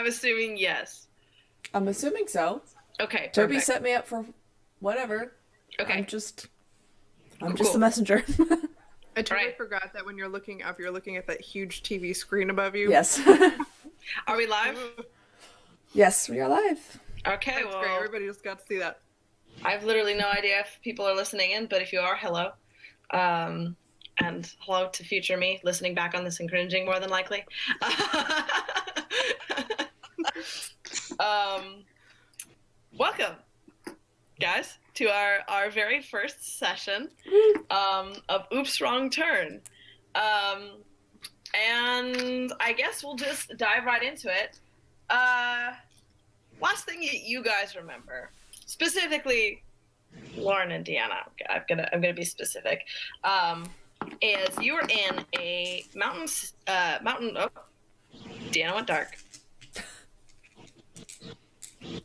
I'm assuming yes. I'm assuming so. Okay, Toby perfect. set me up for whatever. I'm Okay, just cool, the cool. messenger. I totally Right. forgot that when you're looking up, you're looking at that huge TV screen above you. Yes. Are we live? Yes, we are live. Okay, That's great. well, Everybody just got to see that. I have literally no idea if people are listening in, but if you are, hello. And hello to future me listening back on this and cringing more than likely. Welcome, guys, to our very first session of Oops, Wrong Turn. And I guess we'll just dive right into it. Last thing you guys remember, specifically Lauren and Deanna, I'm gonna be specific, is you were in a mountain. Oh, Deanna went dark.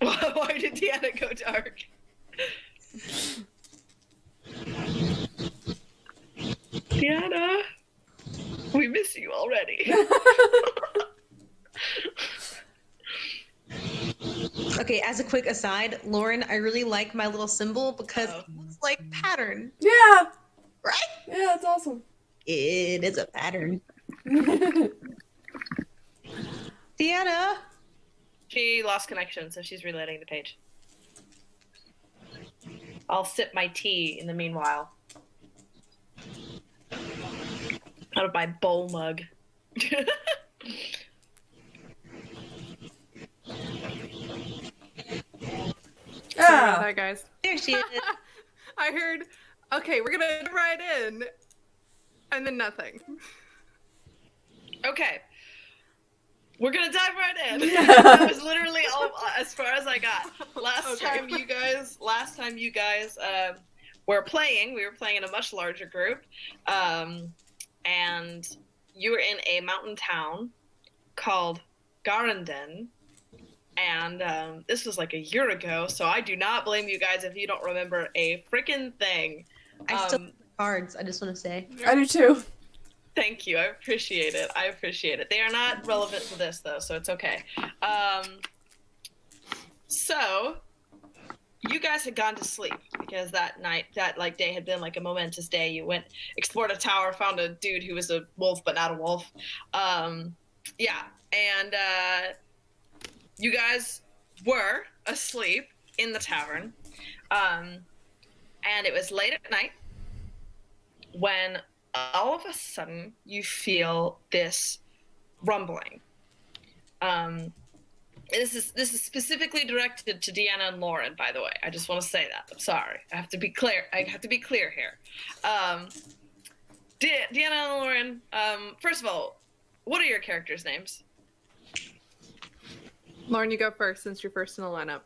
Why did Deanna go dark? Deanna, we miss you already. Okay, as a quick aside, Lauren, I really like my little symbol because Uh-oh. it's like pattern, Yeah. right? Yeah, it's awesome. It is a pattern. Deanna, She lost connection, so she's reloading the page. I'll sip my tea in the meanwhile. Out of my bowl mug. Sorry about Oh. that, guys. there she is. I heard, okay, we're going to right in, and then nothing. Okay. We're gonna dive right in. That was literally all as far as I got. Last Okay. time you guys were playing, we were playing in a much larger group. And you were in a mountain town called Garanden. And this was like a year ago, so I do not blame you guys if you don't remember a freaking thing. I still have cards, I just want to say. I do too. Thank you. I appreciate it. They are not relevant to this, though, so it's okay. So, you guys had gone to sleep because that day had been like a momentous day. You went, explored a tower, found a dude who was a wolf but not a wolf. Yeah, and you guys were asleep in the tavern. And it was late at night when all of a sudden you feel this rumbling. This is specifically directed to Deanna and Lauren, by the way. I just want to say that. I'm sorry. I have to be clear here. Deanna and Lauren, first of all, what are your characters' names? Lauren, you go first since you're first in the lineup.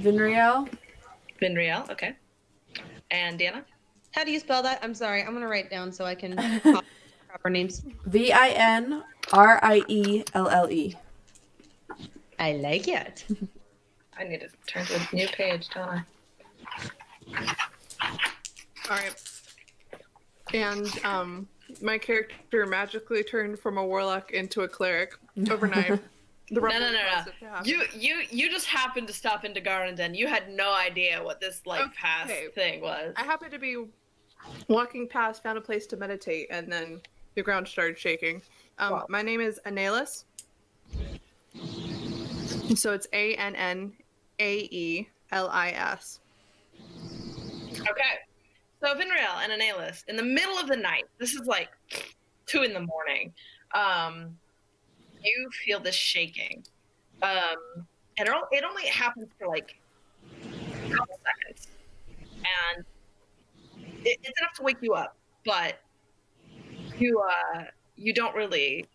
Vinriel. Vinriel, okay. And Deanna? How do you spell that? I'm sorry. I'm going to write down so I can copy proper names. Vinrielle. I like it. I need to turn to a new page, don't I? All right. And my character magically turned from a warlock into a cleric overnight. The No. caused it to happen. You just happened to stop into Garden. You had no idea what this past Okay. thing was. I happened to be walking past, found a place to meditate, and then the ground started shaking. Wow. My name is Annalys. So it's Annaeelis. Okay. So Vinriel and Annalys, in the middle of the night, this is like 2 a.m, you feel this shaking. And it only happens for like a couple seconds. And it's enough to wake you up, but you don't really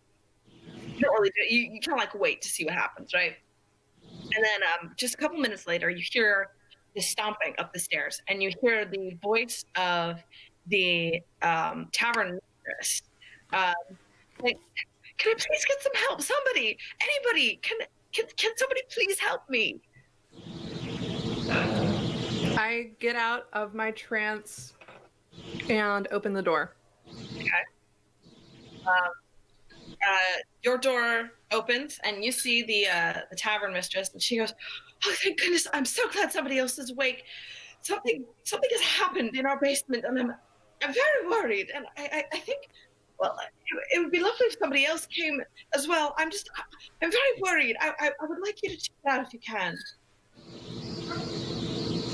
do it. You kind of like wait to see what happens, right? And then just a couple minutes later, you hear the stomping up the stairs, and you hear the voice of the tavern mistress. Like, can I please get some help? Somebody, anybody, can somebody please help me? I get out of my trance and open the door. Okay. Your door opens, and you see the tavern mistress, and she goes, "Oh, thank goodness! I'm so glad somebody else is awake. Something has happened in our basement, and I'm very worried. And I think, well, it would be lovely if somebody else came as well. I'm very worried. I would like you to check it out if you can."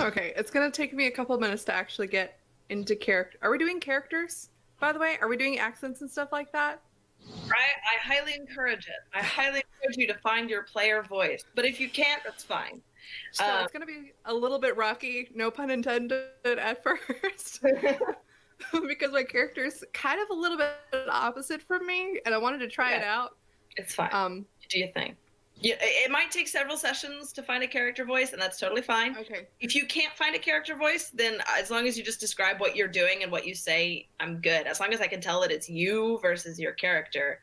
Okay, it's gonna take me a couple minutes to actually get into character. Are we doing characters, by the way? Are we doing accents and stuff like that? I highly encourage it. I highly encourage you to find your player voice. But if you can't, that's fine. So it's gonna be a little bit rocky, no pun intended, at first. Because my character's kind of a little bit opposite from me, and I wanted to try it out. It's fine. Do your thing. It might take several sessions to find a character voice, and that's totally fine. Okay. If you can't find a character voice, then as long as you just describe what you're doing and what you say, I'm good. As long as I can tell that it's you versus your character,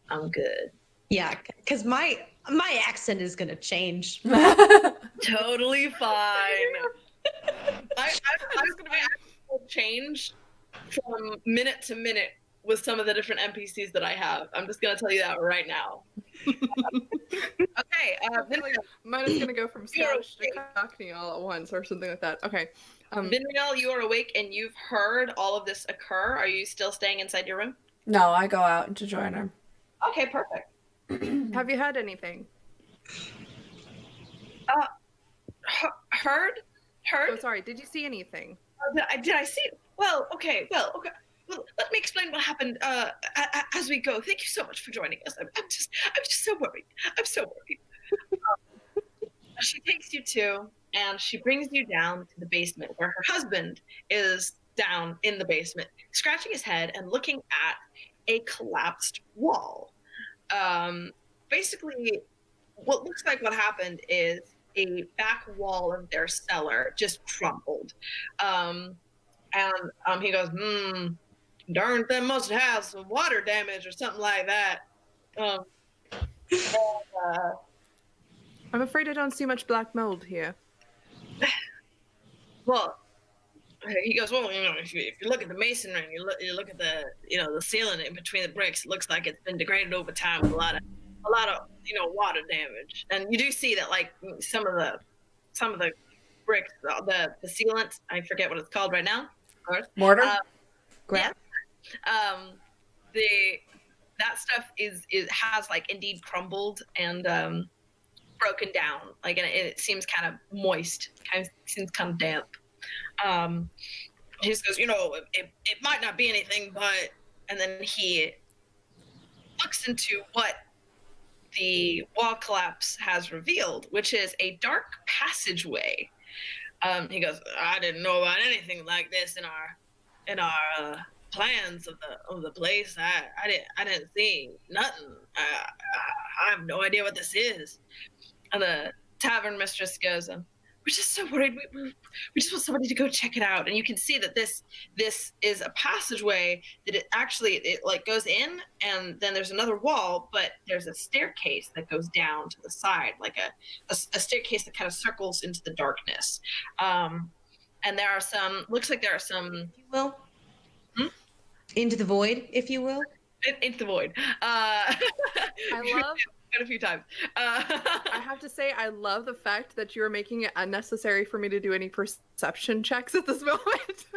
I'm good. Yeah, because my accent is gonna change. Totally fine. I'm gonna be change from minute to minute with some of the different NPCs that I have. I'm just gonna tell you that right now. Okay, mine is gonna go from Scottish to Cockney all at once, or something like that. Okay. Vinriel, you are awake and you've heard all of this occur. Are you still staying inside your room? No, I go out to join her. Okay, perfect. Have you had anything? Heard? Oh, sorry. Did you see anything? Did I see? Well, okay. Well, let me explain what happened as we go. Thank you so much for joining us. I'm just so worried. I'm so worried. She takes you to, and she brings you down to the basement where her husband is down in the basement, scratching his head and looking at a collapsed wall. Basically, what looks like what happened is a back wall of their cellar just crumbled. And he goes, darn, they must have some water damage or something like that. I'm afraid I don't see much black mold here. Well, he goes, well, if you look at the masonry and you look at the the ceiling in between the bricks, it looks like it's been degraded over time with a lot of water damage. And you do see that like some of the bricks, the sealant, I forget what it's called right now. Of course. Mortar. Yeah. That stuff has like indeed crumbled and broken down, like, and it seems kind of moist, seems kind of damp. He just goes, it might not be anything, but, and then he looks into what the wall collapse has revealed, which is a dark passageway. He goes, I didn't know about anything like this in our plans of the place. I didn't see nothing. I have no idea what this is. And the tavern mistress goes, we're just so worried. We just want somebody to go check it out. And you can see that this is a passageway that it like goes in, and then there's another wall, but there's a staircase that goes down to the side, like a staircase that kind of circles into the darkness. And there are some, looks like there are some, If you will. Into the void, if you will. Into the void. I love a few times. I have to say, I love the fact that you are making it unnecessary for me to do any perception checks at this moment.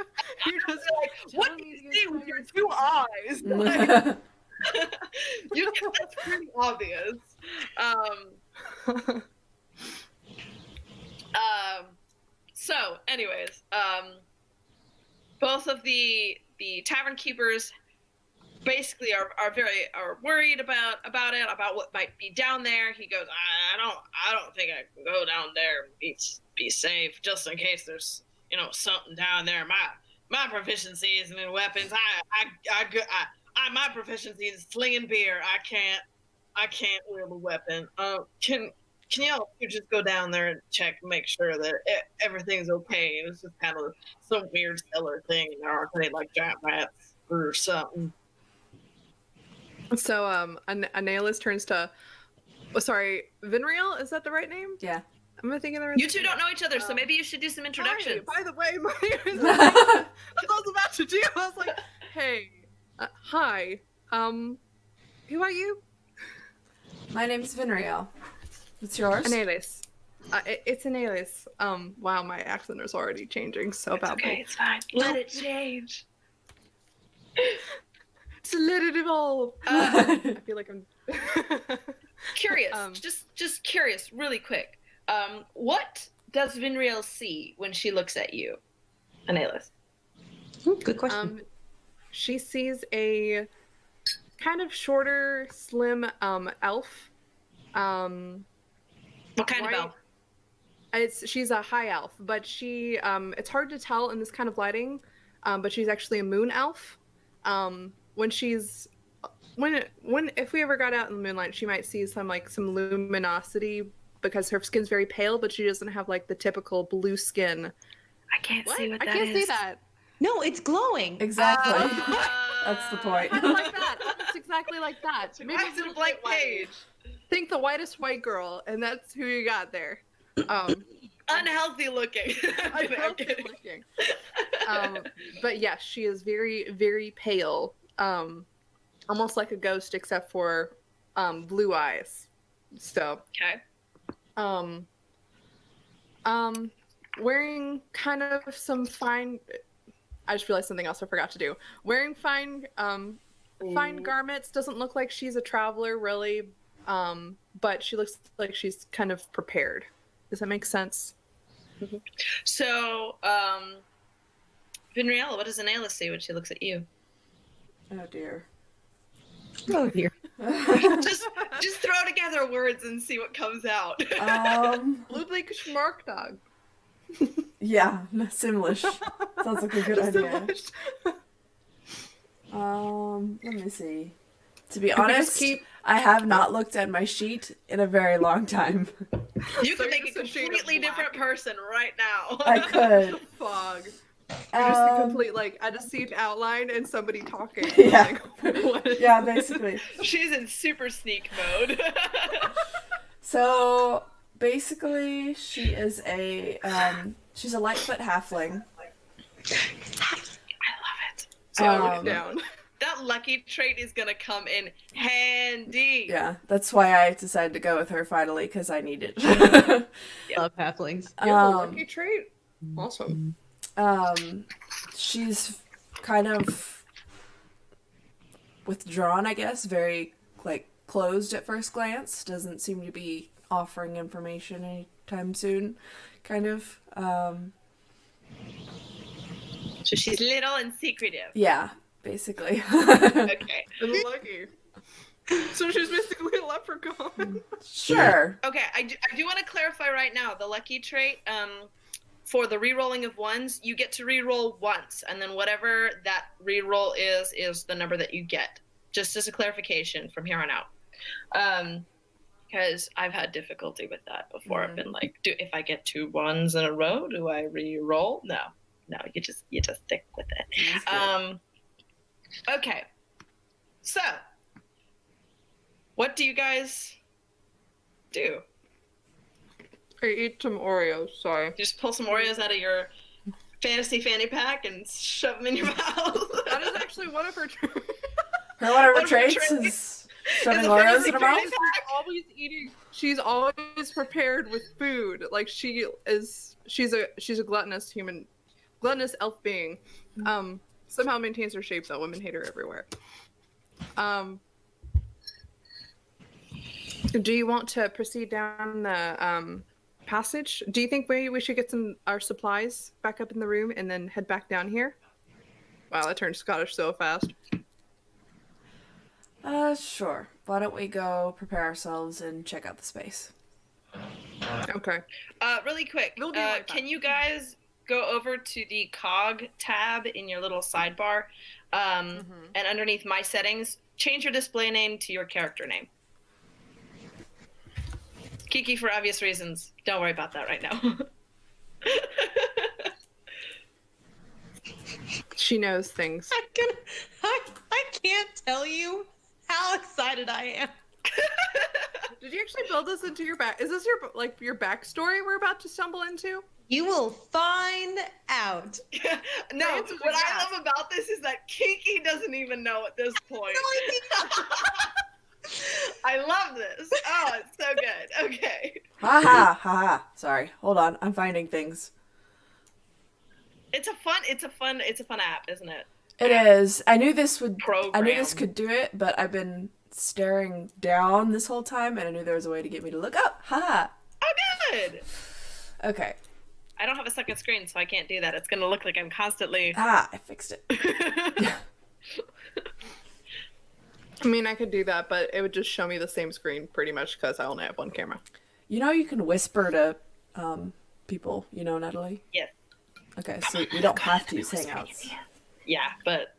You're just like, what do you see with your two eyes? That's pretty obvious. So, anyways, both of the tavern keepers basically are worried about what might be down there. He goes, I don't think I can go down there and be safe, just in case there's something down there. My proficiency isn't in weapons. My proficiency is slinging beer. I can't wield a weapon. Can y'all just go down there and check and make sure that everything's okay? And it's just kind of some weird cellar thing, and there aren't any like giant rats or something. So, Anelis turns to, sorry, Vinriel, is that the right name? Yeah. Am I thinking the right You two don't know each other, so maybe you should do some introductions. Hi, by the way, my name is that's what I was about to do. I was like, hey, hi, who are you? My name's Vinriel. What's yours? Annalise. It's Annalise. Wow, my accent is already changing so badly. Okay, it's fine. Let it change. So let it evolve. I feel like I'm Curious, just curious, really quick. What does Vinriel see when she looks at you, Annalise? Good question. She sees a kind of shorter, slim elf. What kind of elf? She's a high elf, but she it's hard to tell in this kind of lighting, but she's actually a moon elf. If we ever got out in the moonlight, she might see some luminosity because her skin's very pale, but she doesn't have like the typical blue skin. I can't see what that is. I can't see that. No, it's glowing. Exactly. That's the point. Kind of like that. Almost exactly like that. Maybe it's a blank page. Think the whitest white girl, and that's who you got there. Unhealthy looking. Unhealthy looking. But yeah, she is very, very pale. Almost like a ghost, except for blue eyes. So. Okay. Wearing kind of some fine. I just realized something else I forgot to do. Wearing fine garments. Doesn't look like she's a traveler, really. But she looks like she's kind of prepared. Does that make sense? So, Vinriel, what does Annalise see when she looks at you? Oh dear. Oh dear. just throw together words and see what comes out. Blue bleak schmark dog. Yeah, Simlish. Sounds like a good idea. Let me see. To be honest, I have not looked at my sheet in a very long time. You could make a completely different person right now. I could. Fog. Just a complete, I just see an outline and somebody talking. Yeah. What? Yeah, basically. She's in super sneak mode. So basically, she is she's a Lightfoot halfling. I love it. So down. That lucky trait is gonna come in handy. Yeah, that's why I decided to go with her finally, because I need it. Love halflings. You have a lucky trait? Awesome. She's kind of withdrawn, I guess, very closed at first glance. Doesn't seem to be offering information anytime soon, kind of. So she's little and secretive. Yeah, basically. Okay. And lucky. So she's basically a leprechaun. Sure. Okay, I do want to clarify right now, the lucky trait, for the re-rolling of ones, you get to re-roll once, and then whatever that re-roll is the number that you get. Just as a clarification from here on out. Because I've had difficulty with that before. I've been like, if I get 2 ones in a row, do I re-roll? No, you just stick with it. Okay, so what do you guys do? I eat some Oreos, sorry. You just pull some Oreos out of your fantasy fanny pack and shove them in your mouth. That is actually one of her One of her traits is shoving Oreos in her mouth? She's always prepared with food. Like she's a gluttonous elf being. Somehow maintains her shape though. Women hate her everywhere. Do you want to proceed down the passage? Do you think maybe we should get our supplies back up in the room and then head back down here? Wow, that turned Scottish so fast. Sure. Why don't we go prepare ourselves and check out the space? Okay. Really quick, We'll be right back. can you guys go over to the cog tab in your little sidebar, and underneath my settings, change your display name to your character name. Kiki, for obvious reasons. Don't worry about that right now. She knows things. I can't tell you how excited I am. Did you actually build this into your back? Is this your backstory we're about to stumble into? You will find out. No, The answer's what I yes. love about this is that Kiki doesn't even know at this point. I love this. Oh, it's so good. Okay. Ha ha ha ha. Sorry. Hold on. I'm finding things. It's a fun app, isn't it? It is. I knew this Program. could do it, but I've been staring down this whole time, and I knew there was a way to get me to look up. Ha Oh, good. ha. Okay. I don't have a second screen, so I can't do that. It's gonna look like I'm constantly. Ah, I fixed it. I mean, I could do that, but it would just show me the same screen pretty much because I only have one camera. You know you can whisper to people, you know, Natalie? Yes. Okay, so we don't have to use Hangouts. Yeah, but.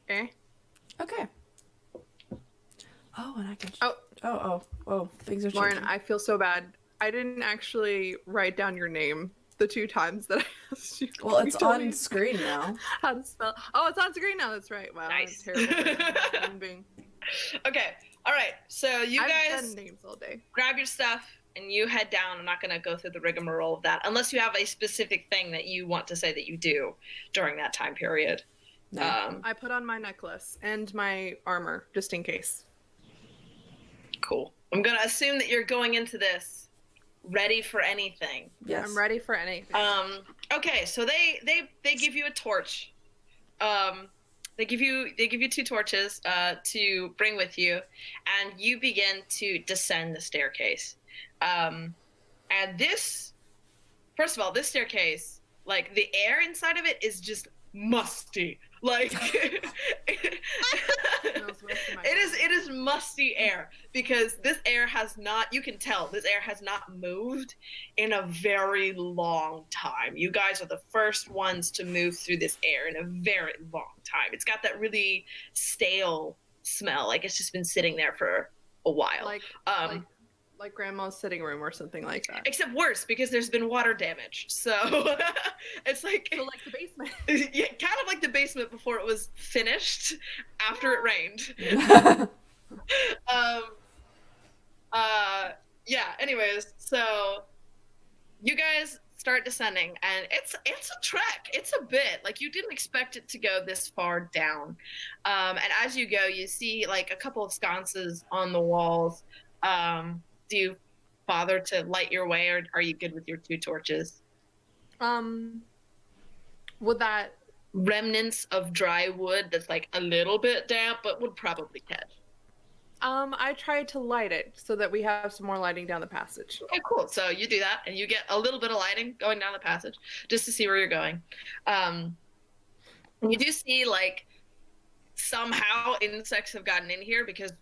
Eh? Okay. Oh, and I can... Oh, things are Lauren, changing. I feel so bad. I didn't actually write down your name the 2 times that I asked you. Well, You it's told on me screen now. how to spell. Oh, it's on screen now. That's right. Wow, Nice. I'm a terrible human being. Okay. All right. So you I've guys done names all day. grab your stuff and you head down. I'm not going to go through the rigmarole of that unless you have a specific thing that you want to say that you do during that time period. No. I put on my necklace and my armor just in case. Cool. I'm going to assume that you're going into this ready for anything. Yes. I'm ready for anything. Okay, so they give you a torch. They give you 2 torches to bring with you, and you begin to descend the staircase. And this, first of all, this staircase, like the air inside of it is just musty. Like it is musty air because this air has not, you can tell this air has not moved in a very long time. You guys are the first ones to move through this air in a very long time. It's got that really stale smell, like it's just been sitting there for a while. Like grandma's sitting room or something like that. Except worse because there's been water damage. So it's like So like the basement. yeah, kind of like the basement before it was finished after it rained. Yeah, anyways, so you guys start descending and it's a trek. It's a bit. Like you didn't expect it to go this far down. And as you go, you see like a couple of sconces on the walls. Do you bother to light your way, or are you good with your 2 torches? Would that Remnants of dry wood that's like a little bit damp, but would probably catch. I tried to light it so that we have some more lighting down the passage. Okay, cool. So you do that, and you get a little bit of lighting going down the passage just to see where you're going. And you do see like somehow insects have gotten in here because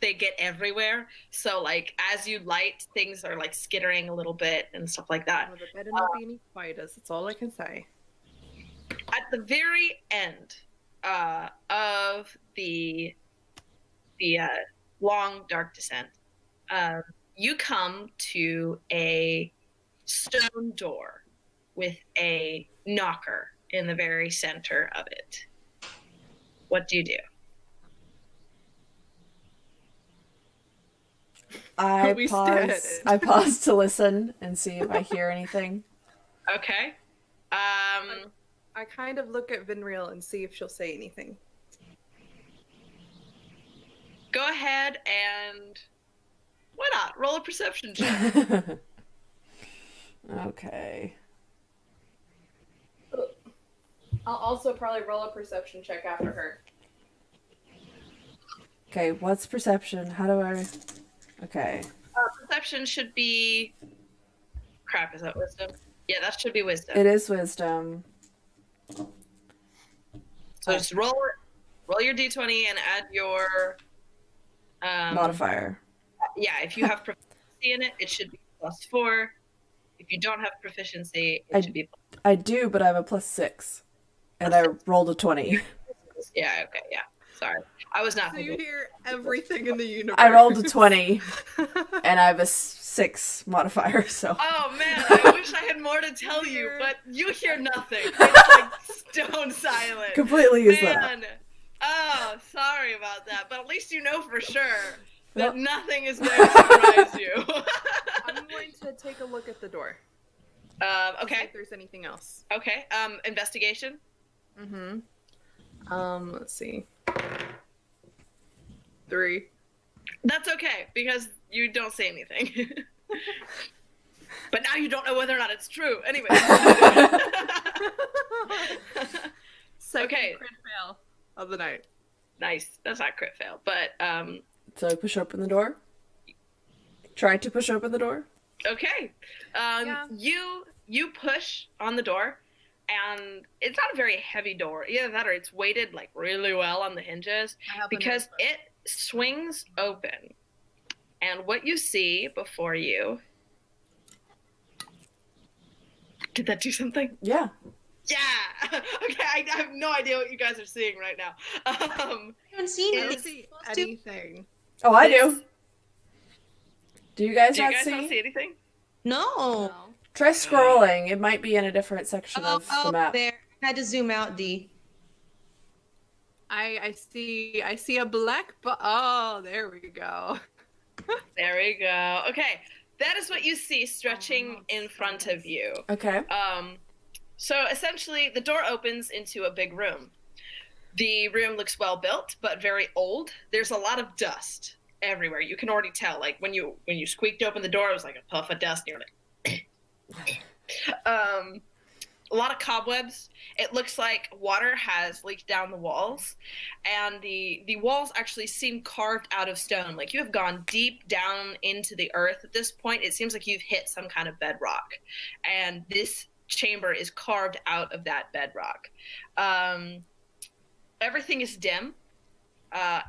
they get everywhere. So like as you light, things are like skittering a little bit and stuff like that. Well, there better not be any spiders. That's all I can say. At the very end of the long dark descent, you come to a stone door with a knocker in the very center of it. What do you do? We stared at it. I pause to listen and see if I hear anything. Okay. I kind of look at Vinriel and see if she'll say anything. Go ahead and why not roll a perception check? Okay. I'll also probably roll a perception check after her. Okay, what's perception? How do I... Okay. Perception should be. Crap, is that wisdom? Yeah, that should be wisdom. It is wisdom. So just roll your d20 and add your Modifier. Yeah, if you have proficiency in it, it should be +4. If you don't have proficiency, it should be I do, but I have a +6. And I rolled a 20. Yeah, okay, yeah. Sorry. I was not So you thinking. hear everything in the universe. I rolled a 20. And I have a 6 modifier, so... Oh man, I wish I had more to tell you, but you hear nothing. It's like stone silent. Completely useless. Man. Oh, sorry about that. But at least you know for sure that nothing is there to surprise you. I'm going to take a look at the door. See Okay. if there's anything else. Okay. Investigation. Mm-hmm. Let's see. 3. That's okay because you don't say anything. But now you don't know whether or not it's true. Anyway. Second Okay. crit fail of the night. Nice. That's not crit fail, but So I push open the door. Trying to push open the door. okay. Yeah. You push on the door, and it's not a very heavy door. Either that or it's weighted like really well on the hinges because it swings open. And what you see before you. Did that do something? Yeah. Yeah. Okay. I have no idea what you guys are seeing right now. I haven't seen I don't it. see anything. Oh, I This- do. Do you guys Do you not guys see? not see anything? No. No. Try scrolling. It might be in a different section of the map. There. I had to zoom out, D. I see a black oh, there we go. There we go. Okay. That is what you see stretching in front of you. Okay. So essentially, the door opens into a big room. The room looks well built, but very old. There's a lot of dust everywhere. You can already tell. Like when you squeaked open the door, it was like a puff of dust. And you're like, a lot of cobwebs. It looks like water has leaked down the walls, and the walls actually seem carved out of stone. Like you have gone deep down into the earth at this point. It seems like you've hit some kind of bedrock, and this chamber is carved out of that bedrock. Everything is dim,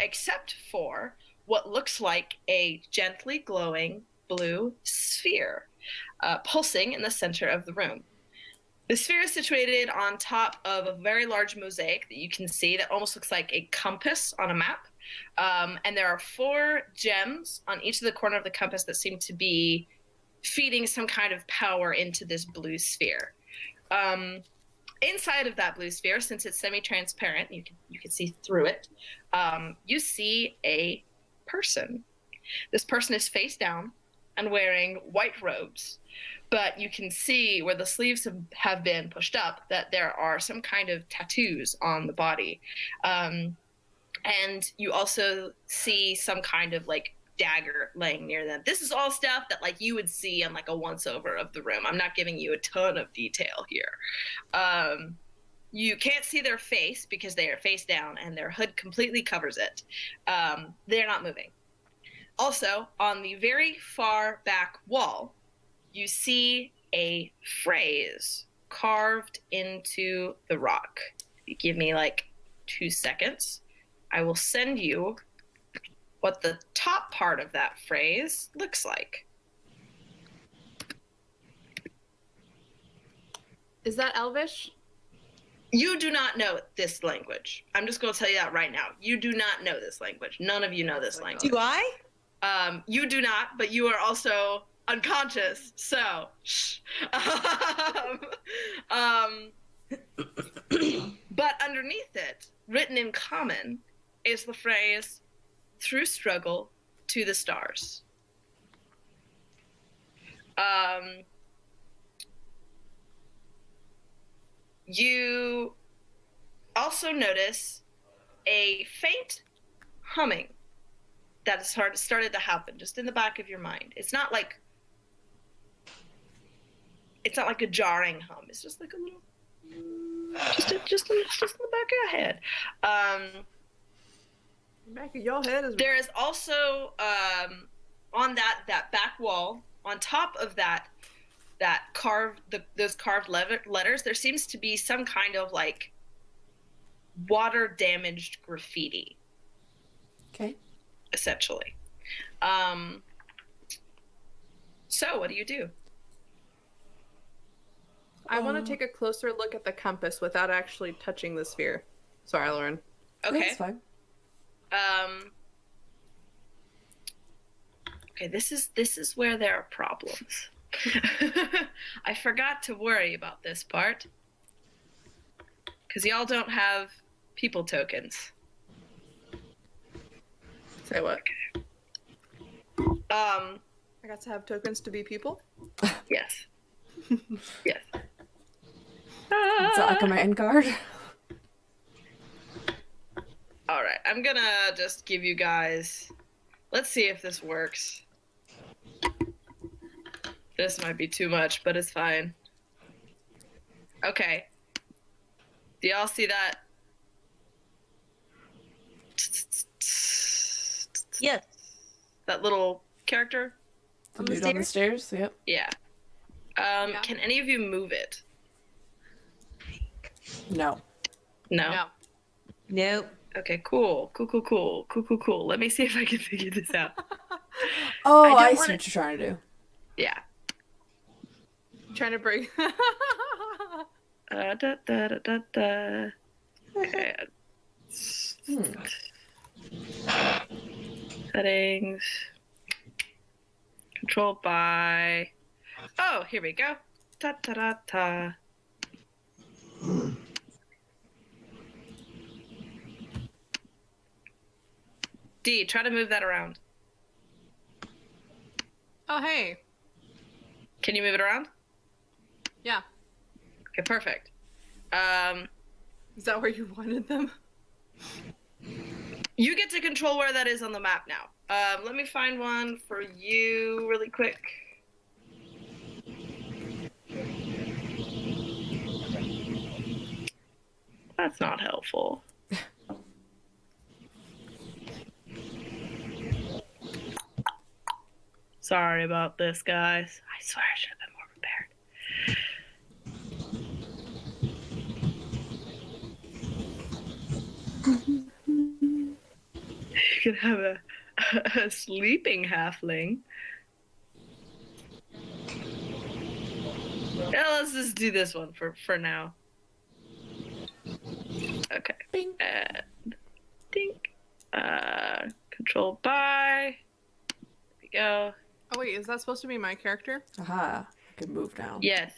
except for what looks like a gently glowing blue sphere pulsing in the center of the room. The sphere is situated on top of a very large mosaic that you can see that almost looks like a compass on a map. And there are 4 gems on each of the corner of the compass that seem to be feeding some kind of power into this blue sphere. Inside of that blue sphere, since it's semi-transparent, you can see through it. You see a person. This person is face down and wearing white robes, but you can see where the sleeves have been pushed up that there are some kind of tattoos on the body. And you also see some kind of like dagger laying near them. This is all stuff that like you would see on like a once over of the room. I'm not giving you a ton of detail here. You can't see their face because they are face down and their hood completely covers it. They're not moving. Also, on the very far back wall, you see a phrase carved into the rock. If you give me like 2 seconds, I will send you what the top part of that phrase looks like. Is that Elvish? You do not know this language. I'm just going to tell you that right now. You do not know this language. None of you know this language. Do I? You do not, but you are also unconscious. So, shh. But underneath it, written in common, is the phrase, "Through struggle to the stars." You also notice a faint humming that has started to happen just in the back of your mind. It's not like a jarring hum. It's just like a little, just in the back of your head. Back of your head is There is also on that back wall, on top of that those carved letters, there seems to be some kind of like water damaged graffiti. Okay. Essentially. So what do you do? I want to take a closer look at the compass without actually touching the sphere. Sorry, Lauren. Okay. That's fine. Okay, this is where there are problems. I forgot to worry about this part. Because y'all don't have people tokens. Say what? Um, I got to have tokens to be people? yes. Yes. Is that like a command card? I'm gonna just give you guys. Let's see if this works. This might be too much, but it's fine. Okay. Do y'all see that? Yes. That little character? The dude on the stairs. Yep. Yeah. Yeah. Can any of you move it? No. No? No. Nope. Okay, cool. Cool. Let me see if I can figure this out. Oh, I don't I see wanna- what you're trying to do. Yeah. Trying to bring. Okay. Hmm. Settings. Controlled by. Oh, here we go. Ta ta ta ta. D, try to move that around. Oh, hey. Can you move it around? Yeah. Okay, perfect. Is that where you wanted them? You get to control where that is on the map now. Let me find one for you really quick. That's not helpful. Sorry about this, guys. I swear I should have been more prepared. You could have a sleeping halfling. Yeah, let's just do this one for now. Okay. Bing. And dink. Controlled by. There we go. Oh, wait. Is that supposed to be my character? Aha. I can move now. Yes.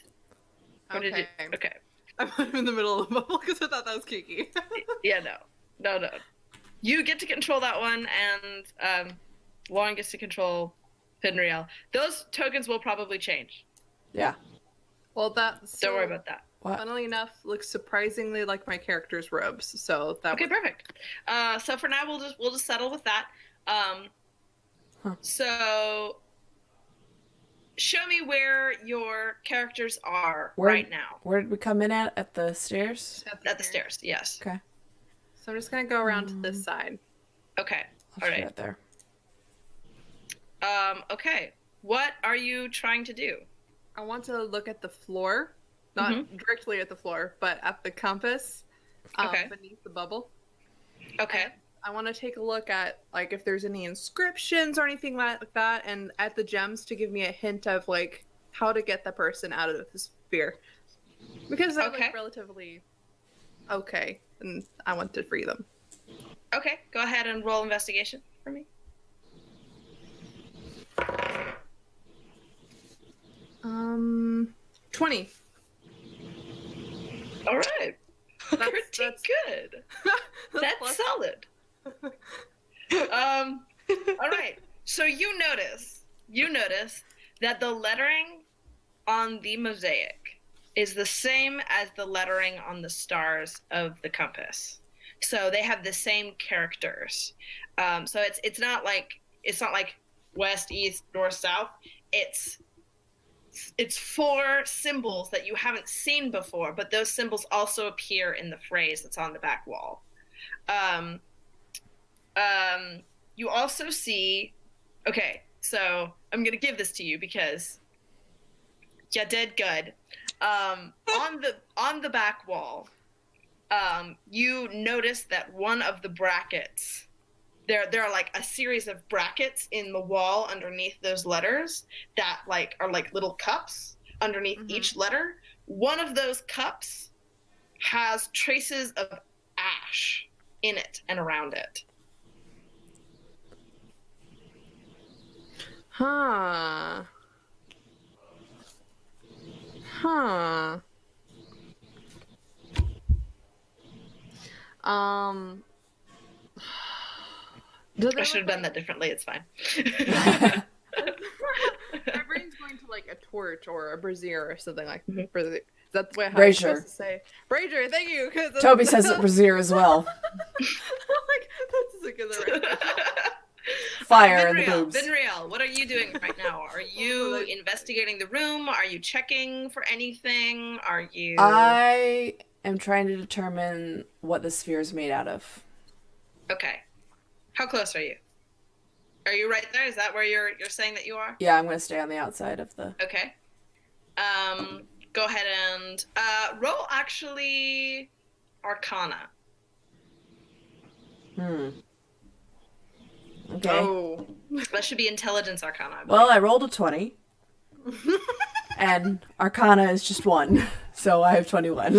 What Okay. did you? Okay. I'm in the middle of the bubble because I thought that was Kiki. Yeah. No. You get to control that one, and Lauren gets to control Pinriel. Those tokens will probably change. Yeah. Well, that's. Don't worry about that. What? Funnily enough, looks surprisingly like my character's robes. So that Okay, was... perfect. So for now, we'll just settle with that. So show me where your characters are right now. Where did we come in at the stairs? At the stairs, yes. Okay. So I'm just gonna go around to this side. Okay. I'll All put right. it there. Okay. What are you trying to do? I want to look at the floor, not directly at the floor, but at the compass Okay. beneath the bubble. Okay. I want to take a look at like if there's any inscriptions or anything like that, and at the gems to give me a hint of like how to get the person out of the sphere, because they're Okay. like relatively okay, and I want to free them. Okay. Go ahead and roll investigation for me. 20. All right. That's- Pretty that's- good. That's plus- solid. All right. So you notice that the lettering on the mosaic is the same as the lettering on the stars of the compass. So they have the same characters. So it's not like west, east, north, south. It's four symbols that you haven't seen before, but those symbols also appear in the phrase that's on the back wall. You also see, okay, so I'm gonna give this to you because you did good. On the back wall, you notice that one of the brackets, there are like a series of brackets in the wall underneath those letters that like are like little cups underneath each letter. One of those cups has traces of ash in it and around it. Huh. Do they I should have look done that differently. It's fine. My brain's going to like a torch or a brazier or something like that. Is that the way how I'm Brazier. supposed to say? Brazier, thank you. 'cause Toby says it brazier as well. like the Look at the right. Fire in the Vinriel, boobs. Vinriel, what are you doing right now? Are you investigating the room? Are you checking for anything? Are you... I am trying to determine what the sphere is made out of. Okay. How close are you? Are you right there? Is that where you're saying that you are? Yeah, I'm going to stay on the outside of the... Okay. Go ahead and roll actually Arcana. Okay. Oh. That should be Intelligence Arcana. I believe. Well, I rolled a 20. And Arcana is just 1. So I have 21.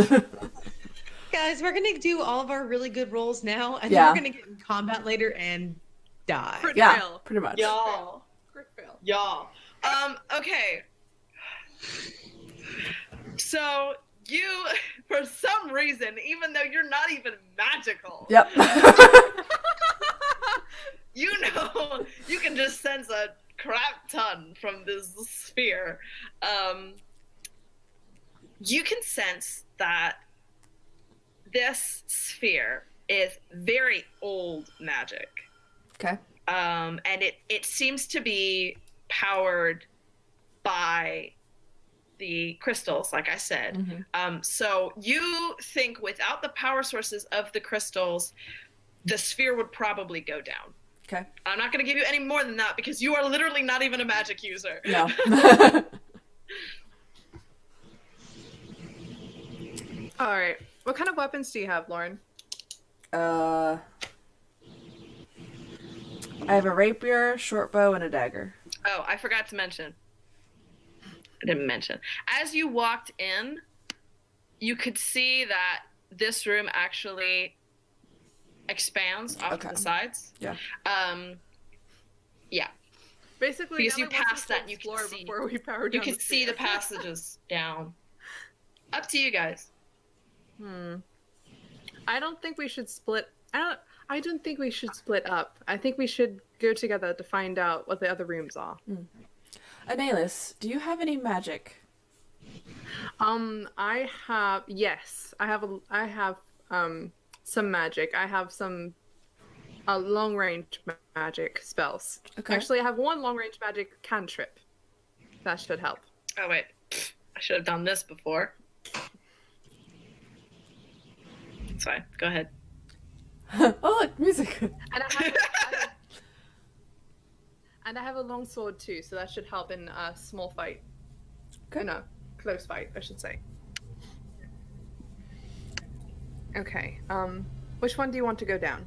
Guys, we're gonna do all of our really good rolls now, and Yeah. then we're gonna get in combat later and die. Crit Yeah, fail. pretty much. Y'all. Crit fail. Y'all. Okay. So you, for some reason, even though you're not even magical, Yep. you know, you can just sense a crap ton from this sphere. You can sense that this sphere is very old magic. Okay. And it seems to be powered by the crystals, like I said. So you think without the power sources of the crystals, the sphere would probably go down. Okay. I'm not going to give you any more than that because you are literally not even a magic user. No. All right. What kind of weapons do you have, Lauren? I have a rapier, short bow, and a dagger. Oh, I forgot to mention. I didn't mention. As you walked in, you could see that this room actually expands off Okay. to the sides. Yeah. Yeah. Basically, Because you Ellie wants us passed to that, you can explore see- before we power You down can see the sphere. passages down. Up to you guys. I don't think we should split. I don't think we should split up. I think we should go together to find out what the other rooms are. Analis, do you have any magic? I have I have some magic. I have some long range magic spells. Okay. Actually, I have one long range magic cantrip. That should help. Oh, wait. I should have done this before. It's fine. Go ahead. Oh, look, music. And I have a long sword too, so that should help in a small fight. Okay. In a close fight, I should say. Okay. Which one do you want to go down?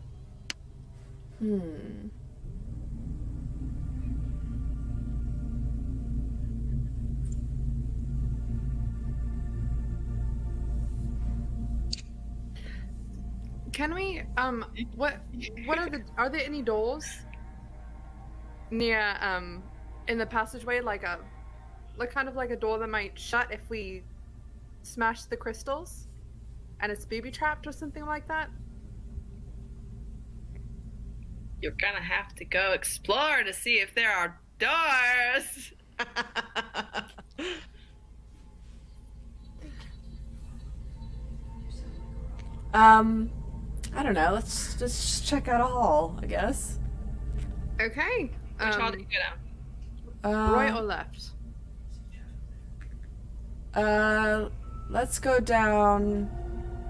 Can we what are there any doors near in the passageway, like kind of like a door that might shut if we smash the crystals and it's booby trapped or something like that? You're gonna have to go explore to see if there are doors. I don't know. Let's just check out a hall, I guess. Okay. Which hall do you go down? Right or left? Let's go down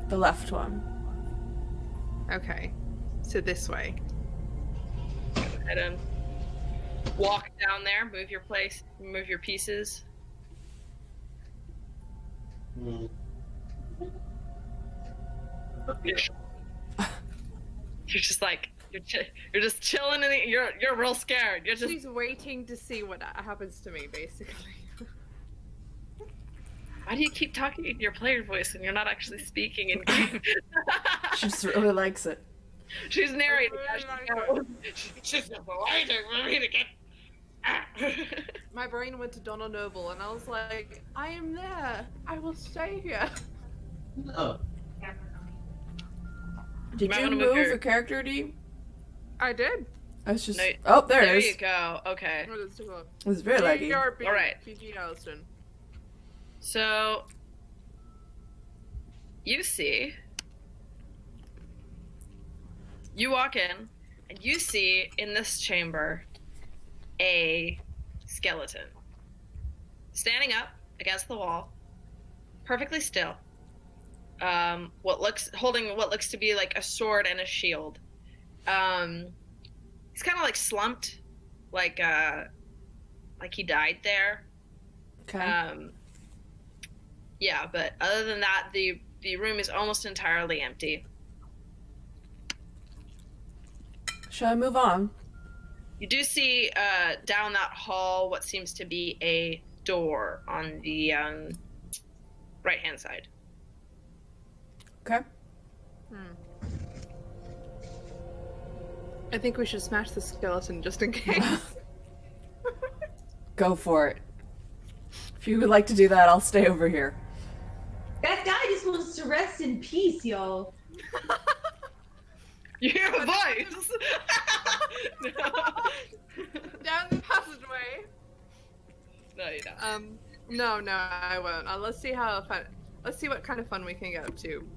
the left one. Okay. So this way. Go ahead and walk down there. Move your pieces. You're just like you're just chilling and you're real scared. You're just She's waiting to see what happens to me, basically. why do you keep talking in your player voice when you're not actually speaking in game? She just really likes it. She's narrating. I as really she like goes. She's just waiting for me to get. My brain went to Donald Noble, and I was like, I am there. I will stay here. Did might you wanna move move your- a character, D? I did. I was just. No, Oh, there There it you is. go. Okay. What is it called? It was very laggy. GRB, All right. PG Alliston. So you see, you walk in, And you see in this chamber a skeleton standing up against the wall, perfectly still. Holding what looks to be like a sword and a shield. He's kind of like slumped, like he died there. Okay. Yeah, but other than that, the room is almost entirely empty. Shall I move on? You do see down that hall what seems to be a door on the right-hand side. Okay. I think we should smash the skeleton just in case. Go for it. If you would like to do that, I'll stay over here. That guy just wants to rest in peace, y'all. You hear a voice! Down the passageway. No, you don't. No, I won't. Let's see how fun. Let's see what kind of fun we can get up to.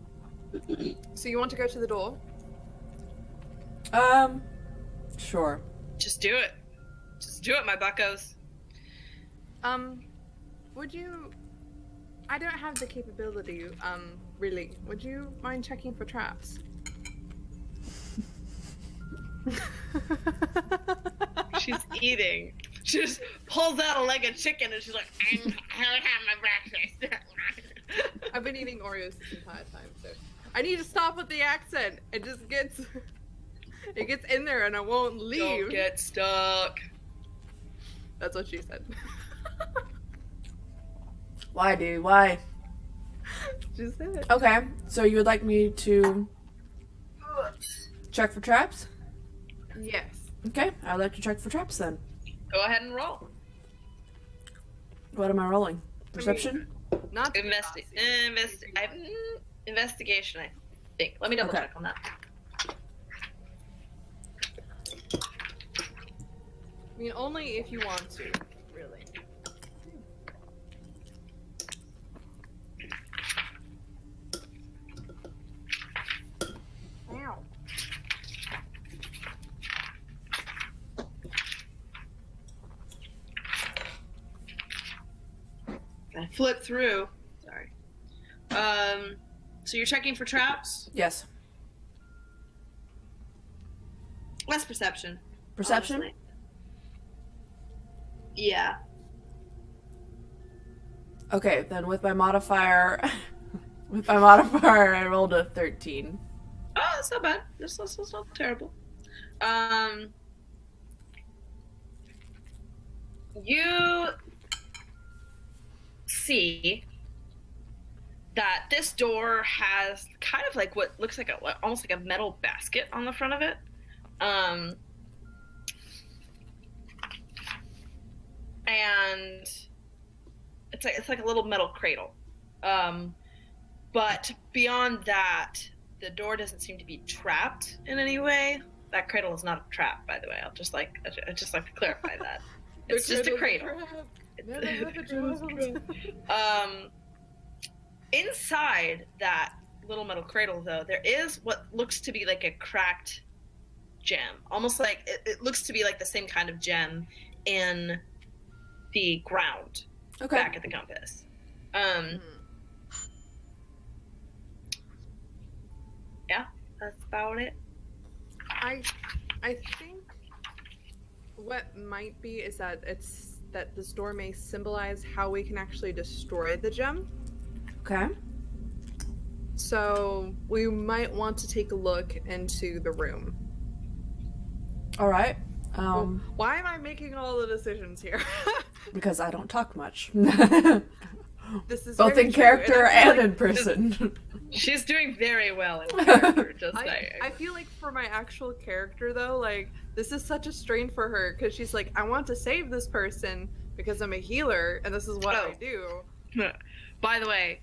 So you want to go to the door? Sure. Just do it. Just do it, my buckos. Would you? I don't have the capability. Really. Would you mind checking for traps? She's eating. She just pulls out a leg of chicken and she's like, I haven't had my breakfast. I've been eating Oreos this entire time, so I need to stop with the accent. It just gets, it gets in there and I won't leave. Don't get stuck. That's what she said. Why, dude? Why? She said it. Okay, so you would like me to check for traps? Yes. Okay, I'd like to check for traps then. Go ahead and roll. What am I rolling? Perception? Not Investigation, I think. Let me double Okay. check on that. I mean, only if you want to, really. Ow. I flip through. Sorry. So you're checking for traps? Yes. Less perception. Perception? Honestly. Yeah. Okay, then with my modifier, I rolled a 13. Oh, that's not bad. That's not terrible. You see that this door has kind of like what looks like almost like a metal basket on the front of it. And it's like a little metal cradle. But beyond that, the door doesn't seem to be trapped in any way. That cradle is not a trap, by the way. I'd just like to clarify that. It's just a cradle. Inside that little metal cradle, though, there is what looks to be like a cracked gem. Almost like it looks to be like the same kind of gem in the ground Okay. back at the compass. Yeah, that's about it. I think what might be is that this door may symbolize how we can actually destroy the gem. Okay. So we might want to take a look into the room. All right. Why am I making all the decisions here? Because I don't talk much. This is Both very in true, character I feel and like in person. She's doing very well in character, just saying. I feel like for my actual character though, like this is such a strain for her because she's like, I want to save this person because I'm a healer and this is what I do. By the way,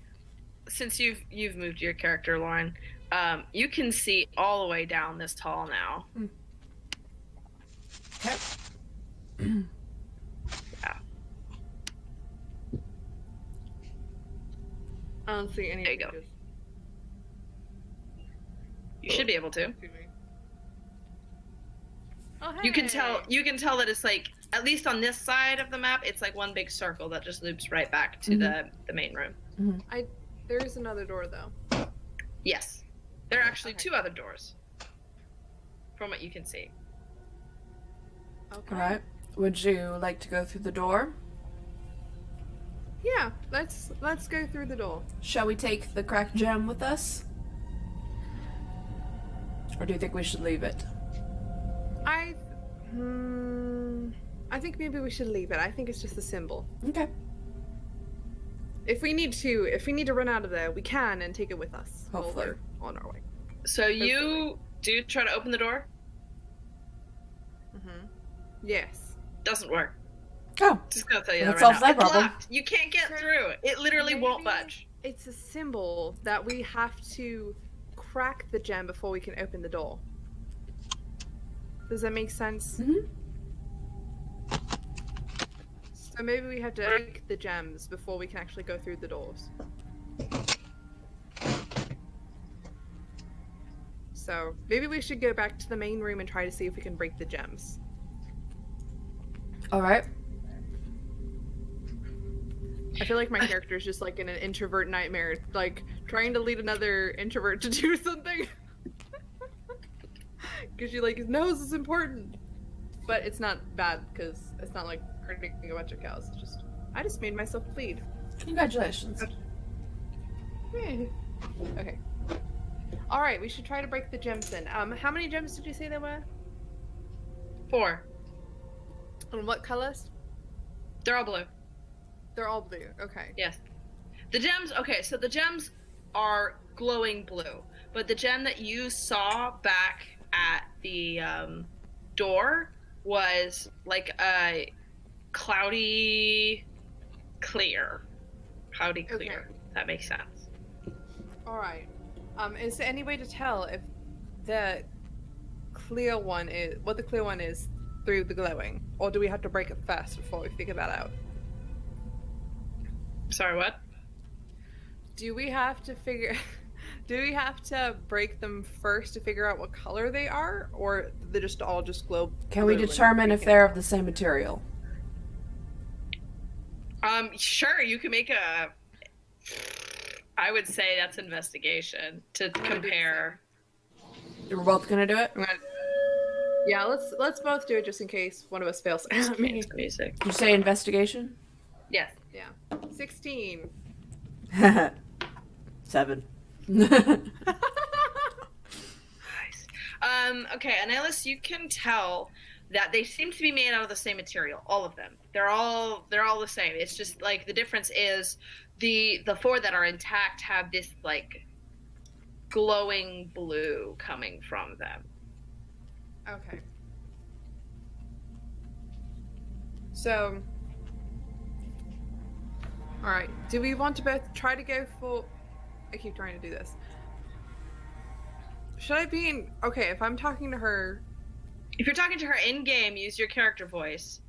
since you've moved your character, Lauren, you can see all the way down this hall now. Okay. Yeah. I don't see any. There you go. changes. You should be able to. Excuse me. Oh, hey. You can tell that it's like, at least on this side of the map, it's like one big circle that just loops right back to the main room. There is another door though. Yes. There are actually Okay. 2 other doors. From what you can see. Okay. All right. Would you like to go through the door? Yeah, let's go through the door. Shall we take the cracked gem with us? Or do you think we should leave it? I think maybe we should leave it. I think it's just a symbol. Okay. If we need to run out of there, we can and take it with us. while Hopefully. we're on our way. So you do try to open the door. Yes. Doesn't work. Oh. Just gonna tell you That that right solves now. that It's problem. locked. You can't get through. It literally won't Maybe budge. It's a symbol that we have to crack the gem before we can open the door. Does that make sense? Mhm. So maybe we have to break the gems before we can actually go through the doors. So maybe we should go back to the main room and try to see if we can break the gems. All right. I feel like my character is just like in an introvert nightmare, like trying to lead another introvert to do something. Because she like knows it's important, but it's not bad because it's not like hurting a bunch of cows. It's just I just made myself bleed. Congratulations. Okay. All right, we should try to break the gems then. How many gems did you say there were? 4. And what colors? They're all blue. They're all blue. Okay. Yes. The gems, okay, so the gems are glowing blue, but the gem that you saw back at the door was like a cloudy clear. Cloudy clear. Okay. That makes sense. All right. Is there any way to tell if the clear one is what the clear one is through the glowing, or do we have to break it first before we figure that out? Sorry, what? Do we have to figure? Do we have to break them first to figure out what color they are, or they just all just glow? Can we blue and determine we if can- they're of the same material? Sure, you can make a. I would say that's investigation to gonna do the compare. We're both gonna do it? I'm gonna- Yeah, let's both do it just in case one of us fails. Me. Music. Did you say investigation? Yes. Yeah. 16. 7. Okay, and Ellis, you can tell that they seem to be made out of the same material. All of them. They're all the same. It's just like the difference is the 4 that are intact have this like glowing blue coming from them. Okay. So, all right. Do we want to both try to go for? I keep trying to do this. Should I be in? Okay, if I'm talking to her, If you're talking to her in game, use your character voice.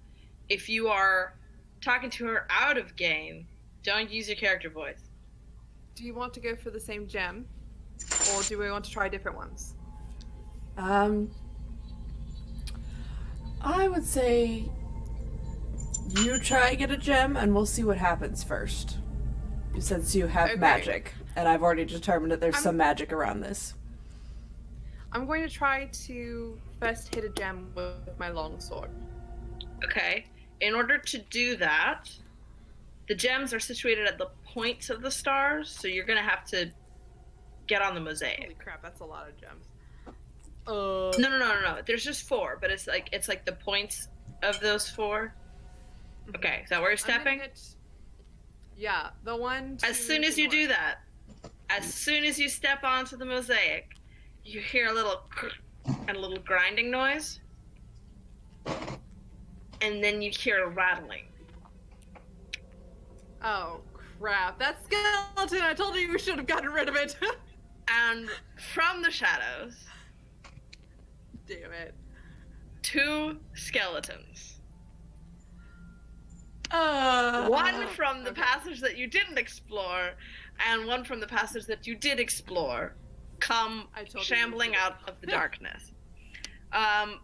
If you are talking to her out of game, don't use your character voice. do you want to go for the same gem, or do we want to try different ones? I would say you try and get a gem and we'll see what happens first. Since you have Okay. magic. And I've already determined that there's some magic around this. I'm going to try to first hit a gem with my longsword. Okay. In order to do that, the gems are situated at the points of the stars, so you're gonna have to get on the mosaic. Holy crap, that's a lot of gems. No. There's just 4, but it's like the points of those 4. Okay, is that where you're I'm gonna stepping? Yeah, the one. As soon as you do that, as soon as you step onto the mosaic, you hear a little and a little grinding noise, and then you hear a rattling. Oh crap! That skeleton! I told you we should have gotten rid of it. And from the shadows, Damn it. 2 skeletons. One One from the passage that you didn't explore, and one from the passage that you did explore, come I told you shambling we should. out of the darkness.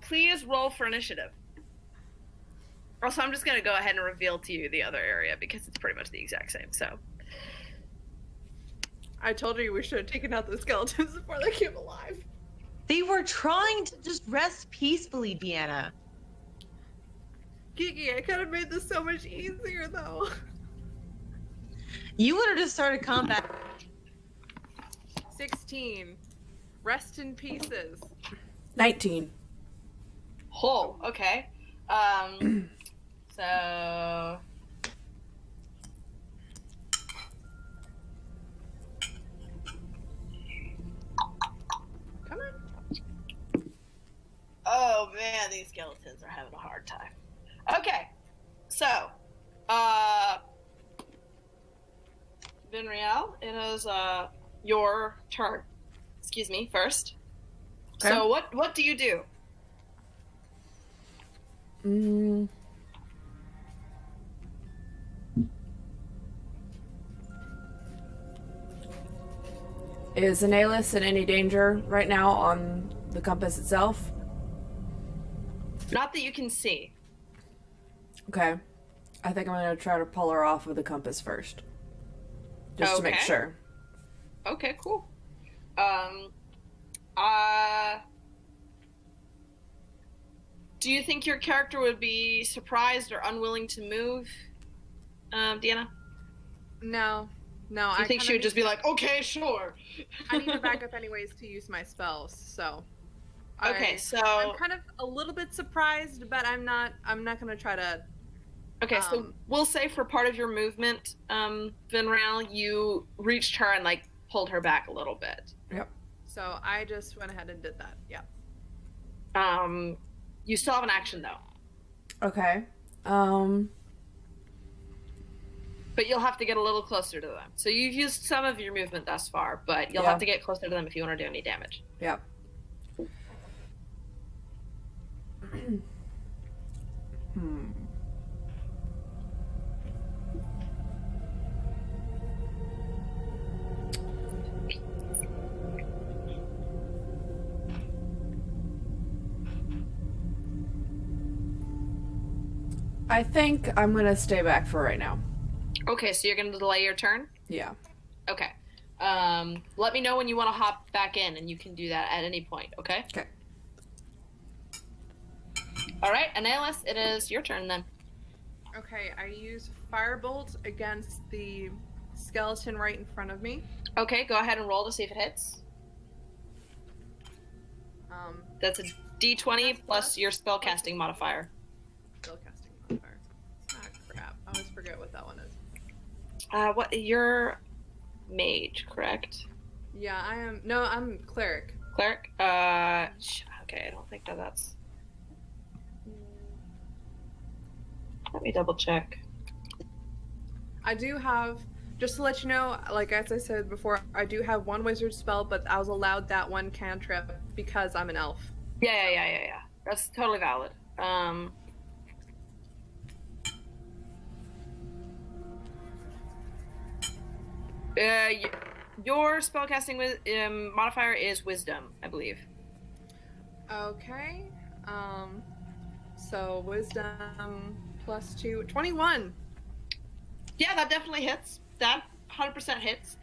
Please roll for initiative. Also, I'm just gonna go ahead and reveal to you the other area because it's pretty much the exact same. So, I told you we should have taken out the skeletons before they came alive. They were trying to just rest peacefully, Deanna. Kiki, I could have made this so much easier, though. You would have just started combat. 16. Rest in pieces. 19. oh, okay. So. Come on. Oh man, these skeletons are having a hard time. Okay, so, Vinriel, it is your turn. Excuse me, first. Okay. So what do you do? Is Analis in any danger right now on the compass itself? Not that you can see. Okay. I think I'm gonna try to pull her off of the compass first. Just to make Okay. sure. Okay, cool. Do you think your character would be surprised or unwilling to move, Deanna? No. Do you think she would just be like, okay, sure? I need to back up anyways to use my spells, so. Okay, I'm so kind of a little bit surprised, but I'm not gonna try to. okay, so we'll say for part of your movement, Vinrail, you reached her and like pulled her back a little bit. Yep. So I just went ahead and did that. Yeah. You still have an action though, Okay. but you'll have to get a little closer to them. So you've used some of your movement thus far, but you'll Yeah. have to get closer to them if you want to do any damage. Yep. I think I'm gonna stay back for right now. Okay, so you're going to delay your turn? Yeah. Okay. Let me know when you want to hop back in, and you can do that at any point, okay? Okay. All right, Analis, it is your turn then. Okay, I use Firebolt against the skeleton right in front of me. Okay, go ahead and roll to see if it hits. That's a D20 plus your spellcasting modifier. Spellcasting modifier. Ah, crap. I always forget what that one is. What? You're mage, correct? Yeah, I am. No, I'm cleric. Cleric? Okay, I don't think that's. Let me double check. I do have, just to let you know, like as I said before, I do have one wizard spell, but I was allowed that one cantrip because I'm an elf. Yeah. That's totally valid. Your spellcasting modifier is wisdom, I believe. Okay. So wisdom plus 2, 21. Yeah, that definitely hits. That 100% hits.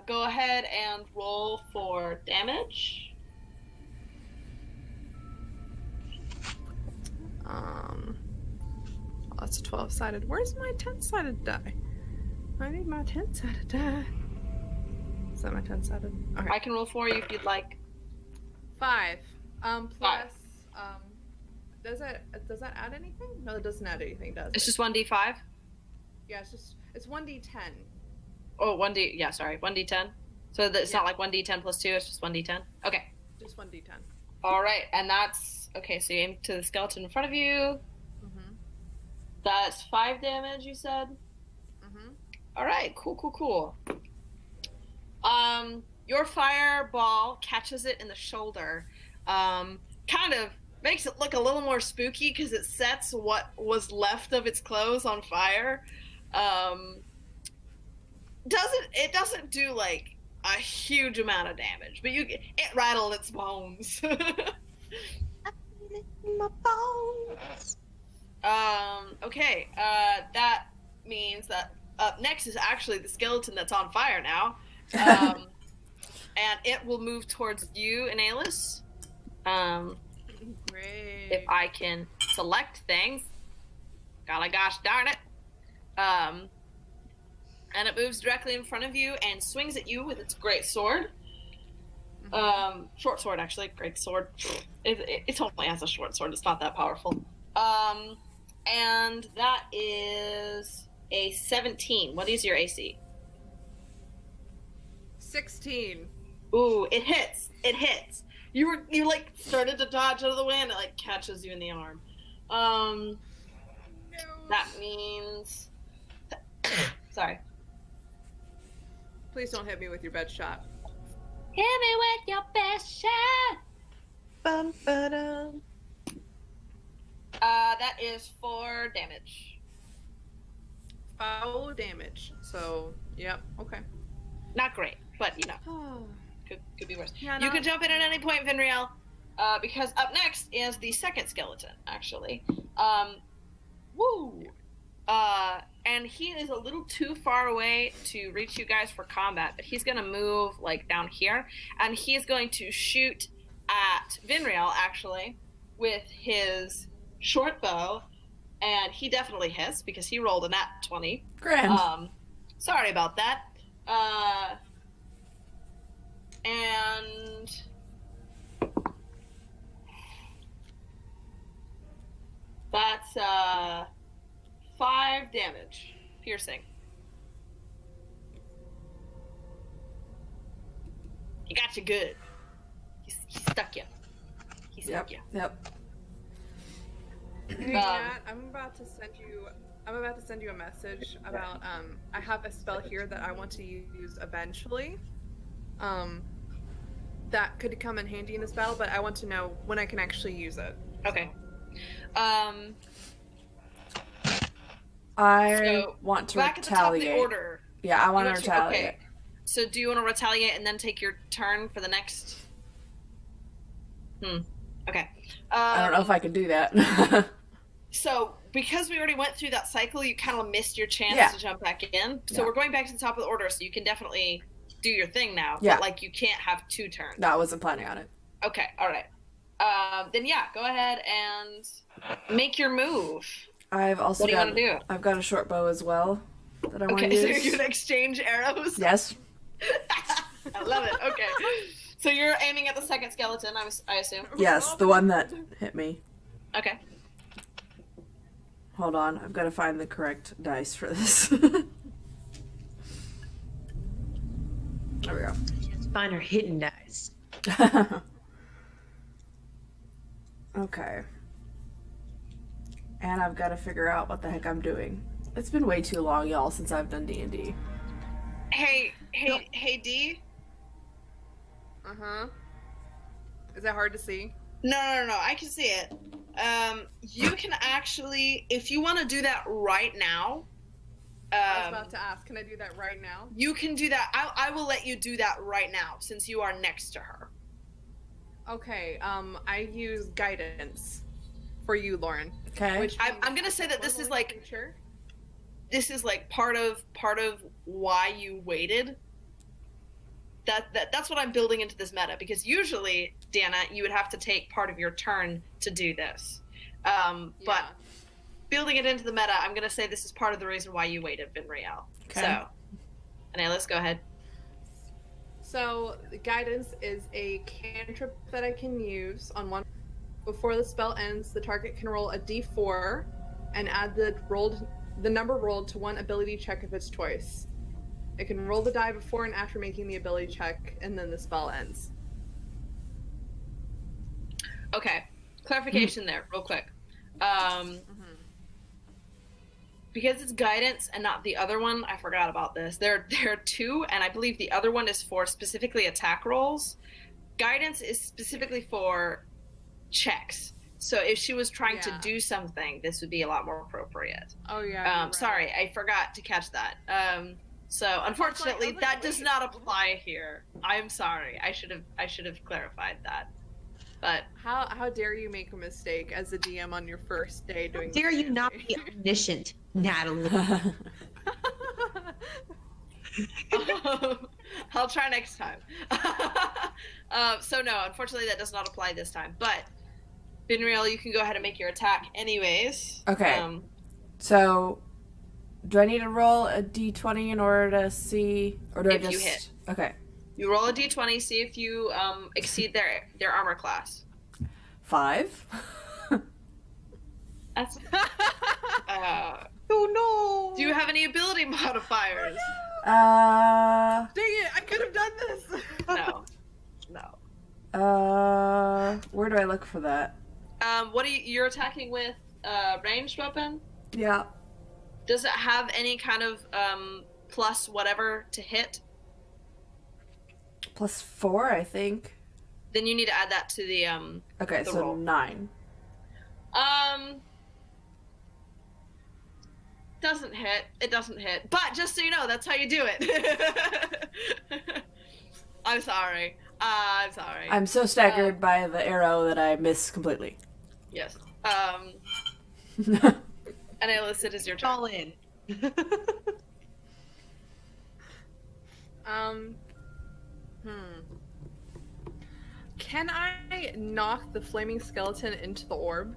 Go ahead and roll for damage. Oh, that's a 12-sided. Where's my 10-sided die? I need my 10-sided die. Is that my 10-sided? Okay. I can roll for you if you'd like. 5. Plus, Five. does that add anything? No, it doesn't add anything, does it? It's just 1d5? Yeah, it's 1d10. Oh, 1d, yeah, sorry, 1d10. So it's Yeah. not like 1d10 plus 2, it's just 1d10? Okay. Just 1d10. All right, and that's, okay, so you aim to the skeleton in front of you. Mm-hmm. That's 5 damage, you said? Mm-hmm. All right, cool. Your fireball catches it in the shoulder. Kind of makes it look a little more spooky because it sets what was left of its clothes on fire. It doesn't do like a huge amount of damage, but it rattled its bones. I My bones. Okay. That means that up next is actually the skeleton that's on fire now. And it will move towards you, Analis. Great. If I can select things. Golly gosh darn it. And it moves directly in front of you and swings at you with its great sword. Short sword, actually. Great sword. It only has a short sword. It's not that powerful. And that is a 17. What is your AC? 16. Ooh, it hits. It hits. You like started to dodge out of the way and it like catches you in the arm. No. That means sorry. Please don't hit me with your bed shot. Hit me with your best shot. Bum, ba-dum. That is 4 damage. Foul damage. So, yep. Okay. Not great, but you know, could be worse. Yeah, You no. can jump in at any point, Vinriel, because up next is the second skeleton, actually. Woo! And he is a little too far away to reach you guys for combat, but he's gonna move like down here, and he's going to shoot at Vinriel, actually, with his short bow, and he definitely hits because he rolled a nat 20. Grand. Sorry about that. And that's 5 damage, piercing. He got you good. He stuck you. He stuck you. Yep. Hey, Matt, I'm about to send you a message about I have a spell here that I want to use eventually. That could come in handy in this battle, but I want to know when I can actually use it. Okay. I So, want to back at the top of retaliate. the order. Yeah, I want to You want to- retaliate. okay. So do you want to retaliate and then take your turn for the next? Okay. I don't know if I can do that. So because we already went through that cycle, you kind of missed your chance Yeah. to jump back in. So Yeah. we're going back to the top of the order, so you can definitely do your thing now. Yeah. But like you can't have 2 turns. No, I wasn't planning on it. Okay. All right. Then yeah, go ahead and make your move. I've also What do you got. want to do? I've got a short bow as well that I want to Okay, so use. you're gonna exchange arrows. Yes. I love it. Okay. So you're aiming at the second skeleton, I assume. Yes, the one that hit me. Okay. Hold on, I've got to find the correct dice for this. There we go. Let's find our hidden dice. Okay. And I've got to figure out what the heck I'm doing. It's been way too long, y'all, since I've done D&D. Hey, D. Is that hard to see? No. I can see it. You can actually, if you want to do that right now, I was about to ask, can I do that right now? you can do that. I will let you do that right now since you are next to her. Okay, I use guidance for you, Lauren. Okay. Which I'm means gonna say that this is one like creature. this is like part of why you waited. That's what I'm building into this meta, because usually, Dana, you would have to take part of your turn to do this. But Yeah. building it into the meta, I'm gonna say this is part of the reason why you waited, Vinriel. Okay. So, Anna, let's go ahead. So, the guidance is a cantrip that I can use on one. Before the spell ends, the target can roll a d4 and add the number rolled to one ability check of its choice. It can roll the die before and after making the ability check, and then the spell ends. Okay, clarification there, real quick. Because it's guidance and not the other one, I forgot about this. There are 2, and I believe the other one is for specifically attack rolls. Guidance is specifically for checks. So if she was trying to Yeah. do something, this would be a lot more appropriate. Oh yeah. you're right. Sorry, I forgot to catch that. So unfortunately, I was like, that does wait. not apply here. I'm sorry. I should have clarified that. But How dare you make a mistake as a DM on your first day doing Dare this you not campaign? be omniscient, Natalie? I'll try next time. So no, unfortunately that does not apply this time. But Binriel, you can go ahead and make your attack anyways. Okay. So, do I need to roll a d20 in order to see, or do I If just? you hit. Okay. You roll a d20, see if you exceed their armor class. 5. That's. Oh no! Do you have any ability modifiers? Uh. Dang it! I could have done this. No. No. Where do I look for that? What are you're attacking with? Ranged weapon? Yeah. Does it have any kind of plus whatever to hit? +4, I think. Then you need to add that to the Okay, The so roll. 9. Doesn't hit. It doesn't hit. But just so you know, that's how you do it. I'm sorry. I'm sorry. I'm so staggered by the arrow that I miss completely. Yes. And Alyssa, it is your turn. All in. Can I knock the flaming skeleton into the orb?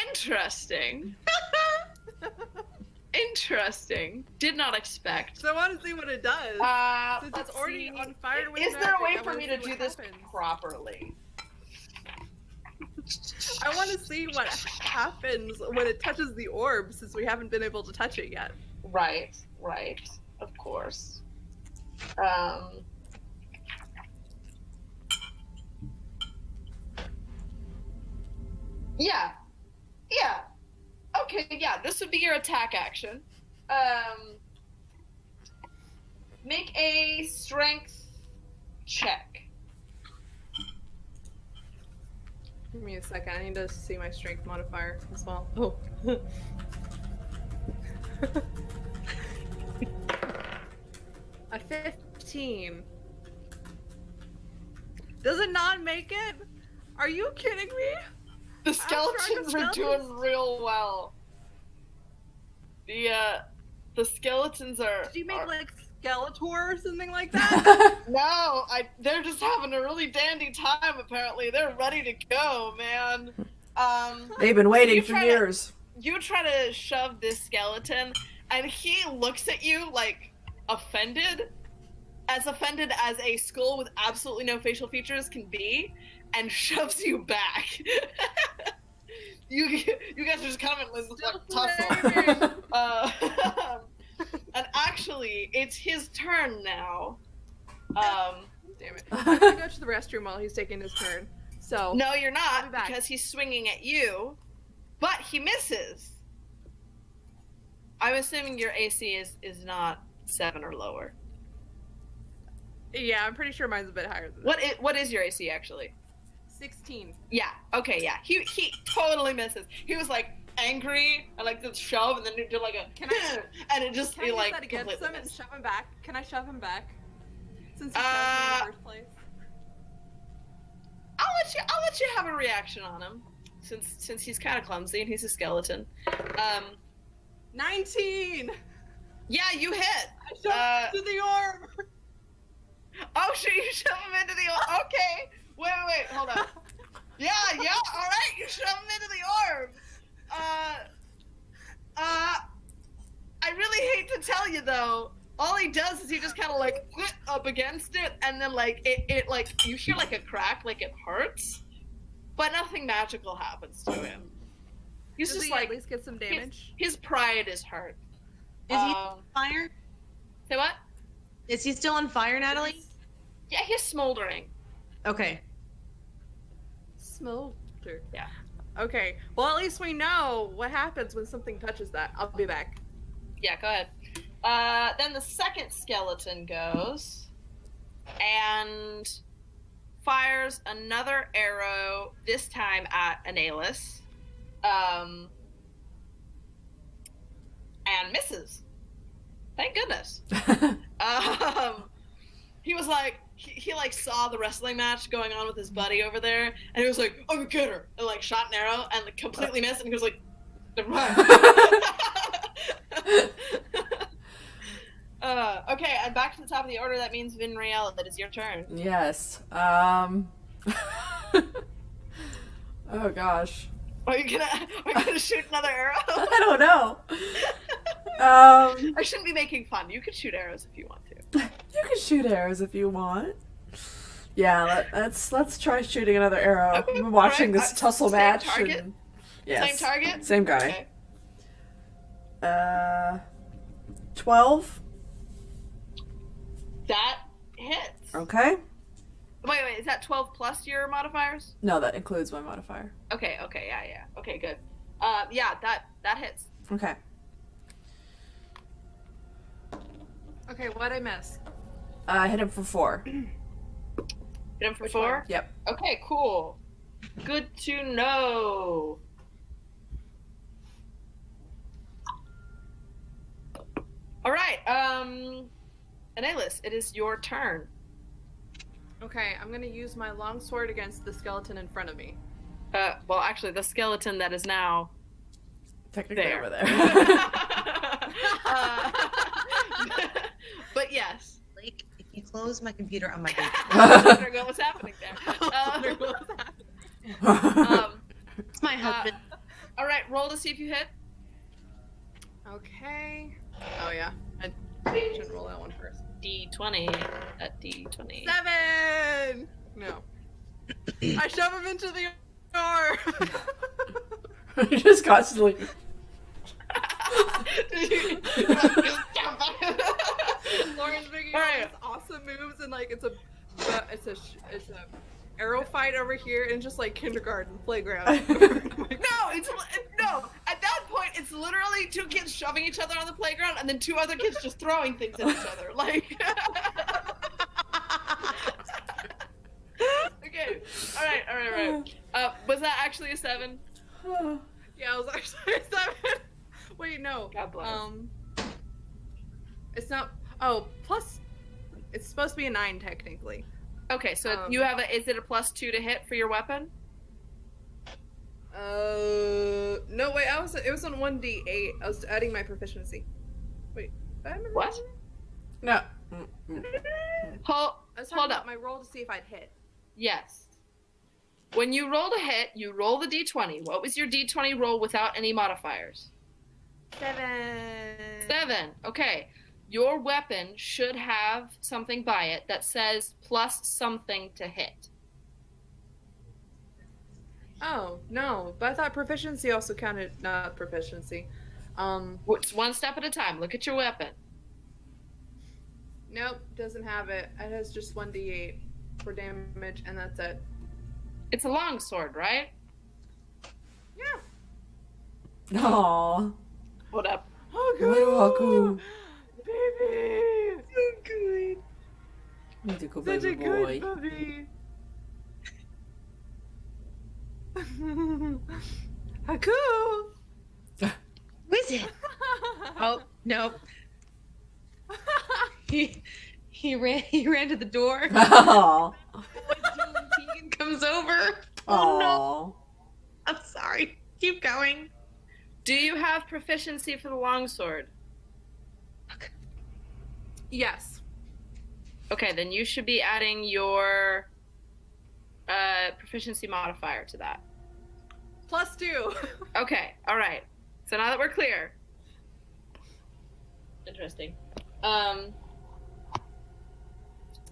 Interesting. Interesting. Did not expect. So I want to see what it does. Since Let's it's already see. on fire with Is there a way magic, I for wanna me see to do what this happens. properly? I want to see what happens when it touches the orb, since we haven't been able to touch it yet. Right. Of course. Yeah. Okay, yeah, this would be your attack action. Make a strength check. Give me a second. I need to see my strength modifier as well. Oh. A 15. Does it not make it? Are you kidding me? The trying skeletons to are doing real well. The skeletons are. Did you make are- like Skeletor or something like that? No, they're just having a really dandy time. Apparently, they're ready to go, man. They've been waiting You for try to- years. You try to shove this skeleton, and he looks at you like offended as a skull with absolutely no facial features can be, and shoves you back. you guys are just kind of in this like tussle. And actually, it's his turn now. Damn it. I'm gonna go to the restroom while he's taking his turn. So No, you're I'll be not, back. because he's swinging at you, but he misses. I'm assuming your AC is not 7 or lower. yeah, I'm pretty sure mine's a bit higher than What is your AC actually? 16. Yeah. Okay. Yeah. He totally misses. He was like angry and like this shove, and then he did like a Can I- and it just Can I he use like that against completely him and missed. shove him back? Can I shove him back? Since he shoved me in the first place. I'll let you have a reaction on him, since he's kind of clumsy and he's a skeleton. 19! Yeah, you hit. I shoved him to the orb! Oh shit! You shove him into the okay. Wait, hold on. Yeah, all right. You shove him into the orb. I really hate to tell you though. All he does is he just kind of like up against it, and then like it like you hear like a crack, like it hurts, but nothing magical happens to him. He's Does just he like at least get some damage? his pride is hurt. Is he on fire? Say what? Is he still on fire, Natalie? Yeah, he's smoldering. Okay. Smolder. Yeah. Okay. Well, at least we know what happens when something touches that. I'll be back. Yeah, go ahead. Then the second skeleton goes and fires another arrow, this time at Analis, and misses. Thank goodness. He was like, he like saw the wrestling match going on with his buddy over there, and he was like, "I'm gonna get her," and like shot an arrow and like completely missed, and he was like, "Never mind." Okay, and back to the top of the order. That means Vinriel, that is your turn. Yes. Oh gosh. Are you gonna shoot another arrow? I don't know. I shouldn't be making fun. You could shoot arrows if you want to. You can shoot arrows if you want. Yeah, let's try shooting another arrow. Okay, I'm watching alright, this tussle same match. target? And, yes. Same target? Same guy. Okay. 12. That hits. Okay. Wait, is that 12 plus your modifiers? No, that includes my modifier. Okay, yeah. Okay, good. Yeah, that hits. Okay. Okay, what'd I miss? I hit him for 4. Hit him for Which 4? one? Yep. Okay, cool. Good to know. All right, Annalise, it is your turn. Okay, I'm gonna use my longsword against the skeleton in front of me. Well, actually, the skeleton that is now Technically there. over there. But yes. Like, if you close my computer on my baby. What's happening there? It's my husband. All right, roll to see if you hit. Okay. Oh yeah, I should roll that one first. D20 at D20. 7! No. I shove him into the door! You just constantly. Lauren's making All all right. these awesome moves, and like it's a arrow fight over here, and just like kindergarten playground. No. At that point, it's literally 2 kids shoving each other on the playground, and then 2 other kids just throwing things at each other. Like. Okay. All right. Was that actually a 7? Yeah, it was actually a 7. Wait, no. God bless. It's not. Oh, plus. It's supposed to be a 9 technically. Okay, so you have a. Is it a +2 to hit for your weapon? No, wait. It was on 1d8. I was adding my proficiency. Wait. Did I remember What? that? No. Hold I was talking Hold about up. my roll to see if I'd hit. Yes. When you rolled a hit, you roll the d20. What was your d20 roll without any modifiers? 7. 7. Okay. Your weapon should have something by it that says plus something to hit. Oh no, but I thought proficiency also counted. Not proficiency. It's one step at a time. Look at your weapon. Nope, doesn't have it. It has just 1d8 for damage, and that's it. It's a long sword, right? Yeah. Aww. Hold up. Haku. Baby. So good. Need to go Such baby a boy. good puppy. Haku. Who is it? Oh, no. He ran to the door. Aww. Dylan Keegan comes over. Oh Aww. no. I'm sorry. Keep going. Do you have proficiency for the longsword? Yes. Okay, then you should be adding your proficiency modifier to that. +2. Okay, all right. So now that we're clear. Interesting.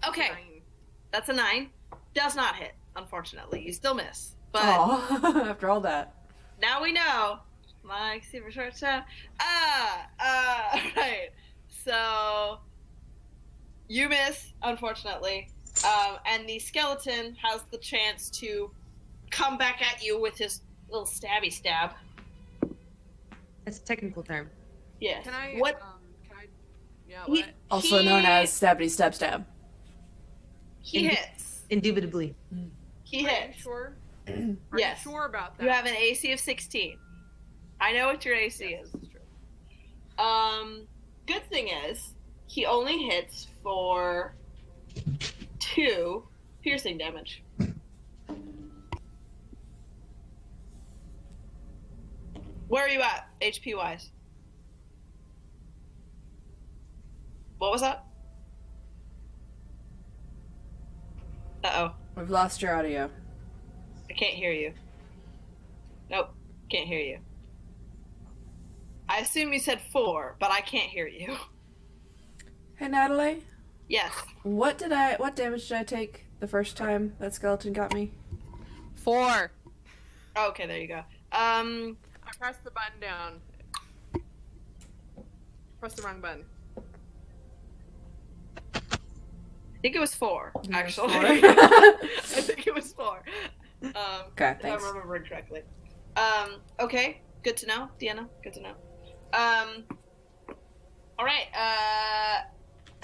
Okay, 9. that's a 9. Does not hit, unfortunately. You still miss. But Aw. After all that. now we know. Like super short shot. Right. So you miss, unfortunately. And the skeleton has the chance to come back at you with his little stabby stab. That's a technical term. Yes. Can I? What? Yeah. He- What? Also known as stabby stab stab. He hits. Indubitably. He Are you hits. sure? Yes. Are you sure about that? You have an AC of 16. I know what your AC Yes, is. this is true. Good thing is, he only hits for 2 piercing damage. Where are you at, HP wise? What was that? Uh-oh. We've lost your audio. I can't hear you. Nope, can't hear you. I assume you said 4, but I can't hear you. Hey, Natalie. Yes. What damage did I take the first time that skeleton got me? 4. Okay, there you go. I pressed the button down. Press the wrong button. I think it was 4, actually. 4? I think it was 4. Okay, If thanks. I'm remembering correctly. Okay, good to know, Deanna. Good to know. All right.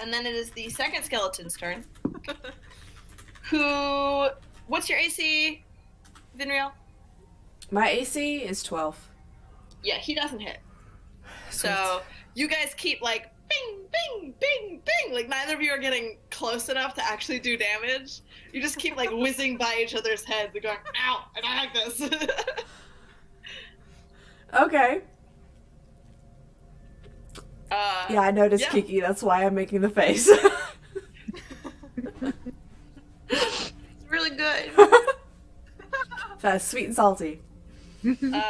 And then it is the second skeleton's turn. What's your AC, Vinriel? My AC is 12. Yeah, he doesn't hit. So you guys keep like bing, bing, bing, bing. Like neither of you are getting close enough to actually do damage. You just keep like whizzing by each other's heads and going, ow, I don't like this. Okay. Yeah, I noticed, yeah. Kiki. That's why I'm making the face. It's really good. That's sweet and salty. Okay.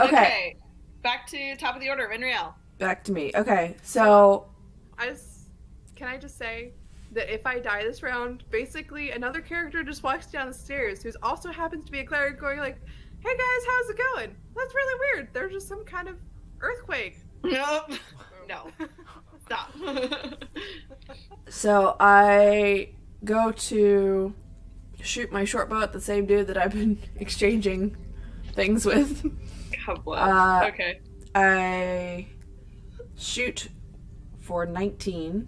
Okay. Back to top of the order, Vinriel. Back to me. Okay, so Can I just say that if I die this round, basically another character just walks down the stairs who also happens to be a cleric going like, hey guys, how's it going? That's really weird. There's just some kind of earthquake. Nope. No. Stop. So I go to shoot my short bow at the same dude that I've been exchanging things with. God bless. Okay. I shoot for 19.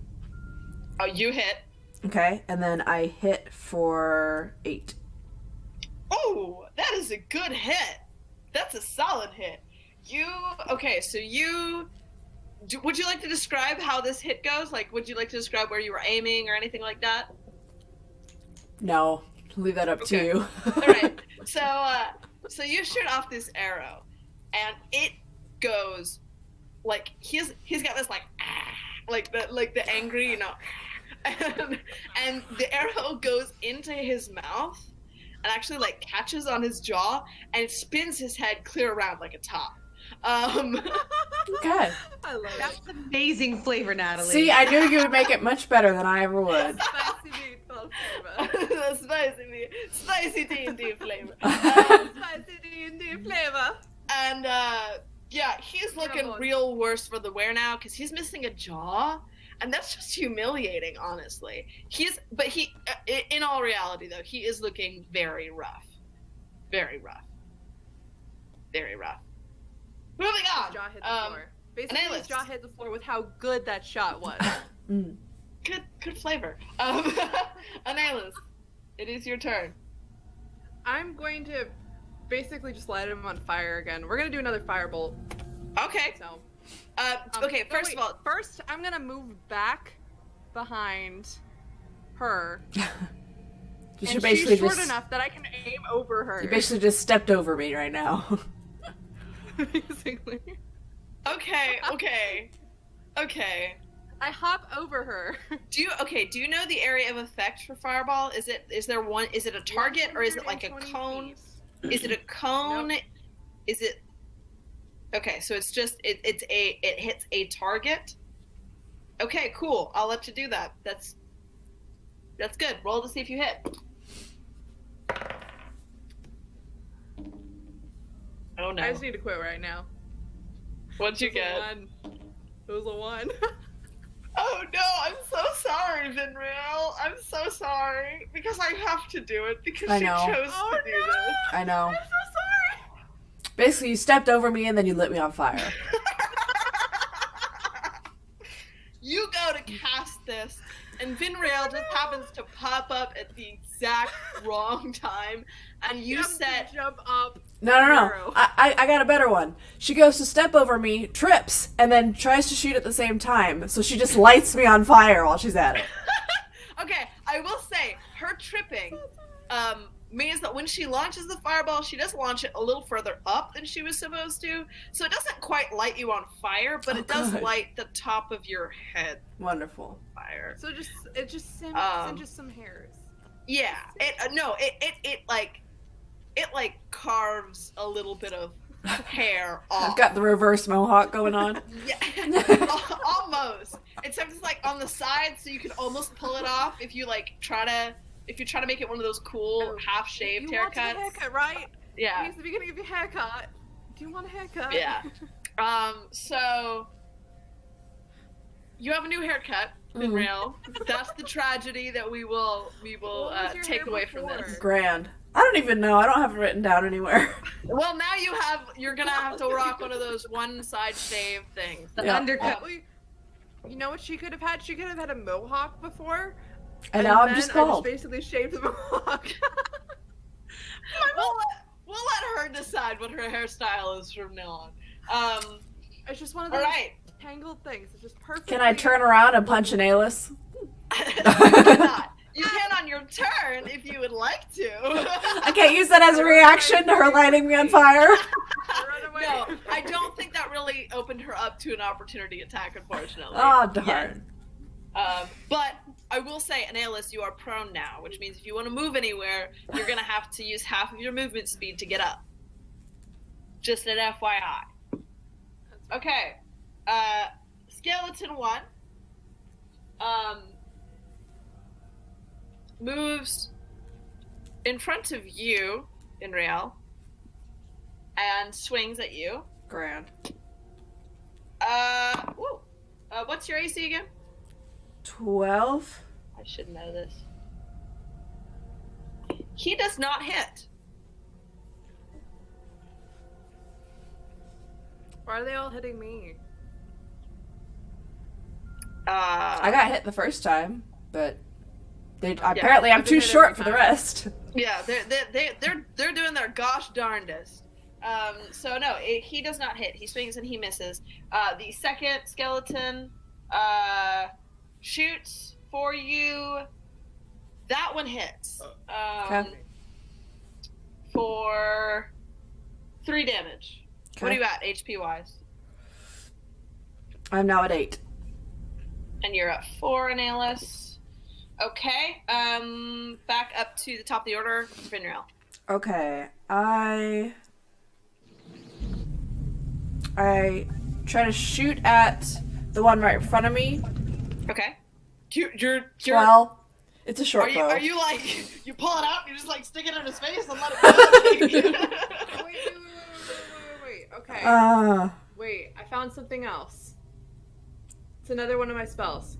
Oh, you hit. Okay, and then I hit for 8. Oh, that is a good hit. That's a solid hit. Would you like to describe how this hit goes? Like, would you like to describe where you were aiming or anything like that? No, leave that up to Okay. you. All right. So you shoot off this arrow, and it goes like he's got this like the angry, and the arrow goes into his mouth and actually like catches on his jaw and spins his head clear around like a top. Okay. I love That's amazing flavor, Natalie. See, I knew you would make it much better than I ever would. Spicy meatball flavor. The spicy D&D flavor. Spicy D&D flavor. And yeah, he's looking Come on. real worse for the wear now because he's missing a jaw, and that's just humiliating, honestly. In all reality though, he is looking very rough, very rough, very rough. Moving on. His jaw hit the floor. Basically, Annalise. his jaw hit the floor with how good that shot was. Mm. Good flavor. Annalise, it is your turn. I'm going to basically just light him on fire again. We're gonna do another firebolt. Okay. So. Okay. no, First wait, of all, first I'm gonna move back behind her. You And should basically she's short just enough that I can aim over her. you basically just stepped over me right now. Basically. Okay. I hop over her. Do you know the area of effect for fireball? Is it a target or is it like a 120 cone? feet. Is it a cone? Nope. Is it okay? So it's just it hits a target. Okay, cool. I'll let you do that. That's good. Roll to see if you hit. Oh no! I just need to quit right now. What'd you It was a get? 1. It was a 1. Oh no! I'm so sorry, Vinriel. I'm so sorry because I have to do it because I she know. chose to do this. I know. I'm so sorry. Basically, you stepped over me and then you lit me on fire. You go to cast this, and Vinrail just happens to pop up at the exact wrong time, and you Jump to set. jump up. No. Arrow. I got a better one. She goes to step over me, trips, and then tries to shoot at the same time. So she just lights me on fire while she's at it. Okay, I I will say her tripping means that when she launches the fireball, she does launch it a little further up than she was supposed to. So it doesn't quite light you on fire, but it does good. light the top of your head Wonderful. on fire. So it just singes some hairs. Yeah. It like carves a little bit of hair off. I've got the reverse mohawk going on. Yeah, almost. Except it's like on the side, so you can almost pull it off if you try to make it one of those cool half-shaved You want haircuts. a haircut, right? Yeah. He's the beginning of your haircut. Do you want a haircut? Yeah. So you have a new haircut, Finrail. That's the tragedy that we will What was your take hair away from before? this. Grand. I don't even know. I don't have it written down anywhere. Well, now you're gonna have to rock one of those one-side shave things. The Yeah. undercut. You know what she could have had? She could have had a mohawk before. And now I'm then just I bald. basically shaved the mohawk. We'll let her decide what her hairstyle is from now on. It's just one of All those right. tangled things. It's just perfect. Can I turn around and punch an Alis? You cannot. You can on your turn if you would like to. I can't use that as a reaction to her lighting me on fire. Run away. No, I don't think that really opened her up to an opportunity attack, unfortunately. Oh, darn. But I will say, Analis, you are prone now, which means if you want to move anywhere, you're going to have to use half of your movement speed to get up. Just an FYI. Okay. Skeleton 1 moves in front of you, Inreal, and swings at you. Grand. What's your AC again? 12? I should know this. He does not hit. Why are they all hitting me? I got hit the first time, but apparently I'm I've been too hit short every for the time. rest. Yeah, they're doing their gosh darndest. So no, he does not hit. He swings and he misses. The second skeleton shoots for you. That one hits. Okay. For 3 damage. What are Okay. you at, HP wise? I'm now at 8. And you're at 4, Analis. Okay. Back up to the top of the order, Finrail. Okay, I try to shoot at the one right in front of me. Okay. You're Well, it's a short are you bow. are you like you pull it out and you just like stick it in his face and let it go? Wait. Okay. Uh, Wait, I found something else. It's another one of my spells.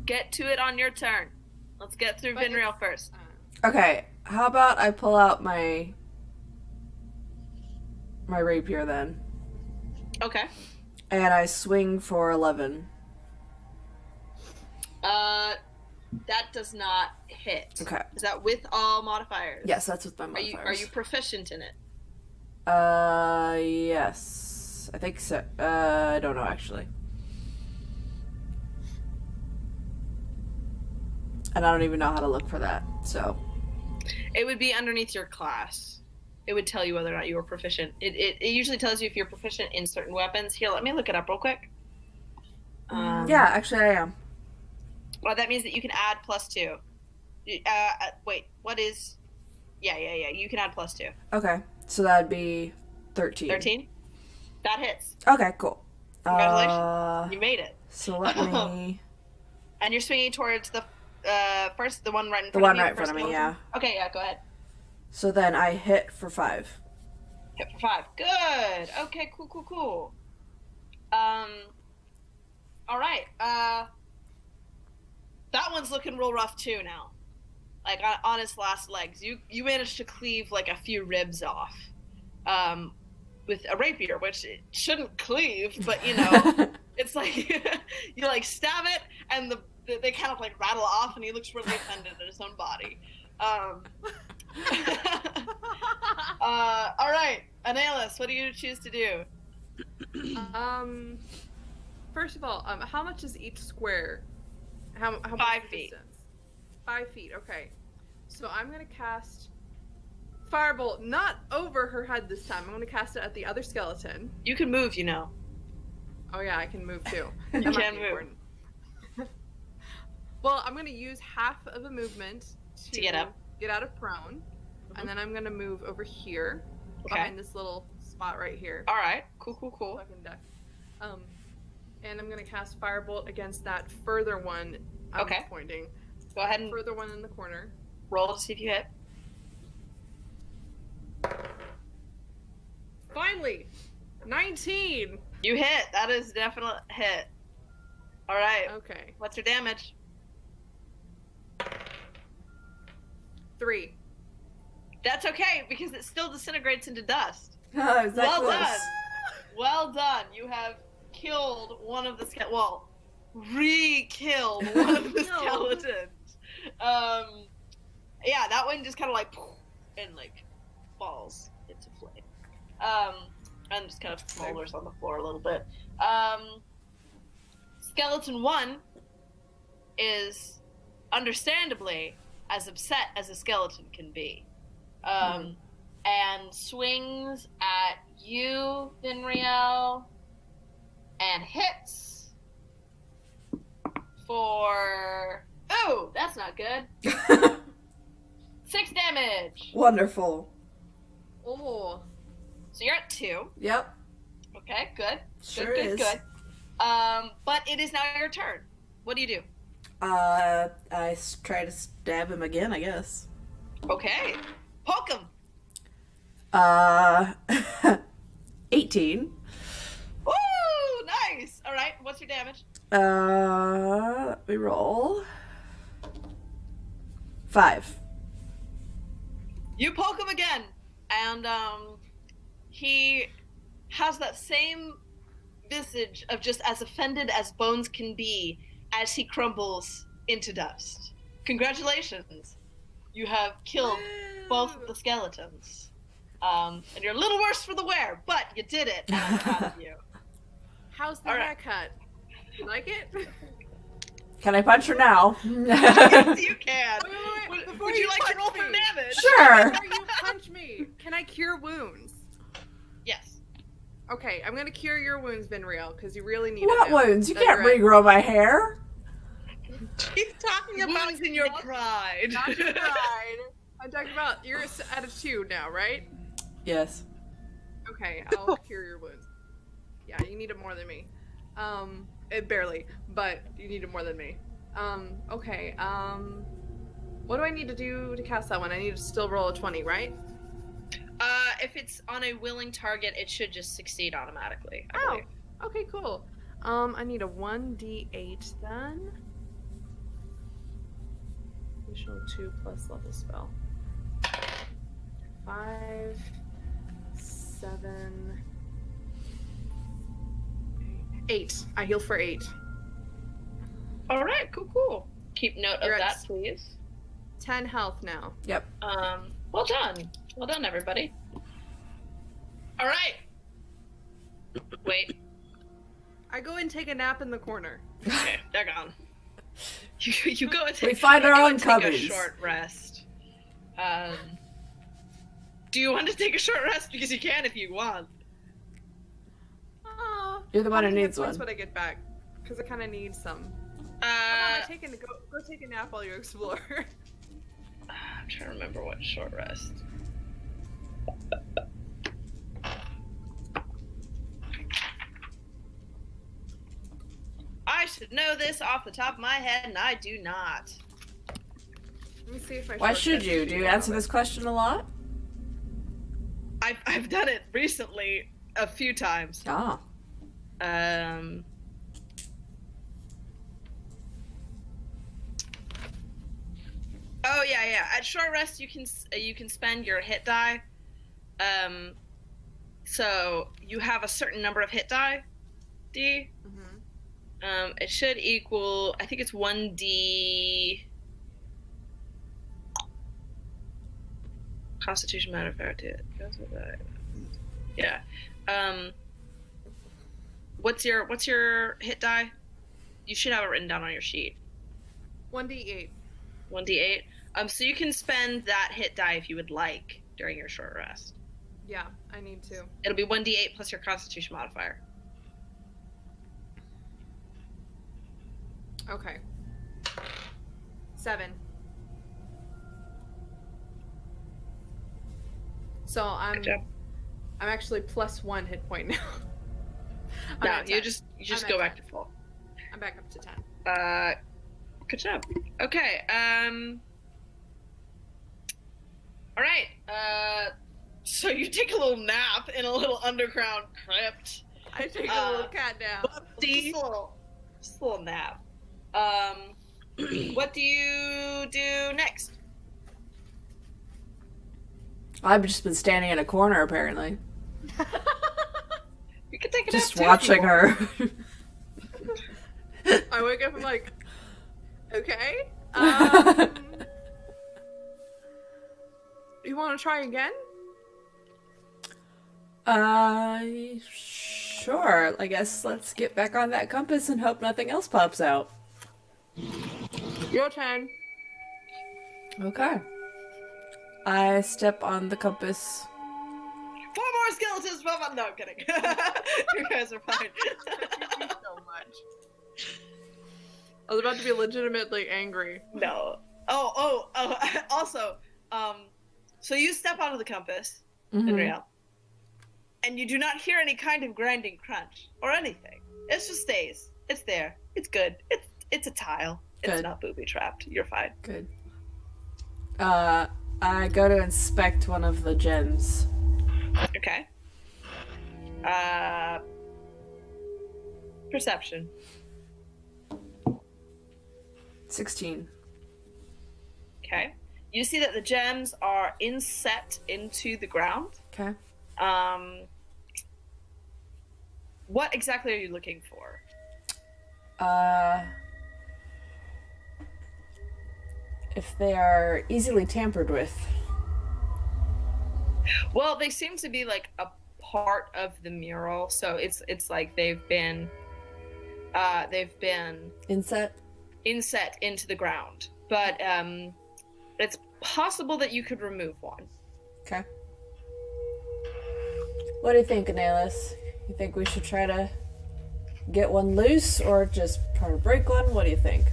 Get to it on your turn. Let's get through But Vinrail first. okay, how about I pull out my rapier then, Okay. and I swing for 11. That does not hit. Okay. Is that with all modifiers? Yes, that's with my Are modifiers. you proficient in it? Yes. I think so. I don't know, actually. And I don't even know how to look for that, so. It would be underneath your class. It would tell you whether or not you were proficient. It usually tells you if you're proficient in certain weapons. Here, let me look it up real quick. Yeah, actually I am. Well, that means that you can add +2. Wait, what is... Yeah, you can add +2. Okay, so that'd be 13. 13? That hits. Okay, cool. Congratulations. You made it. So let me... And you're swinging towards the first, the one right in The front one of you. right in front first of me, one? yeah. Okay, yeah, go ahead. So then I hit for 5. Hit for 5. Good. Okay, cool. All right. That one's looking real rough too now. Like on its last legs, you managed to cleave like a few ribs off, with a rapier, which it shouldn't cleave, but you know, it's like you like stab it, and they kind of like rattle off, and he looks really offended at his own body. All right, Analis, what do you choose to do? First of all, how much is each square? How 5 much feet. distance? 5 feet. Okay. So I'm gonna cast Firebolt, not over her head this time. I'm gonna cast it at the other skeleton. You can move, you know. Oh yeah, I can move too. You That might can be move. important. Well, I'm gonna use half of a movement To get up. get out of prone, and then I'm gonna move over here Okay. behind this little spot right here. All right. Cool. Fucking duck. And I'm gonna cast Firebolt against that further one. I'm Okay. pointing. Go ahead and Further one in the corner. roll to see if you hit. Finally, 19. You hit. That is a definite hit. All right. Okay, What's your damage? 3. That's okay because it still disintegrates into dust. Oh, is that Well close? done. Well done. You have killed one of the re-killed one of the No. skeletons. Yeah, that one just kind of like and like falls into flame. And just kind of smolders on the floor a little bit. Skeleton 1 is understandably as upset as a skeleton can be. And swings at you, Vinriel, and hits for... Oh, that's not good. 6 damage. Wonderful. Oh, So you're at 2. Yep. Okay, good. Sure good, is. good. But it is now your turn. What do you do? Try to stab him again, I guess. Okay. Poke him. 18. Woo! Nice. All right. What's your damage? Let me roll. 5. You poke him again, and he has that same visage of just as offended as bones can be as he crumbles into dust. Congratulations. You have killed both of the skeletons. And you're a little worse for the wear, but you did it, and I'm proud of you. how's the All right. haircut? You like it? Can I punch her now? Yes, you can. Wait, Would, before would you you like to punch roll for me. damage? Sure. Before you punch me, can I cure wounds? Yes. Okay, I'm gonna cure your wounds, Vinriel, because you really need What it now. wounds? You That can't you're at- regrow my hair. He's talking about Wounds in your pride. Not your pride. I'm talking about you're at a 2 now, right? Yes. Okay, I'll cure your wounds. Yeah, you need it more than me. Barely, but you need it more than me. Okay, what do I need to do to cast that one? I need to still roll a 20, right? If it's on a willing target, it should just succeed automatically. I Oh, believe. okay, cool. I need a 1d8 then. Additional 2 plus level spell. 5, 7, 8. I heal for 8. All right, cool. Keep note You're of at that, please. 10 health now. Yep. Well done, everybody. All right. Wait. I go and take a nap in the corner. Okay, they're gone. You go and We take, find our you go own and take a cubbies. short rest. Do you want to take a short rest? Because you can if you want. Oh, You're the one who how many needs hit points one. would I get back? Because I kind of need some. Go take a nap while you explore. I'm trying to remember what short rest. I should know this off the top of my head, and I do not. Let me see if I. Why should you? Do you answer this question a lot? I've done it recently a few times. Ah. Oh yeah. At short rest, you can spend your hit die. So you have a certain number of hit die. D. Mm-hmm. It should equal. I think it's 1d. Constitution modifier. Yeah. What's your hit die? You should have it written down on your sheet. 1d8. 1d8. So you can spend that hit die if you would like during your short rest. Yeah, I need to. It'll be 1d8 plus your Constitution modifier. Okay. 7. So Good job. I'm actually +1 hit point now. I'm No, at you 10. just I'm go at back 10. to full. I'm back up to 10. Good job. Okay. All right. So you take a little nap in a little underground crypt. I take a little cat nap. Just a little nap. What do you do next? I've just been standing in a corner apparently, You can take a just nap too, watching if you her. I wake up and I'm like, okay. You want to try again? Sure. I guess let's get back on that compass and hope nothing else pops out. Your turn. Okay. I step on the compass. 4 more skeletons. No, I'm kidding. You guys are fine. So much. I was about to be legitimately angry. No. Oh. Also, so you step onto the compass, Mhm. Henrielle, and you do not hear any kind of grinding crunch or anything. It just stays. It's there. It's good. It's a tile. It's Good. not booby trapped. You're fine. Good. I go to inspect one of the gems. Okay. Perception. 16. Okay. You see that the gems are inset into the ground. Okay. What exactly are you looking for? If they are easily tampered with. Well, they seem to be like a part of the mural, so it's like they've been Inset? inset into the ground. But it's possible that you could remove one. Okay. What do you think, Anelis? You think we should try to get one loose or just try to break one? What do you think?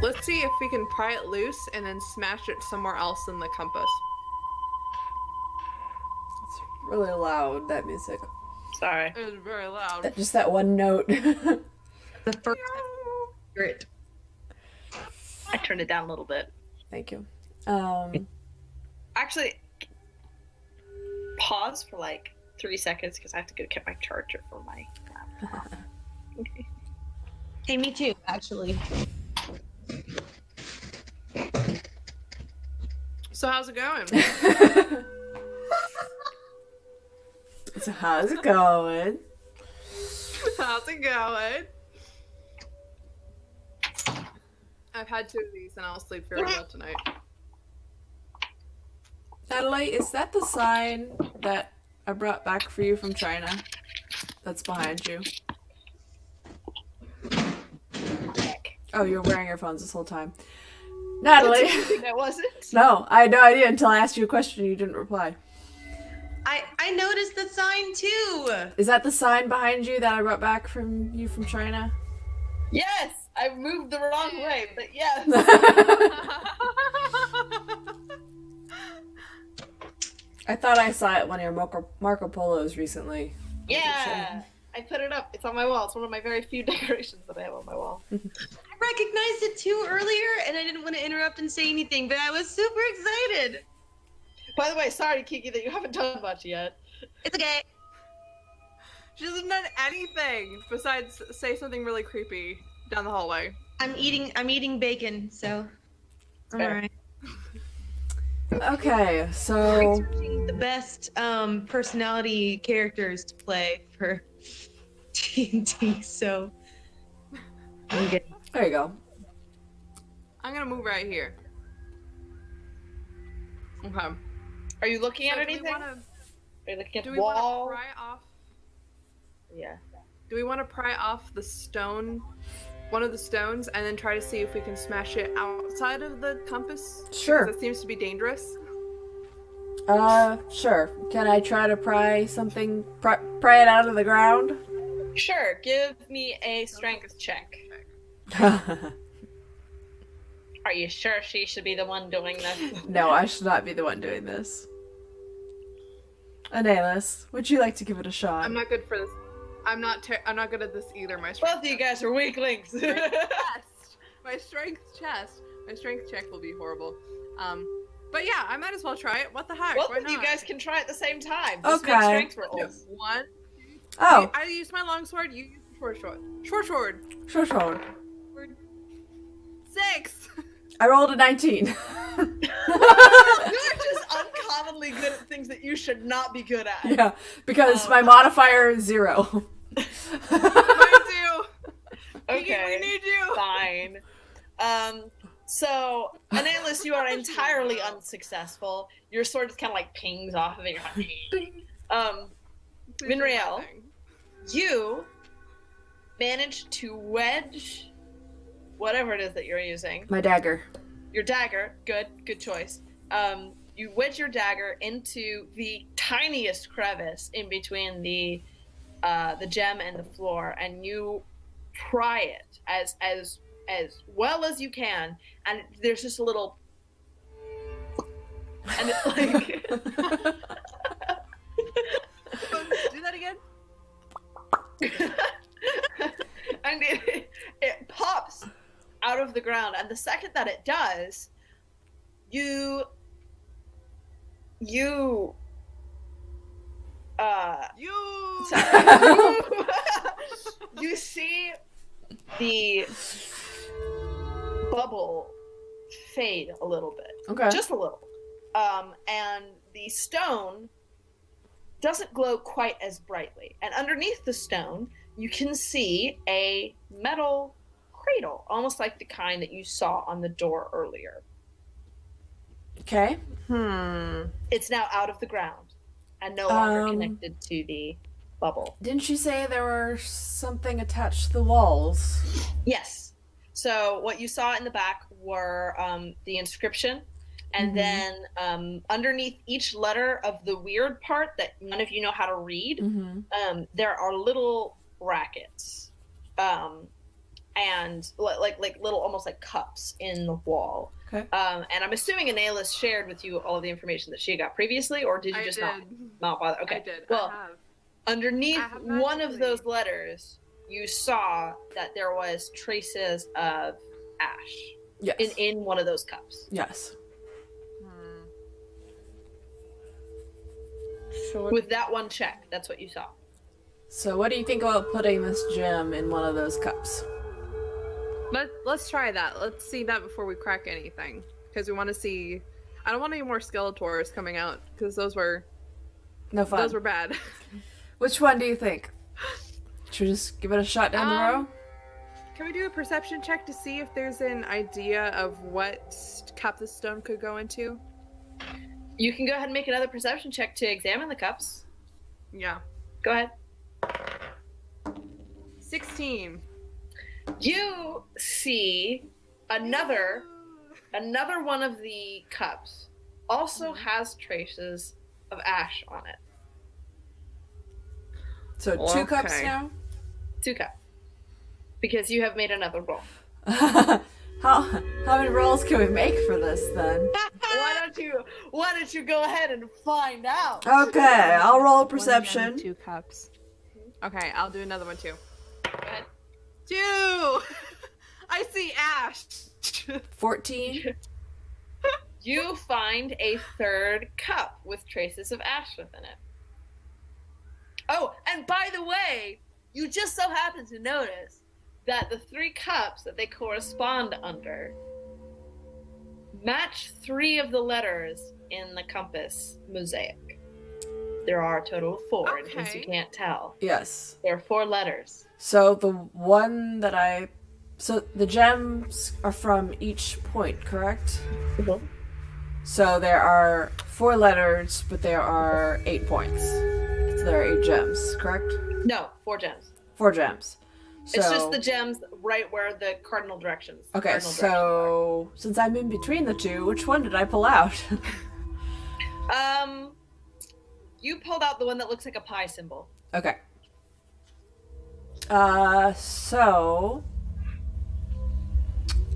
Let's see if we can pry it loose and then smash it somewhere else in the compass. It's really loud, that music. Sorry. It was very loud. Just that one note. The first spirit. I turned it down a little bit. Thank you. Actually, pause for like 3 seconds because I have to go get my charger for my laptop. Okay. Hey, me too, actually. So how's it going? So how's it going? How's it going? I've had 2 of these and I'll sleep very well tonight. Natalie, is that the sign that I brought back for you from China? That's behind you. Oh, you're wearing earphones this whole time. Natalie! That wasn't? No, I had no idea until I asked you a question and you didn't reply. I noticed the sign too. Is that the sign behind you that I brought back from you from China? Yes! I moved the wrong way, but yes. I thought I saw it at one of your Marco Polos recently. Yeah! I put it up. It's on my wall. It's one of my very few decorations that I have on my wall. I recognized it too earlier, and I didn't want to interrupt and say anything, but I was super excited. By the way, sorry, Kiki, that you haven't done much yet. It's okay. She hasn't done anything besides say something really creepy down the hallway. I'm eating bacon, so I'm Fair. alright. Okay, so Researching the best personality characters to play for D&D, so I'm good. there you go. I'm gonna move right here. Okay. Are you looking at So anything? Do Are you looking at we the want to wall? pry off? Yeah. Do we want to pry off the stone, one of the stones, and then try to see if we can smash it outside of the compass? Sure. Because it seems to be dangerous. Sure. Can I try to pry something, pry it out of the ground? Sure, give me a strength check. Are you sure she should be the one doing this? No, I should not be the one doing this. Analis, would you like to give it a shot? I'm not good for this. I'm not good at this either. My Both strength of you guys are weaklings. chest. My strength check will be horrible. But yeah, I might as well try it. What the heck? Both Why of you not? guys can try at the same time. Just make Okay. strength rolls. One. Oh, I used my longsword. You used the short sword. Short sword. sure. 6. I rolled a 19. You're just uncommonly good at things that you should not be good at. Yeah, because my modifier is 0. Mine too. Okay. We need you. Fine. So, Analis, you are entirely unsuccessful. Your sword just kind of like pings off of it. You're like, Minriel, you managed to wedge whatever it is that you're using. My dagger. Your dagger, good choice. You wedge your dagger into the tiniest crevice in between the gem and the floor, and you pry it as well as you can, and there's just a little, and it's like, Do that again. and it pops out of the ground, and the second that it does, you you see the bubble fade a little bit, Okay. just a little, and the stone doesn't glow quite as brightly, and underneath the stone you can see a metal cradle, almost like the kind that you saw on the door earlier. Okay. It's now out of the ground and no longer Um, connected to the bubble. Didn't you say there were something attached to the walls? Yes. So what you saw in the back were the inscription, and then underneath each letter of the weird part that none of you know how to read, there are little brackets, and like little, almost like cups in the wall. Okay. And I'm assuming Analis shared with you all of the information that she got previously, or did you just not bother? Okay. I did. Well, I have. underneath I have one of magically. those letters, you saw that there was traces of ash Yes. in one of those cups. Yes. Sure. With that one check, that's what you saw. So what do you think about putting this gem in one of those cups? Let's try that. Let's see that before we crack anything, because we want to see. I don't want any more Skeletors coming out, because those were No fun. those were bad. Which one do you think? Should we just give it a shot down the row? Can we do a perception check to see if there's an idea of what cup the stone could go into? You can go ahead and make another perception check to examine the cups. Yeah. Go ahead. 16. You see another one of the cups also has traces of ash on it. So 2 cups Okay. now? 2 cups. Because you have made another roll. How many rolls can we make for this then? Why don't you go ahead and find out? Okay, I'll roll a One perception. again, 2 cups. Okay, I'll do another one too. Go ahead. 2! I see ash! 14. You find a third cup with traces of ash within it. Oh, and by the way, you just so happen to notice that the 3 cups that they correspond under match 3 of the letters in the compass mosaic. There are a total of 4, in case you Okay. can't tell. Yes. There are 4 letters. So the one that so the gems are from each point, correct? So there are 4 letters, but there are 8 points. So there are 8 gems, correct? No, 4 gems. 4 gems. So, It's just the gems right where the cardinal directions. okay, cardinal so since I'm in between the two, which one did I pull out? directions are. You pulled out the one that looks like a pie symbol. Okay. So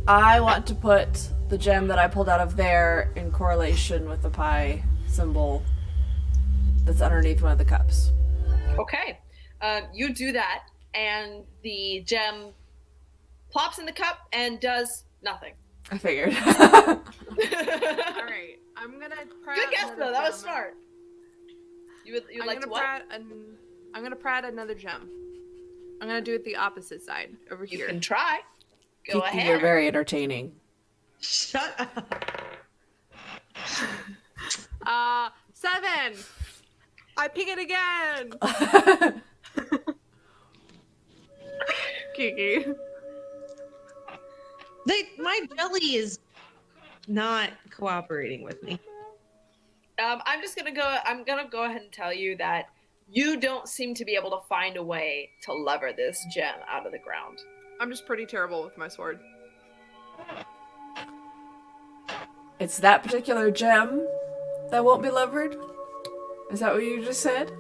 I want to put the gem that I pulled out of there in correlation with the pie symbol that's underneath one of the cups. Okay. You do that, and the gem plops in the cup and does nothing. I figured. All right, I'm gonna. Good guess though. That was smart. You would I'm like to what? I'm gonna prat another gem. I'm gonna do it the opposite side over You here. can try. Go Kiki, ahead. you're very entertaining. Shut up. 7. I pick it again. Kiki. My jelly is not cooperating with me. I'm gonna go ahead and tell you that you don't seem to be able to find a way to lever this gem out of the ground. I'm just pretty terrible with my sword. It's that particular gem that won't be levered? Is that what you just said?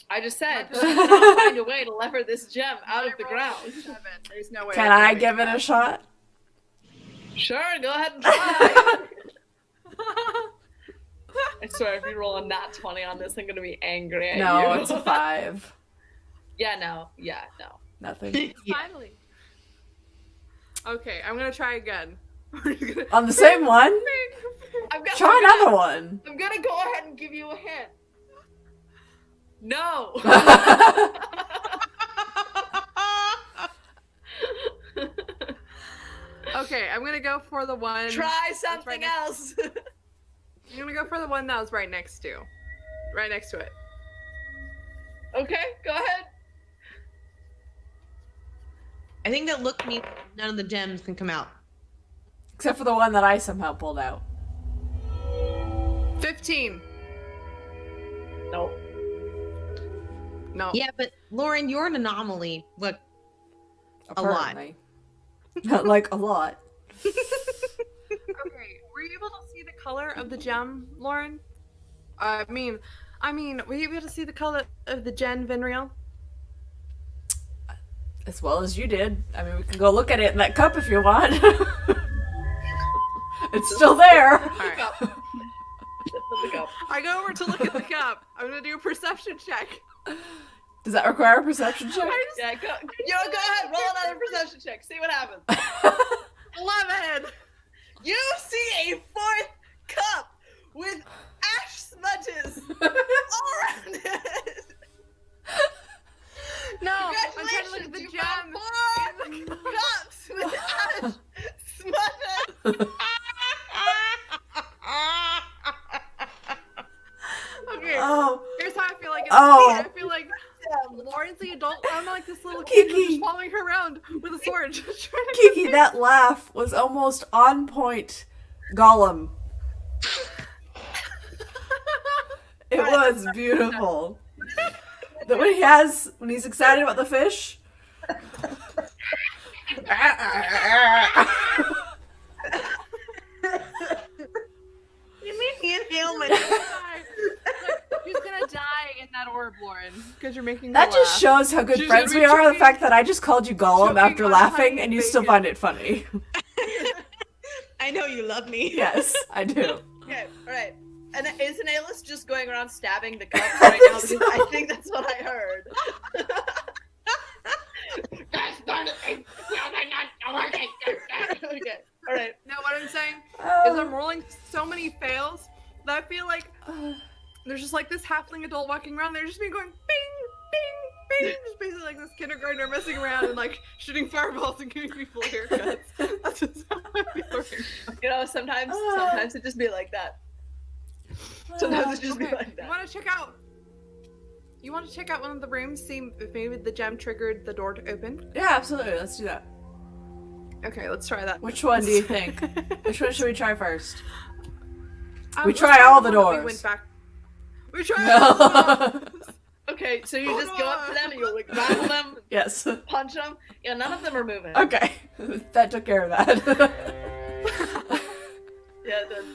I just said you cannot find a way to lever this gem out of the ground. 7. There's no way. Can I give it a shot? Sure, go ahead and try. I swear, if you roll a nat 20 on this, I'm gonna be angry at you. No, it's a 5. no. Nothing. Finally. Okay, I'm gonna try again. On the same one? Try another one. I'm gonna go ahead and give you a hint. No. Okay, I'm gonna go for the one. Try something right else. I'm gonna go for the one that was right next to it. Okay, go ahead. I think that look means none of the gems can come out. Except for the one that I somehow pulled out. 15. Nope. No. Yeah, but Lauren, you're an anomaly. Look, a lot. Apparently. Like, a lot. Okay, were you able to see the color of the gem, Lauren? I mean, were you able to see the color of the gem, Vinriel? As well as you did. I mean, we can go look at it in that cup if you want. It's still there. Alright. I go over to look at the cup. I'm gonna do a perception check. Does that require a perception check? Yeah, go ahead. Roll another perception check. See what happens. 11! You see a 4th cup with ash smudges all around it. No, I'm trying to look at the You gem. found 4 cups with ash smudges. Okay, Oh. here's how I feel like it's Oh. I feel like Lauren's the adult. I'm like this little kid who's Kiki. just following her around with a sword. Just trying to Kiki, that laugh was almost on point Gollum. It was beautiful. That when he's excited about the fish. You made me inhale my. She's gonna die in that orb, Lauren, because you're making That her just laugh. shows how good She's friends gonna we be are. The choking- fact that I just called you Gollum choking after on laughing honey and you bacon. still find it funny. I know you love me. Yes, I do. Okay, alright. And is Analis just going around stabbing the cups right now? Because I think that's what I heard. Okay, alright. No, what I'm saying Oh. is I'm rolling so many fails that I feel like there's just like this halfling adult walking around. They're just being going bing, bing, bing, just basically like this kindergartner messing around and like shooting fireballs and giving people haircuts. That's just how I feel right now. You know, sometimes it just be like that. Sometimes it just be Okay, like you that. want to check out? You want to check out one of the rooms? See if maybe the gem triggered the door to open. Yeah, absolutely. Let's do that. Okay, let's try that. Which one do you think? Which one should we try first? We Let's try all the one that doors. We went back. We tried all the doors. Okay, so you just go up to them and you like rattle them, Yes. punch them. Yeah, none of them are moving. Okay. That took care of that. Yeah, then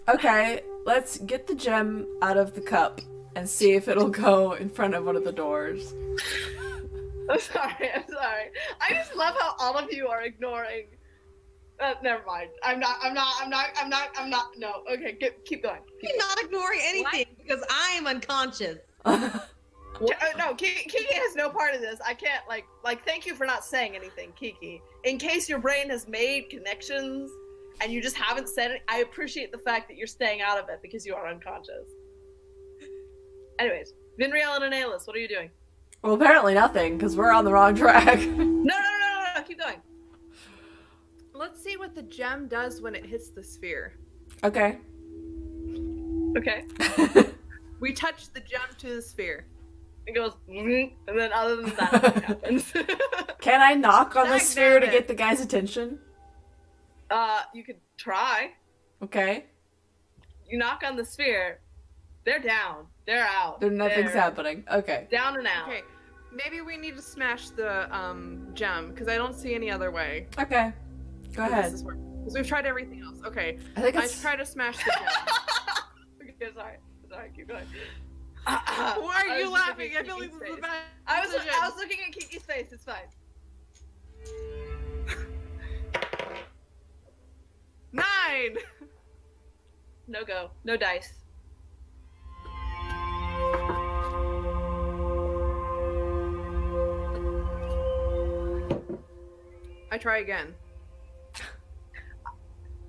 Okay, let's get the gem out of the cup and see if it'll go in front of one of the doors. I'm sorry. I just love how all of you are ignoring. Never mind. I'm not. No. Okay, keep going. You're not ignoring anything because I am unconscious. No, Kiki has no part of this. I can't like. Thank you for not saying anything, Kiki. In case your brain has made connections and you just haven't said it, I appreciate the fact that you're staying out of it because you are unconscious. Anyways, Vinriel and Analis, what are you doing? Well, apparently nothing, because we're on the wrong track. No, keep going. Let's see what the gem does when it hits the sphere. Okay. Okay. We touch the gem to the sphere. It goes, and then other than that, nothing happens. Can I knock on the Dag sphere to nabbit. get the guy's attention? You could try. Okay. You knock on the sphere, they're down. They're out. Nothing's happening. Okay. Down and out. Okay, maybe we need to smash the gem because I don't see any other way. Okay. Go ahead. Because we've tried everything else. Okay, I think I it's... try to smash the gem. Okay, sorry, keep going. Why are you laughing? I feel like Kiki's this is a face. bad I decision. was looking at Kiki's face. It's fine. 9! No go. No dice. I try again.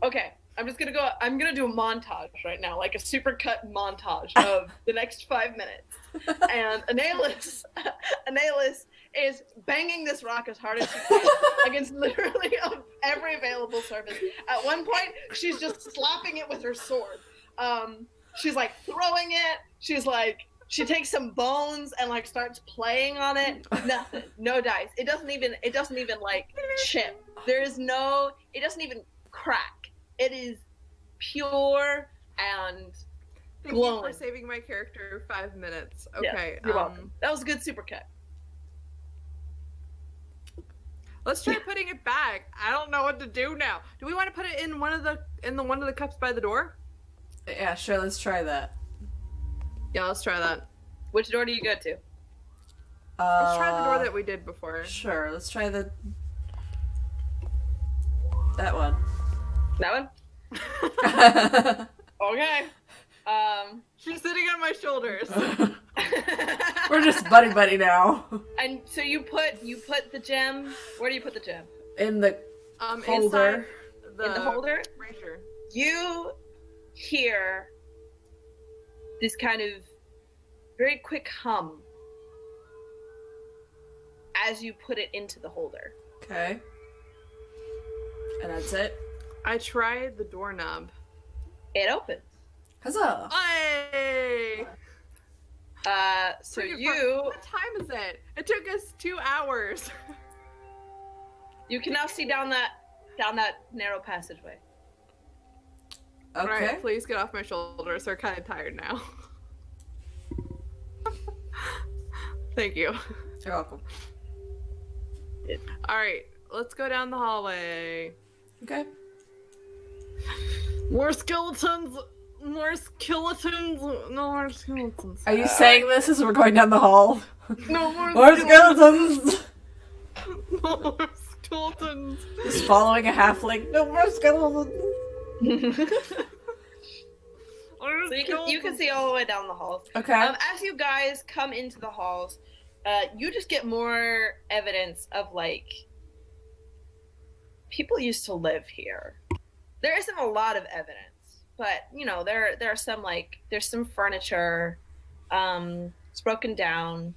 Okay, I'm gonna do a montage right now, like a supercut montage of the next 5 minutes. And Analis is banging this rock as hard as she can against literally every available surface. At one point, she's just slapping it with her sword. She's like throwing it. She takes some bones and like starts playing on it. Nothing. No dice. It doesn't even like chip. It doesn't even crack. It is pure and Thank glowing. you for saving my character 5 minutes. Yeah, Okay, you're welcome. That was a good supercut. let's try putting it back. I don't know what to do now. Do we want to put it in one of the cups by the door? Yeah, sure, let's try that. Yeah, let's try that. Which door do you go to? Let's try the door that we did before. Sure, let's try that one. That one? Okay. She's sitting on my shoulders. We're just buddy now. And so you put the gem. Where do you put the gem? In the holder. Inside In the holder. brazier. You hear this kind of very quick hum as you put it into the holder. Okay. And that's it. I tried the doorknob. It opens. Huzzah! Hey! So Freaking you What time is it? It took us 2 hours. can now see down that narrow passageway. Okay. Alright, please get off my shoulders. They're kind of tired now. Thank you. You're welcome. Alright, let's go down the hallway. Okay. More skeletons! More skeletons! No more skeletons. Are you saying this as we're going down the hall? No more More skeletons! No more skeletons! Just following a halfling. No more skeletons! So you can see all the way down the halls. Okay. As you guys come into the halls, you just get more evidence of like people used to live here. There isn't a lot of evidence, but you know there are some like there's some furniture. It's broken down.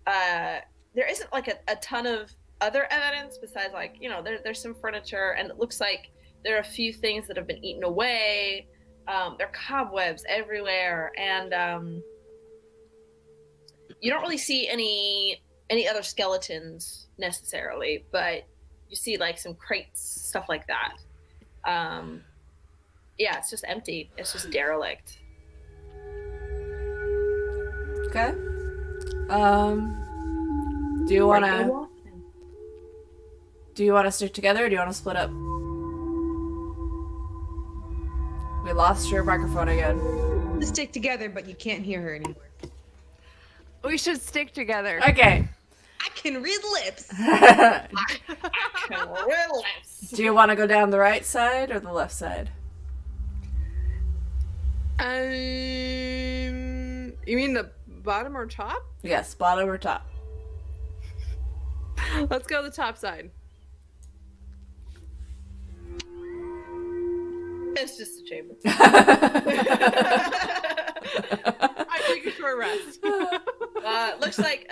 There isn't like a ton of other evidence besides like you know there's some furniture and it looks like there are a few things that have been eaten away. There are cobwebs everywhere, and you don't really see any other skeletons necessarily, but you see like some crates, stuff like that. Yeah, it's just empty. It's just derelict. Okay. Do you wanna stick together or do you wanna split up? We lost your microphone again. Let's stick together, but you can't hear her anymore. We should stick together. Okay. I can read lips. Do you want to go down the right side or the left side? You mean the bottom or top? Yes, bottom or top. Let's go the top side. It's just a chamber. I take a short rest. Looks like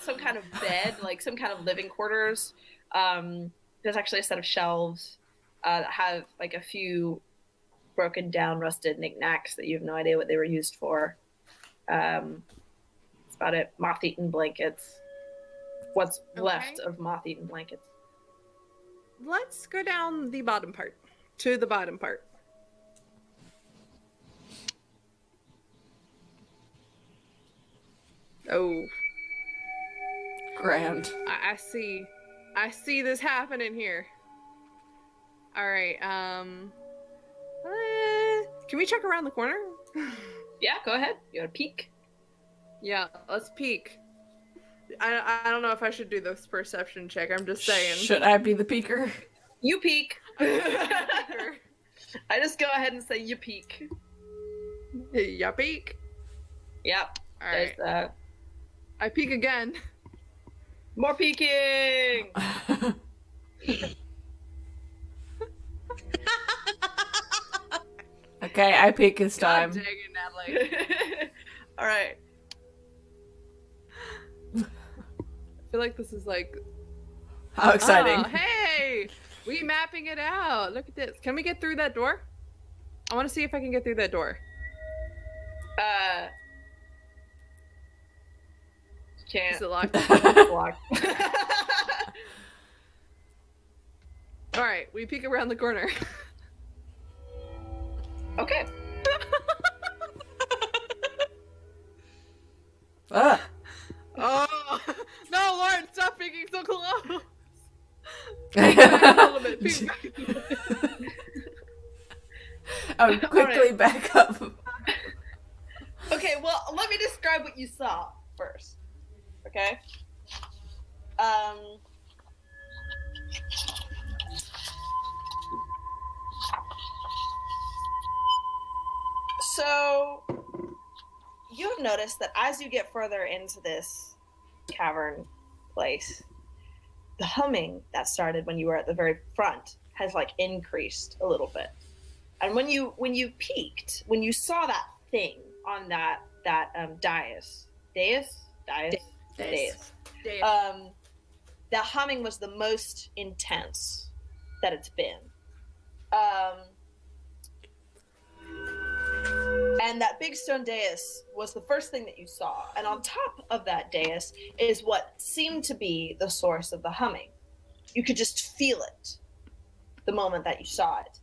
some kind of bed, like some kind of living quarters. There's actually a set of shelves that have like a few broken down, rusted knickknacks that you have no idea what they were used for. That's about it. Moth-eaten blankets. What's left of moth-eaten blankets. Let's go down the bottom part. To the bottom part. Oh. Grand. I see. I see this happening here. Alright, can we check around the corner? Yeah, go ahead. You want to peek? Yeah, let's peek. I don't know if I should do this perception check, I'm just saying. Should I be the peeker? You peek. Peeker. I just go ahead and say you peek. Yeah, peek. Yep. Alright. There's I peek again. more peeking. Okay, I peek this God time. dang it, Natalie. All right. I feel like this is like... How exciting. Oh, hey! We mapping it out. Look at this. Can we get through that door? I want to see if I can get through that door. Can't. Is it locked? Block. Alright, we peek around the corner. Okay. Ah. Oh! No, Lauren, stop peeking so close! Peek back a little bit. Peek back a little bit. I would quickly back up. Okay, well, let me describe what you saw first. Okay? So, you have noticed that as you get further into this cavern place, the humming that started when you were at the very front has like increased a little bit. And when you peeked, when you saw that thing on that dais, the humming was the most intense that it's been. And that big stone dais was the first thing that you saw. And on top of that dais is what seemed to be the source of the humming. You could just feel it the moment that you saw it.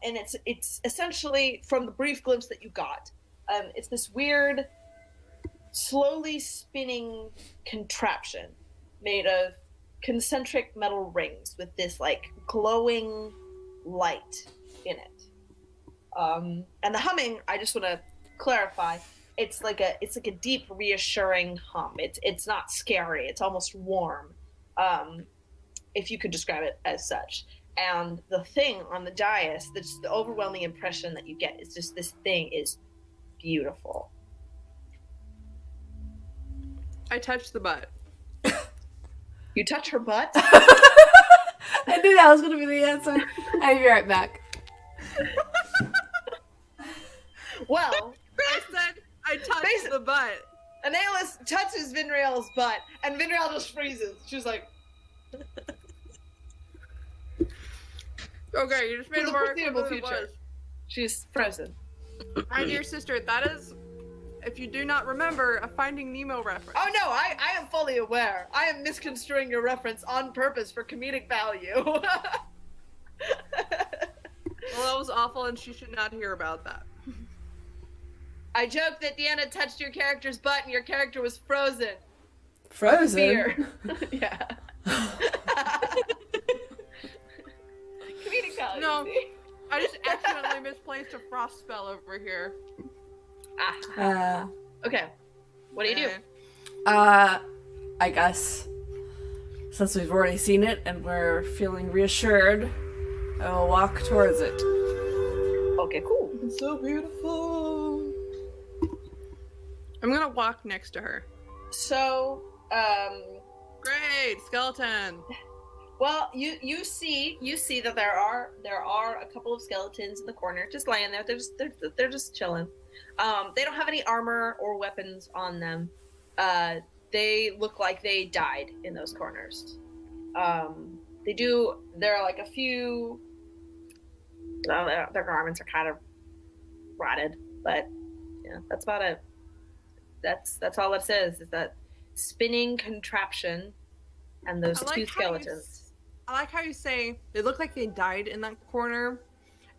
And it's essentially, from the brief glimpse that you got, it's this weird, slowly spinning contraption made of concentric metal rings with this like glowing light in it. And the humming, I just want to clarify, it's like a deep, reassuring hum. It's not scary. It's almost warm, if you could describe it as such. And the thing on the dais, the overwhelming impression that you get is just this thing is beautiful. I touched the butt. You touch her butt? I knew that was going to be the answer. I'll be right back. Well, I said I touched the butt. Analis touches Vinriel's butt, and Vinriel just freezes. She's like, okay, you just made For it the more foreseeable clear than it future. was. she's frozen. My dear sister, that is, if you do not remember, a Finding Nemo reference. Oh no, I am fully aware. I am misconstruing your reference on purpose for comedic value. Well, that was awful, and she should not hear about that. I joked that Deanna touched your character's butt and your character was frozen. Frozen. Fear. Yeah. Comedic value. No. see? I just accidentally misplaced a frost spell over here. Okay. What do you do? I guess since we've already seen it and we're feeling reassured, I will walk towards it. Okay, cool. It's so beautiful. I'm gonna walk next to her. So, Great skeleton. well, you see that there are a couple of skeletons in the corner, just laying there. They're just chilling. They don't have any armor or weapons on them. They look like they died in those corners. There are like a few. Their garments are kind of rotted, but yeah, that's about it. That's all it says is that spinning contraption and those two skeletons. I like how you say they look like they died in that corner,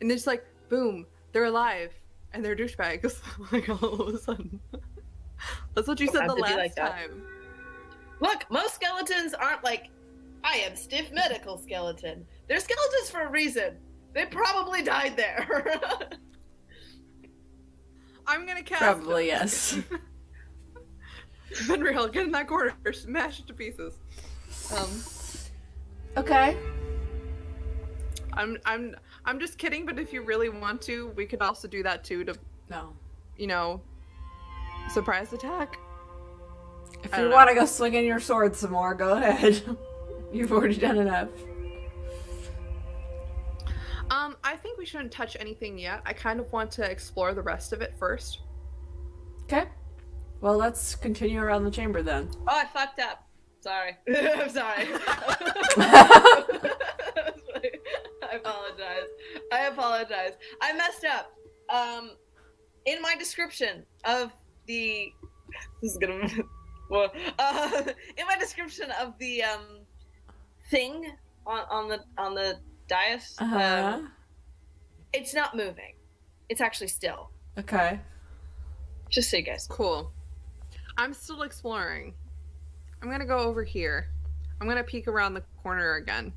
and it's like boom, they're alive and they're douchebags. Like all of a sudden. That's what you said the last time. Look, most skeletons aren't like, I am stiff medical skeleton. They're skeletons for a reason. They probably died there. I'm gonna cast. Probably yes. Benriel, get in that corner, smash it to pieces. Okay. I'm just kidding, but if you really want to, we could also do that too to, No. you know, surprise attack. If you want to go swinging your sword some more, go ahead. You've already done enough. I think we shouldn't touch anything yet. I kind of want to explore the rest of it first. Okay. Well, let's continue around the chamber then. Oh, I fucked up. Sorry. I'm sorry. I apologize. I messed up. In my description of the this is gonna well in my description of the thing on the dais, it's not moving. It's actually still. Okay. Just so you guys. Cool. I'm still exploring. I'm gonna go over here. I'm gonna peek around the corner again.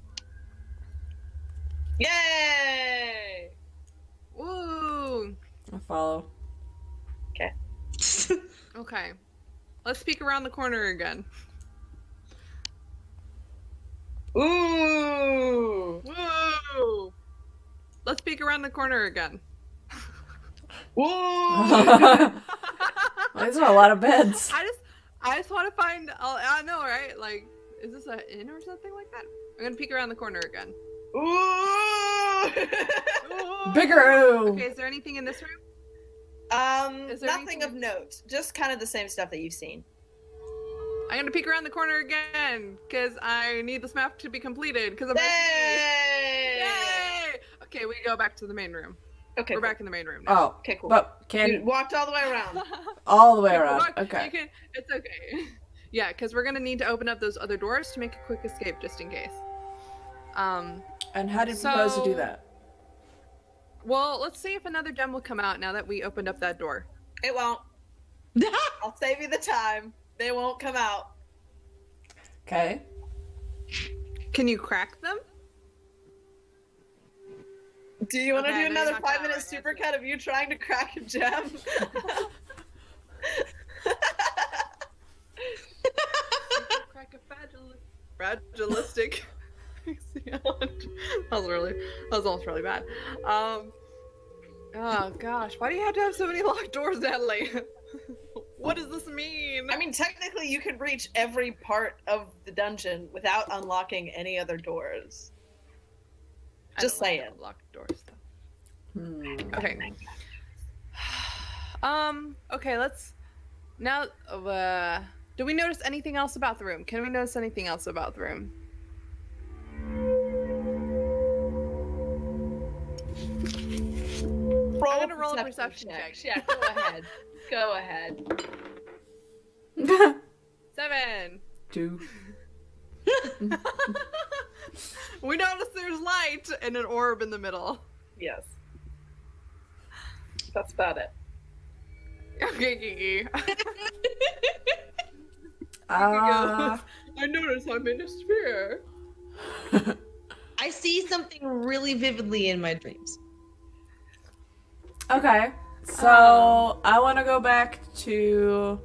Yay! Woo! I'll follow. Okay. Okay. Let's peek around the corner again. Ooh! Woo! Let's peek around the corner again. Woo! These are a lot of beds. I just want to find. I know, right? Like, is this an inn or something like that? I'm gonna peek around the corner again. Ooh! Bigger. Okay, is there anything in this room? Is there Nothing of note. Just kind of the same stuff that you've seen. I'm gonna peek around the corner again because I need this map to be completed. Because I'm Yay! Yay! Okay, we go back to the main room. Okay, We're cool. back in the main room now. Oh. Okay, cool. But You can walked all the way around. all the way Okay, around. walk- Okay. You can, it's okay. Yeah, because we're gonna need to open up those other doors to make a quick escape, just in case. And how did you propose to do that? Well, let's see if another gem will come out now that we opened up that door. It won't. I'll save you the time. They won't come out. Okay. Can you crack them? Do you want to Okay, do no, another not 5-minute that. supercut of you trying to crack a gem? Crack a fragilistic. that was almost really bad. Oh gosh, why do you have to have so many locked doors, Natalie? What does this mean? I mean, technically, you can reach every part of the dungeon without unlocking any other doors. Just saying. Locked doors. Hmm. Okay. Okay, let's now. Do we notice anything else about the room? Can we notice anything else about the room? Roll I'm gonna roll a perception check. Yeah, go ahead. Go ahead. 7. 2. We notice there's light and an orb in the middle. Yes. That's about it. Okay, Kiki. Uh, I notice I'm in a sphere. I see something really vividly in my dreams. okay. So I want to go back to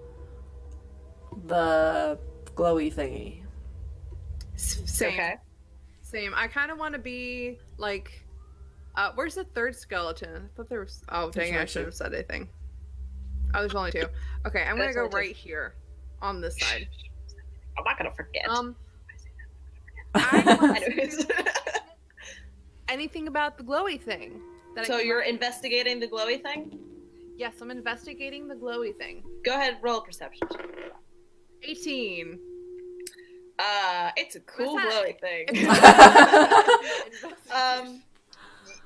the glowy thingy. Same. Okay. Same. I kind of want to be like, where's the third skeleton? I thought there was. Oh, dang! I right should here. have said anything. Oh, there's only 2. Okay, I'm gonna There's go only 2. right here, on this side. I'm not gonna forget. I want to Anyways. do anything about the glowy thing. That I So can you're learn. investigating the glowy thing? Yes, I'm investigating the glowy thing. Go ahead, roll perception. 18. It's a cool What's that? glowy thing. Investigation.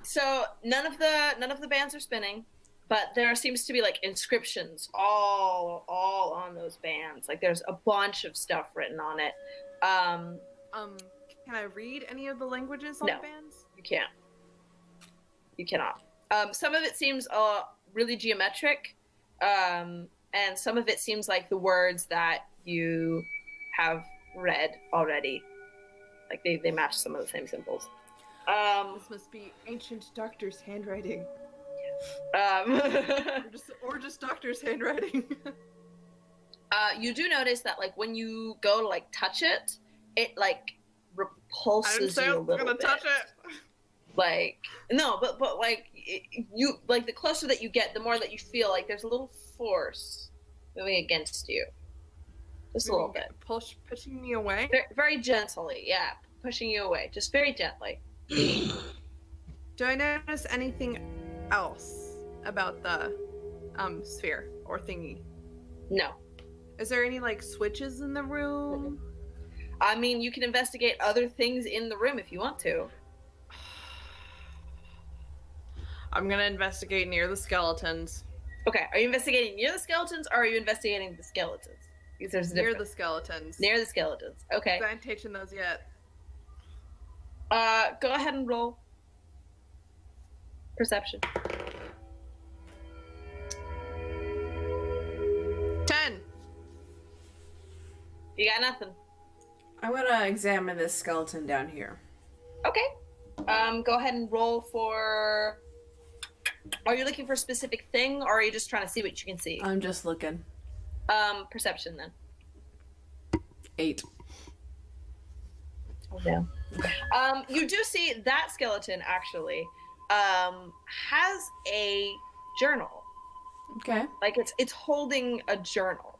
So none of the bands are spinning, but there seems to be like inscriptions all on those bands. Like there's a bunch of stuff written on it. Can I read any of the languages on No. the bands? You can't. You cannot. Some of it seems really geometric, and some of it seems like the words that you have read already. Like they match some of the same symbols. This must be ancient doctor's handwriting. Or just doctor's handwriting. You do notice that like when you go to like touch it, it like I didn't repulses say you I a was little gonna bit. touch it. Like no, but like you like the closer that you get, the more that you feel like there's a little force moving against you, just a little bit, Pushing me away. very, very gently, yeah, pushing you away, just very gently. Do I notice anything else about the sphere or thingy? No, Is there any like switches in the room? I mean you can investigate other things in the room if you want to. I'm gonna investigate near the skeletons. Okay, are you investigating near the skeletons or are you investigating the skeletons? Because there's a Near the difference. skeletons. Near the skeletons. Okay. I haven't taken those yet. Go ahead and roll perception. 10. You got nothing. I'm gonna examine this skeleton down here. Okay. Go ahead and roll for. Are you looking for a specific thing, or are you just trying to see what you can see? I'm just looking. Perception then. 8. Oh no. You do see that skeleton actually has a journal. Okay. Like it's holding a journal.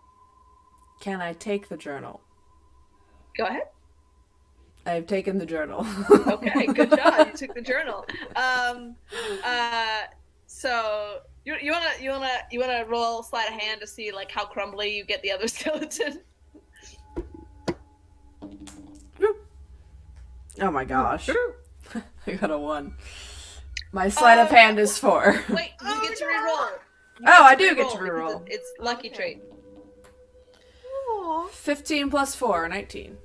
Can I take the journal? Go ahead. I've taken the journal. Okay, good job. You took the journal. So you wanna roll sleight of hand to see like how crumbly you get the other skeleton? Oh my gosh. I got a 1. My sleight of hand is 4. Wait, you get to reroll. Oh, I do get to Reroll reroll. because it's lucky trait. 15 plus 4, 19.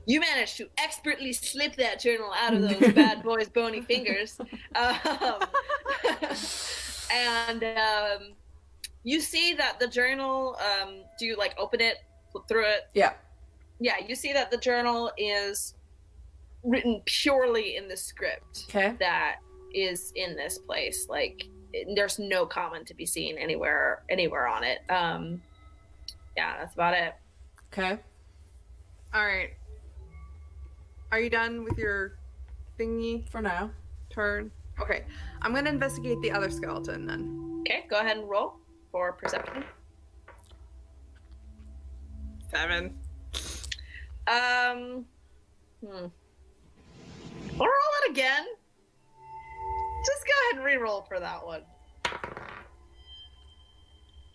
You managed to expertly slip that journal out of those bad boys' bony fingers. And you see that the journal, do you like open it, flip through it? Yeah. Yeah, you see that the journal is written purely in the script Okay. that is in this place. Like, there's no comment to be seen anywhere on it. Yeah, that's about it. Okay. All right. Are you done with your thingy For now. turn? Okay. I'm gonna investigate the other skeleton then. Okay, go ahead and roll for perception. 7. We'll roll it again. Just go ahead and re-roll for that one.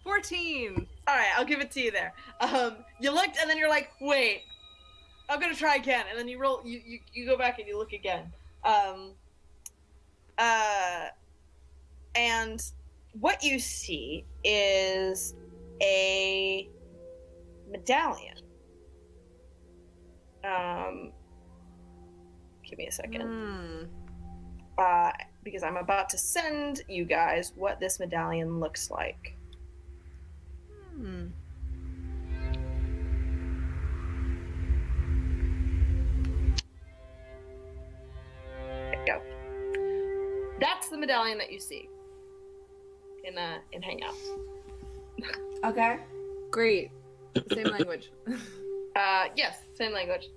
14. All right, I'll give it to you there. You looked, and then you're like, wait, I'm gonna try again, and then you roll. You go back and you look again. And what you see is a medallion. Give me a second. Because I'm about to send you guys what this medallion looks like. There you go. That's the medallion that you see in Hangouts. Okay. Great. Same language. Yes, same language.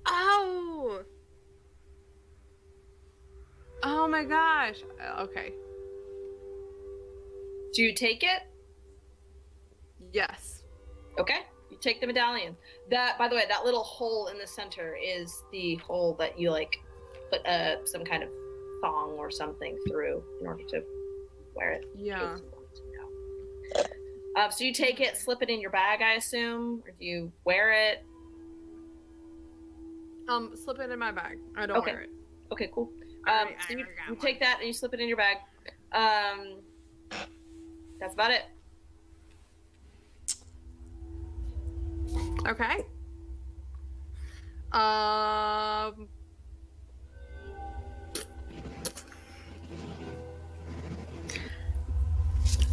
Oh! Oh my gosh. Okay. Do you take it? Yes. Okay, you take the medallion. That, by the way, that little hole in the center is the hole that you like put some kind of thong or something through in order to wear it. Yeah. So you take it, slip it in your bag, I assume, or do you wear it? Slip it in my bag. I don't wear it. Okay, cool. Alright, So you I got take that and you slip it in your bag. That's about it. Okay. I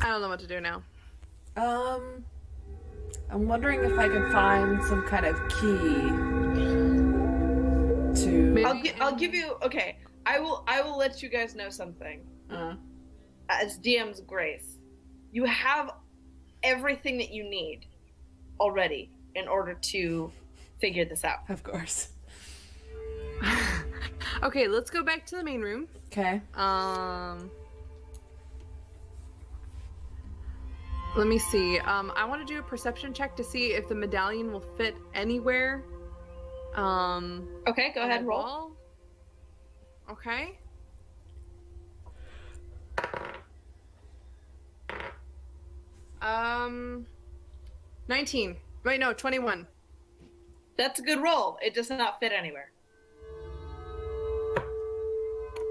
don't know what to do now. I'm wondering if I can find some kind of key to. Maybe I'll give you. Okay, I will let you guys know something. As DM's grace, you have everything that you need already in order to figure this out. Of course. Okay, let's go back to the main room. Okay. Let me see. I want to do a perception check to see if the medallion will fit anywhere. Okay, go ahead, on the roll. wall. Okay. Um, 19. Wait, no, 21. That's a good roll. It does not fit anywhere.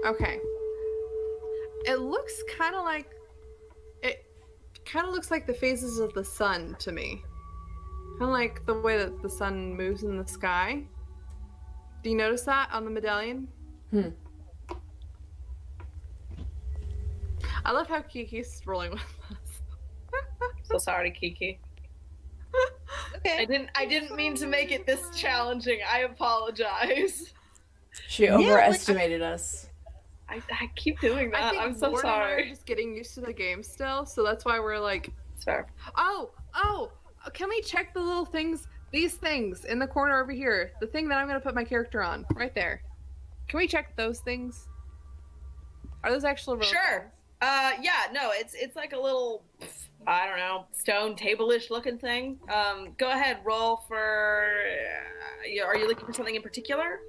Okay. It looks kind of like the phases of the sun to me. Kind of like the way that the sun moves in the sky. Do you notice that on the medallion? I love how Kiki's rolling with us. So sorry, Kiki. Okay. I didn't mean to make it this challenging. I apologize. She overestimated us. I keep doing I that. think I'm so Lauren and I are sorry. just getting used to the game still, so that's why we're like, It's fair. oh, can we check the little things, these things in the corner over here? The thing that I'm going to put my character on, right there. Can we check those things? Are those actual real Sure. things? Yeah, no, it's like a little, I don't know, stone table-ish looking thing. Go ahead, roll for. Are you looking for something in particular?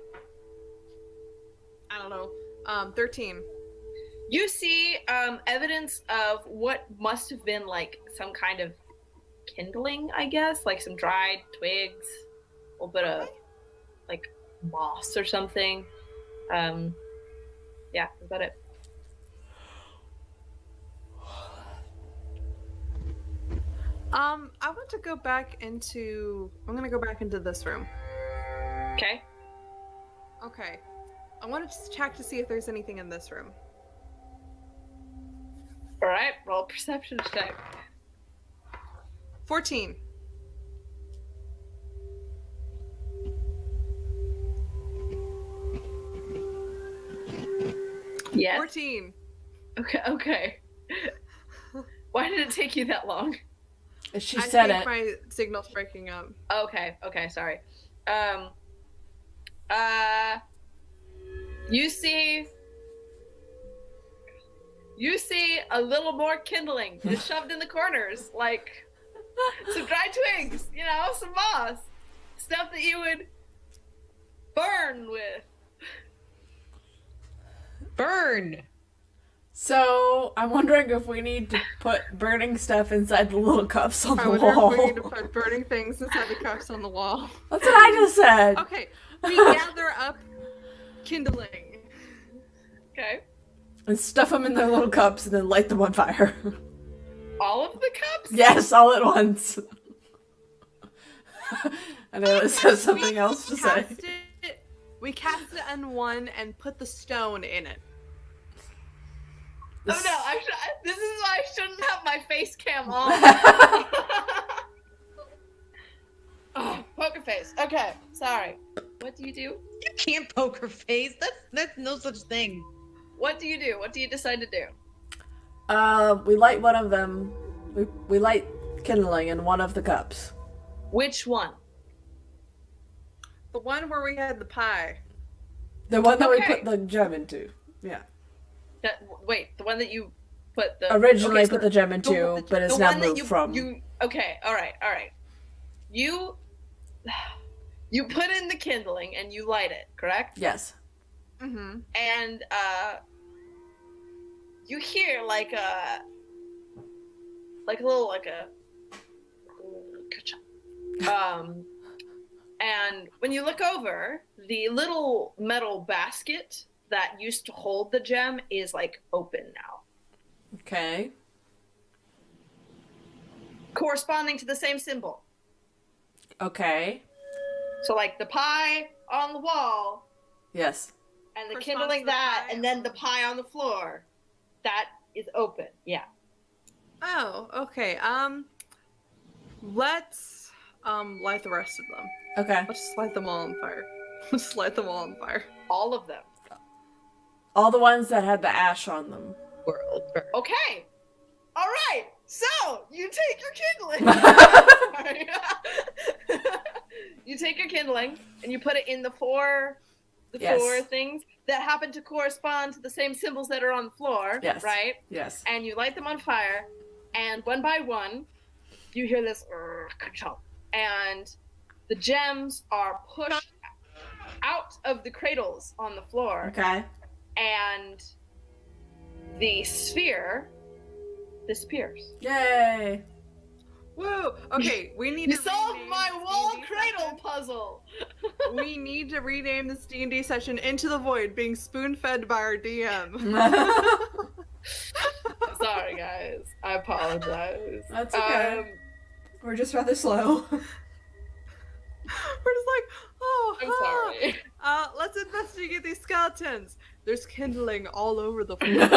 I don't know. 13. You see evidence of what must have been like some kind of kindling, I guess, like some dried twigs, a little bit of like moss or something. Yeah, that's about it. I want to go back into. I'm gonna go back into this room. Okay. Okay. I want to check to see if there's anything in this room. All right. Roll perception check. 14. Yes. 14. Okay. Why did it take you that long? She I said think it. my signal's breaking up. Okay, sorry. You see a little more kindling just shoved in the corners, like some dry twigs, some moss, stuff that you would burn with. Burn. So I'm wondering if we need to put burning stuff inside the little cups on I the wonder wall. if we need to put burning things inside the cups on the wall. That's what I just said. Okay, we gather up kindling. Okay. And stuff them in their little cups and then light them on fire. All of the cups? Yes, all at once. I know it says something else to say. We cast it on one and put the stone in it. Oh no! This is why I shouldn't have my face cam on. Oh, poker face. Okay, sorry. What do you do? You can't poker face. That's no such thing. What do you do? What do you decide to do? We light one of them. We light kindling in one of the cups. Which one? The one where we had the pie. The one that we Okay. put the gem into. Yeah. Wait, the one that you put the Originally okay, so put the gem into, but it's the now one that moved from. Okay, all right. You put in the kindling and you light it, correct? Yes. Mm-hmm. And you hear like a little and when you look over, the little metal basket that used to hold the gem is like open now, Okay. corresponding to the same symbol. Okay. So like the pie on the wall Yes. and the Corresponds kindling to the that, pie. and then the pie on the floor, that is open. Yeah. Oh, okay. Let's light the rest of them. Okay. Let's just light them all on fire. Let's light them all on fire. All of them. All the ones that had the ash on them. World. Okay. All right. So you take your kindling. Sorry. You take your kindling and you put it in the four Yes. things that happen to correspond to the same symbols that are on the floor. Yes. Right. Yes. And you light them on fire, and one by one, you hear this ka-chomp, and the gems are pushed out of the cradles on the floor, Okay. and the sphere disappears. Yay. Whoa! Okay, we need You to solved rename my this wall D&D cradle session. puzzle. We need to rename this D&D session Into the Void, being spoon-fed by our DM. Sorry, guys. I apologize. That's okay. We're just rather slow. We're just like, oh, I'm huh. sorry. Let's investigate these skeletons. There's kindling all over the floor.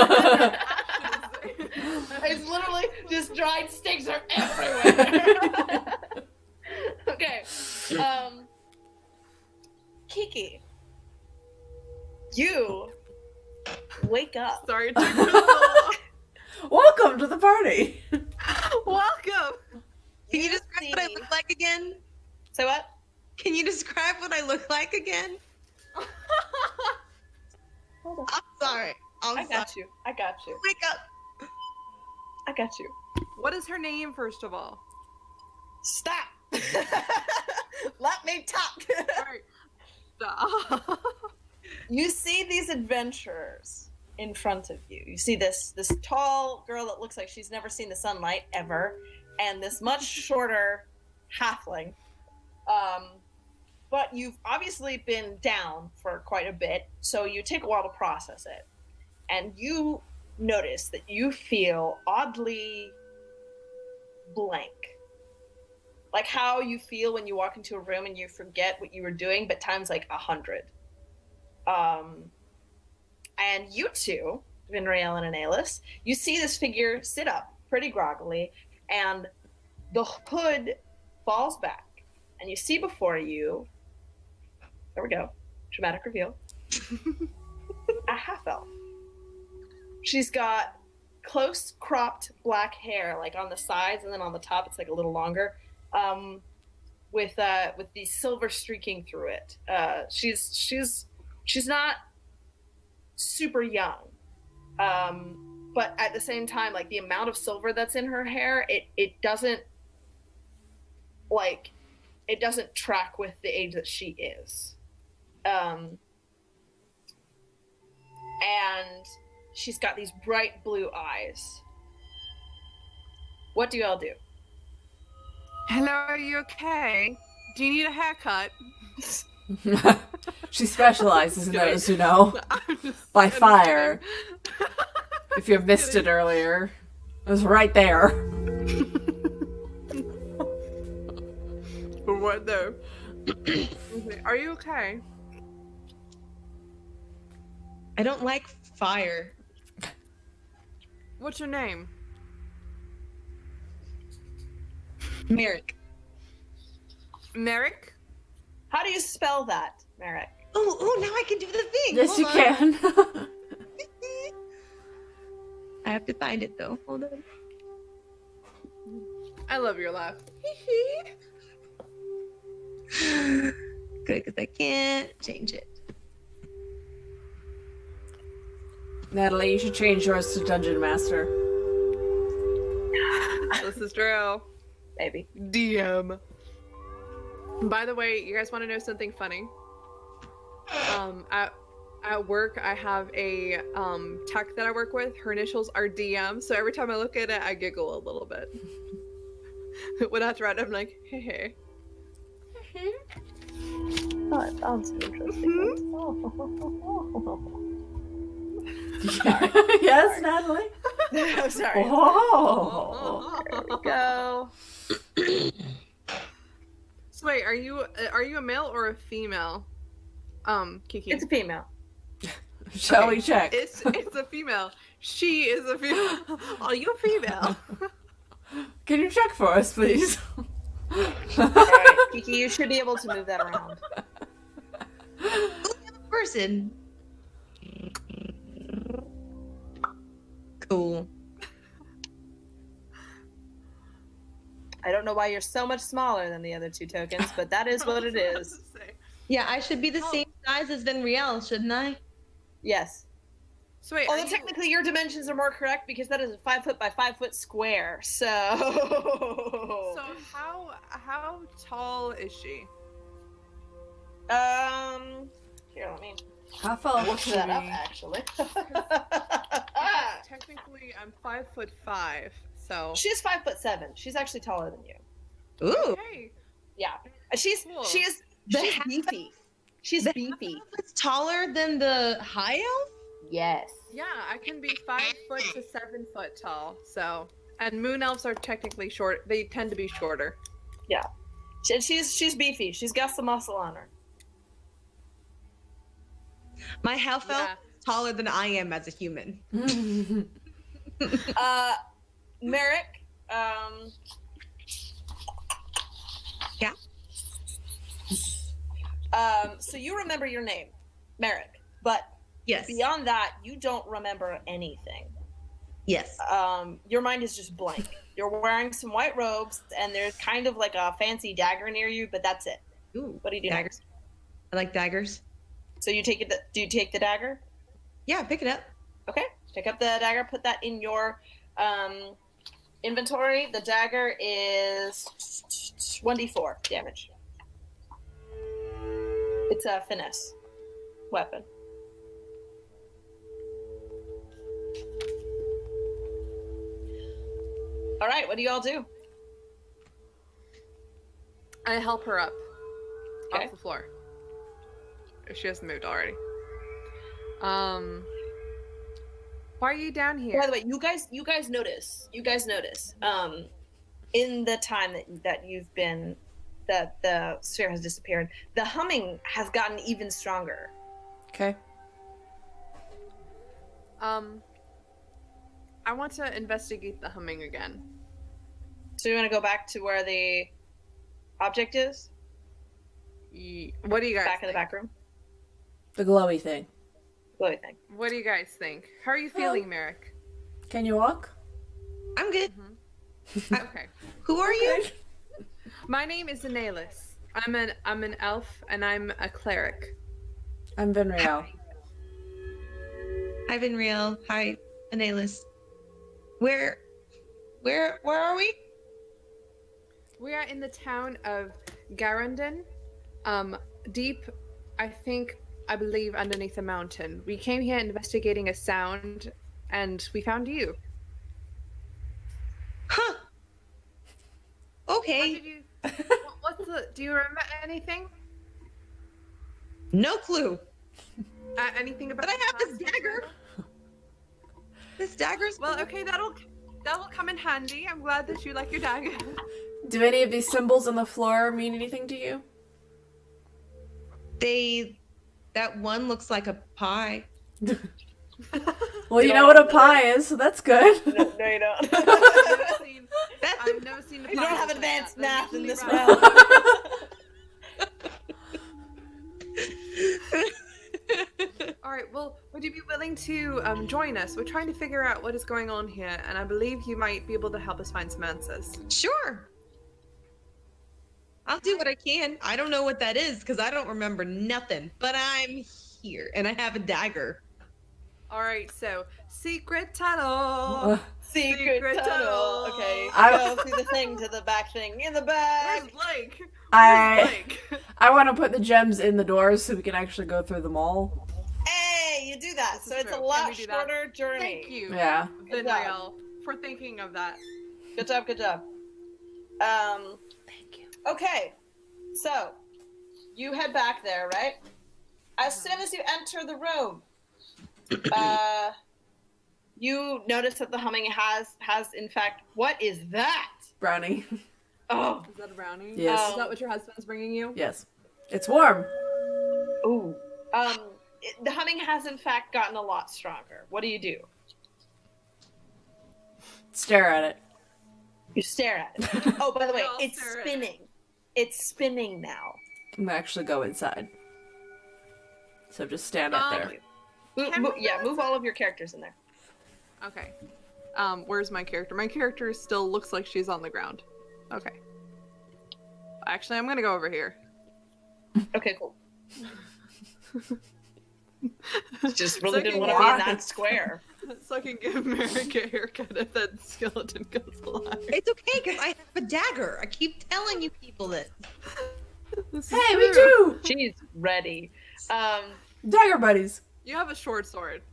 It's literally just dried sticks are everywhere. Okay. Kiki, you wake up. Sorry, it took me so long. Welcome to the party. Welcome. Can you describe what I look like again? Say what? Can you describe what I look like again? Hold on. I'm sorry. I'm I sorry. got you. I got you. Wake up. I got you. What is her name, first of all? Stop. Let me talk. Alright. Stop. You see these adventurers in front of you. You see this tall girl that looks like she's never seen the sunlight ever, and this much shorter halfling. But you've obviously been down for quite a bit, so you take a while to process it. And you notice that you feel oddly blank. Like how you feel when you walk into a room and you forget what you were doing, but times like 100. And you two, Vinriel and Analis, you see this figure sit up pretty groggily, and the hood falls back, and you see before you, there we go, dramatic reveal, a half-elf. She's got close cropped black hair, like on the sides, and then on the top it's like a little longer, with the silver streaking through it. She's not super young, but at the same time, like the amount of silver that's in her hair, it doesn't track with the age that she is. And she's got these bright blue eyes. What do you all do? Hello, are you okay? Do you need a haircut? She specializes in Just those, you know, I'm just- by I'm just fire. kidding. If you missed it earlier, it was right there. But what though? Okay, are you okay? I don't like fire. What's your name? Merrick. Merrick? How do you spell that, Merrick? Oh, now I can do the thing. Yes, Hold you on. can. I have to find it though. Hold on. I love your laugh. Good, because I can't change it. Natalie, you should change yours to Dungeon Master. This is Drew. Baby. DM. By the way, you guys want to know something funny? At work, I have a tech that I work with. Her initials are DM, so every time I look at it, I giggle a little bit. When I thread, I'm like, hey. Oh, that sounds interesting. Yes, Natalie? I'm sorry. Oh. There we go. So wait, are you a male or a female? Kiki. It's a female. Shall we check? It's a female. She is a female. Are you a female? Can you check for us, please? Alright, Kiki, you should be able to move that around. Person. Cool. I don't know why you're so much smaller than the other two tokens, but that is what it is. Yeah, I should be the same size as Venriel, shouldn't I? Yes. So wait, Although are you- technically your dimensions are more correct because that is a 5 foot by 5 foot square. So. So how tall is she? Here, let me How far look should that up. we- Actually. Technically, I'm 5'5", so. She's 5'7". She's actually taller than you. Ooh. Okay. Yeah. She's Cool. she's The she's half- beefy. She's the beefy. It's taller than the high elf? Yes. Yeah, I can be 5 foot to 7 foot tall. So, and moon elves are technically short. They tend to be shorter. She's beefy. She's got some muscle on her. My half elf Yeah. is taller than I am as a human. Merrick. Yeah. So you remember your name, Merrick, but Yes. beyond that, you don't remember anything. Yes. Your mind is just blank. You're wearing some white robes, and there's kind of like a fancy dagger near you, but that's it. Ooh, What do you do daggers. next? I like daggers. So you take it. Do you take the dagger? Yeah, pick it up. Okay. Pick up the dagger. Put that in your inventory. The dagger is 1d4 damage. It's a finesse weapon. All right. What do you all do? I help her up Okay. off the floor. If she hasn't moved already. Why are you down here? By the way, you guys notice. In the time that you've been, that the sphere has disappeared, the humming has gotten even stronger. Okay. I want to investigate the humming again. So you want to go back to where the object is, What do you guys back in the think? back room? The glowy thing. Glowy thing. What do you guys think? How are you feeling, Merrick? Can you walk? I'm good. Okay. Who are you? My name is Anelis. I'm an elf and I'm a cleric. I'm Venriel. Hi, Venriel. Hi, Anelis. Where are we? We are in the town of Garandon, deep, I believe, underneath a mountain. We came here investigating a sound, and we found you. Huh. How Okay. did you? What's the? Do you remember anything? No clue. Anything about? But I the have this past? dagger. This dagger's Well, okay, that'll come in handy. I'm glad that you like your dagger. Do any of these symbols on the floor mean anything to you? that one looks like a pie. Well, you know what a pie is, so that's good. No, you don't. I've never seen the You don't have like advanced that. math They're in this usually round. All right. Well, would you be willing to join us? We're trying to figure out what is going on here, and I believe you might be able to help us find some answers. Sure. I'll do what I can. I don't know what that is because I don't remember nothing. But I'm here and I have a dagger. All right. So, secret tunnel. Secret tunnel. Okay, I- go through the thing to the back thing in the back. Where's Blake? I Blake? I want to put the gems in the doors so we can actually go through them all. Hey, you do that. This So is it's a true. Can lot we do that? shorter journey. Thank you, Yeah. Good Vinriel, for thinking of that. Good job. Good job. Thank you. Okay, so you head back there, right? As soon as you enter the room, you notice that the humming has in fact, what is that? Brownie. Oh, Is that a brownie? Yes. Is that what your husband's bringing you? Yes. It's warm. ooh. The humming has in fact gotten a lot stronger. What do you do? Stare at it. You stare at it. Oh, by the way, We all it's stare at it. spinning. It's spinning now. I'm gonna actually go inside. So just stand up there. Move all of your characters in there. Okay. Where's my character? My character still looks like she's on the ground. Okay. Actually, I'm gonna go over here. Okay, cool. Just really So didn't you want to be in can- that square. So I can give Merrick a haircut if that skeleton goes alive. It's okay because I have a dagger. I keep telling you people this. This is Hey, me true. too. She's ready. Dagger buddies. You have a short sword.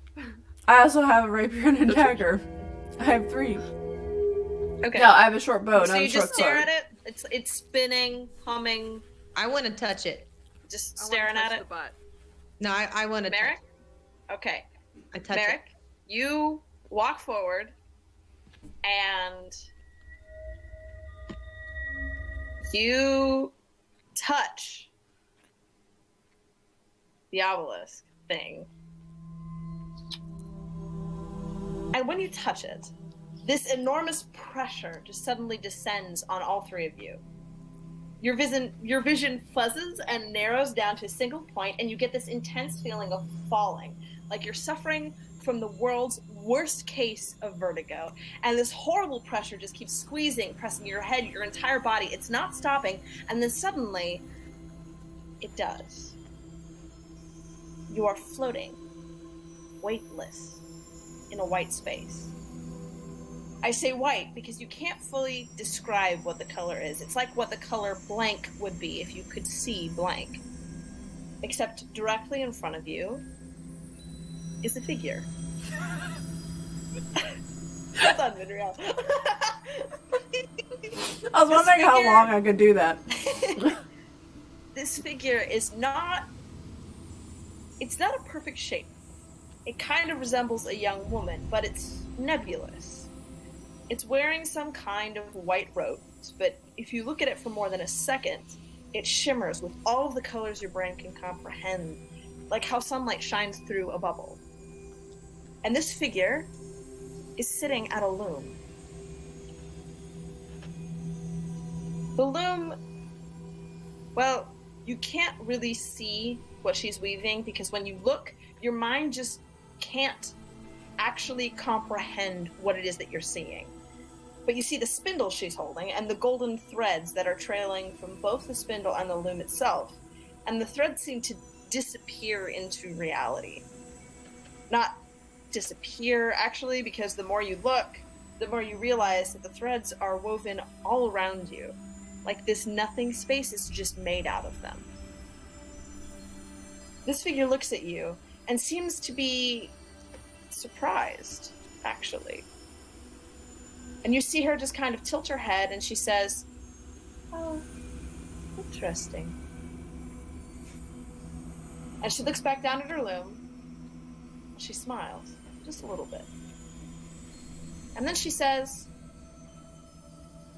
I also have a rapier and a dagger. I have 3. Okay. No, I have a short bow, So not you a short just stare sword. at it. It's spinning, humming, I want to touch it. just I wanna staring touch at the it. butt. No, I want to Merrick? Okay. I touch Merrick, you walk forward and you touch the obelisk thing. And when you touch it, this enormous pressure just suddenly descends on all 3 of you. Your vision fuzzes and narrows down to a single point, and you get this intense feeling of falling, like you're suffering from the world's worst case of vertigo. And this horrible pressure just keeps squeezing, pressing your head, your entire body. It's not stopping, and then suddenly, it does. You are floating, weightless, in a white space. I say white because you can't fully describe what the color is. It's like what the color blank would be if you could see blank. Except directly in front of you is a figure. Hold on, Vinriel. I was wondering how long I could do that. This figure is not... It's not a perfect shape. It kind of resembles a young woman, but it's nebulous. It's wearing some kind of white robes, but if you look at it for more than a second, it shimmers with all of the colors your brain can comprehend, like how sunlight shines through a bubble. And this figure is sitting at a loom. The loom, well, you can't really see what she's weaving because when you look, your mind just can't actually comprehend what it is that you're seeing. But you see the spindle she's holding and the golden threads that are trailing from both the spindle and the loom itself. And the threads seem to disappear into reality. Not disappear, actually, because the more you look, the more you realize that the threads are woven all around you. Like this nothing space is just made out of them. This figure looks at you and seems to be surprised, actually. And you see her just kind of tilt her head and she says, "Oh, interesting." And she looks back down at her loom. She smiles, just a little bit. And then she says,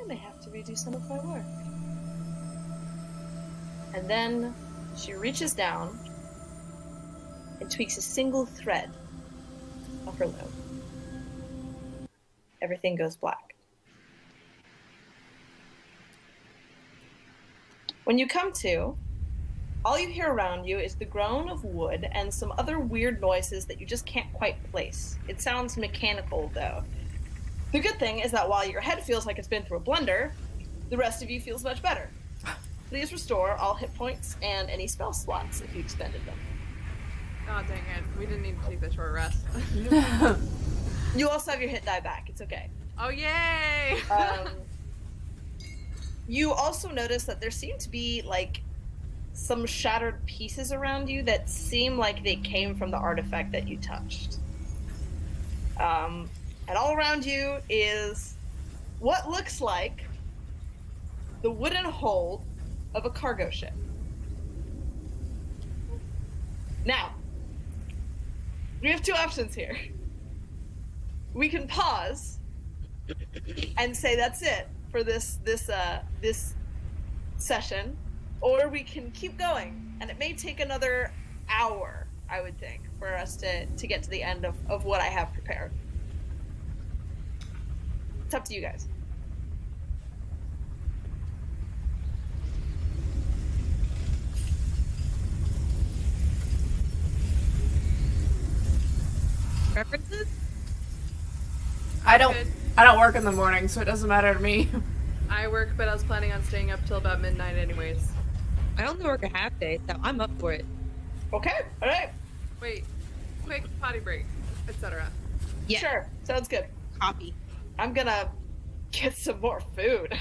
"I may have to redo some of my work." And then she reaches down and tweaks a single thread of for Lou. Everything goes black. When you come to, all you hear around you is the groan of wood and some other weird noises that you just can't quite place. It sounds mechanical, though. The good thing is that while your head feels like it's been through a blender, the rest of you feels much better. Please restore all hit points and any spell slots if you expended them. Oh, dang it. We didn't need to take the short rest. You also have your hit die back. It's okay. Oh, yay! You also notice that there seem to be, like, some shattered pieces around you that seem like they came from the artifact that you touched. And all around you is what looks like the wooden hold of a cargo ship. Now, we have two options here. We can pause and say that's it for this session, or we can keep going, and it may take another hour, I would think, for us to get to the end of what I have prepared. It's up to you guys. Preferences? I don't work in the morning, so it doesn't matter to me. I work, but I was planning on staying up till about midnight anyways. I only work a half day, so I'm up for it. Okay, all right. Wait, quick potty break, etc. Yeah. Sure, sounds good. Copy. I'm gonna get some more food.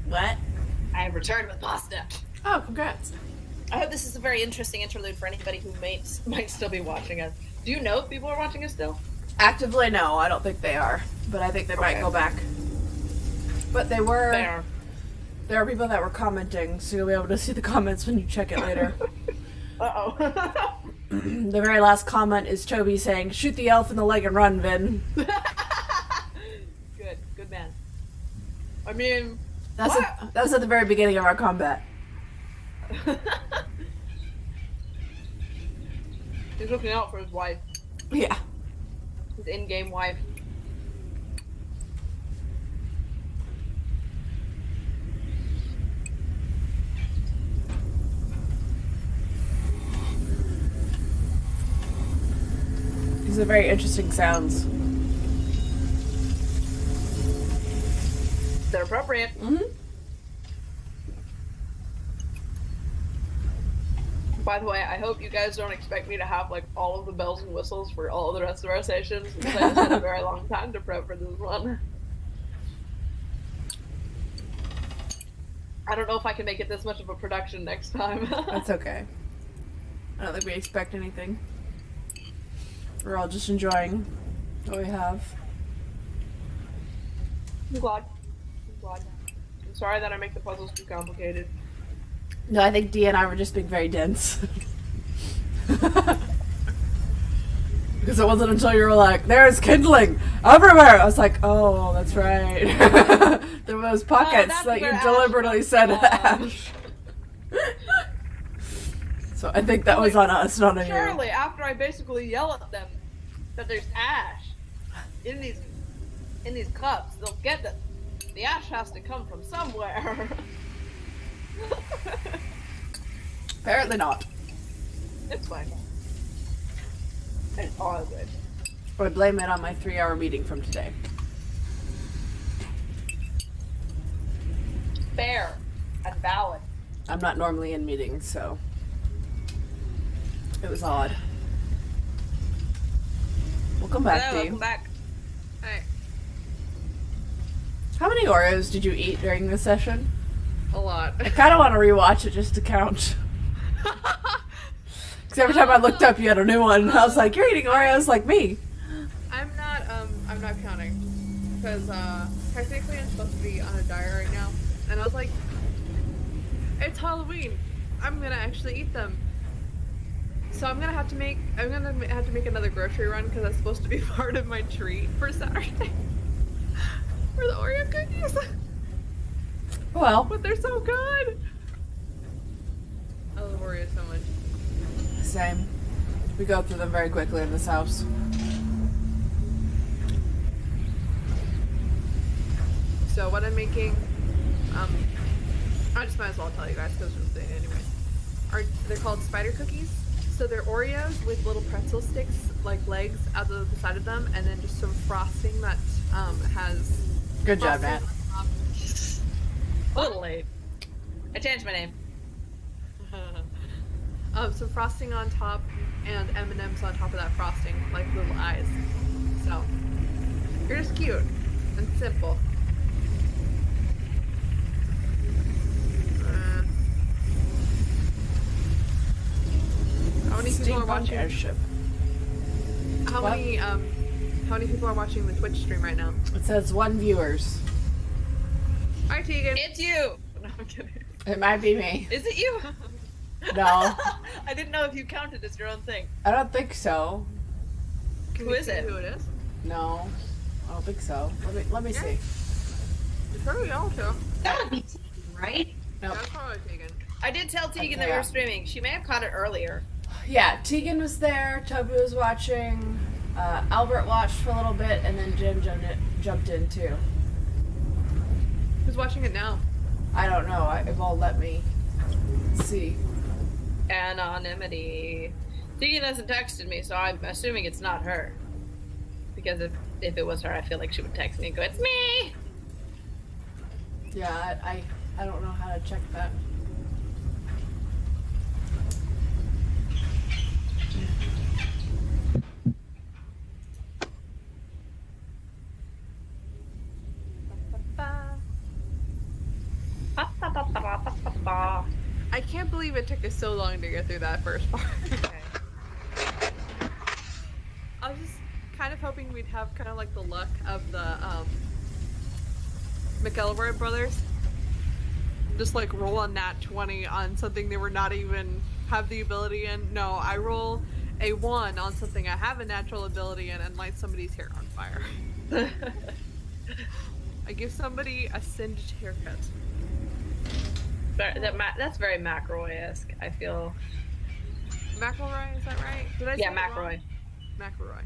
What? I have returned with pasta. Oh, congrats. I hope this is a very interesting interlude for anybody who might still be watching us. Do you know if people are watching us still? Actively, no, I don't think they are. But I think they might go back. But they were. They are. There are people that were commenting, so you'll be able to see the comments when you check it later. Uh-oh. The very last comment is Toby saying, "Shoot the elf in the leg and run, Vin." Good man. I mean, That's at the very beginning of our combat. He's looking out for his wife, Yeah. his in-game wife. These are very interesting sounds. They're appropriate. Mm-hmm. By the way, I hope you guys don't expect me to have like all of the bells and whistles for all of the rest of our sessions, because I just had a very long time to prep for this one. I don't know if I can make it this much of a production next time. That's okay. I don't think we expect anything. We're all just enjoying what we have. I'm glad. I'm sorry that I make the puzzles too complicated. No, I think Dee and I were just being very dense. Because it wasn't until you were like, there's kindling everywhere. I was like, oh, that's right. There were those pockets that's that you where deliberately Ash said belongs. Ash. So I think that was on us, not on you. Surely, after I basically yell at them that there's ash in these cups, they'll get that the ash has to come from somewhere. Apparently not. It's fine. It's all good. I blame it on my 3-hour meeting from today. Fair and valid. I'm not normally in meetings, so it was odd. Welcome back, Hello, Dee. welcome back. Hey, How many Oreos did you eat during this session? a lot. I kind of want to rewatch it just to count. Because every time I looked up, you had a new one. And I was like, "You're eating Oreos like me." I'm not counting because technically I'm supposed to be on a diet right now, and I was like, it's Halloween. I'm gonna actually eat them. So I'm gonna have to make another grocery run because that's supposed to be part of my treat for Saturday. For the Oreo cookies. Well, But they're so good. I love Oreos so much. same. We go through them very quickly in this house. So what I'm making, I just might as well tell you guys because I'm saying it anyway. They're called spider cookies. So they're Oreos with little pretzel sticks, like legs, out of the side of them, and then just some frosting that has. Good job, frosting Matt. on top. A little late. I changed my name. Some frosting on top and M&Ms on top of that frosting, like little eyes. So you're just cute and simple. How many people are Steampunk watching? airship. How What? many people are watching the Twitch stream right now? It says 1 viewers. Hi Tegan. It's you! No, I'm kidding. It might be me. Is it you? No, I didn't know if you counted as your own thing. I don't think so. Can Who we is see it? Who it is? No, I don't think so. Let me Yeah. see. It's probably y'all too. That would be Tegan, right? Nope. That's probably Tegan. I did tell Tegan that we Yeah. were streaming. She may have caught it earlier. Yeah, Tegan was there. Toby was watching. Albert watched for a little bit, and then Jim jumped in too. Who's watching it now? I don't know. It won't let me see. Anonymity. Tegan hasn't texted me, so I'm assuming it's not her. Because if it was her, I feel like she would text me and go, "It's me!" Yeah, I don't know how to check that. I can't believe it took us so long to get through that first part. I was just kind of hoping we'd have kind of like the luck of the McElroy brothers. Just like roll a nat 20 on something they were not even have the ability in. No, I roll a 1 on something I have a natural ability in and light somebody's hair on fire. I give somebody a singed haircut. That's very McRoy-esque, I feel. McElroy, is that right? Did I say Yeah, it wrong? McRoy. McElroy.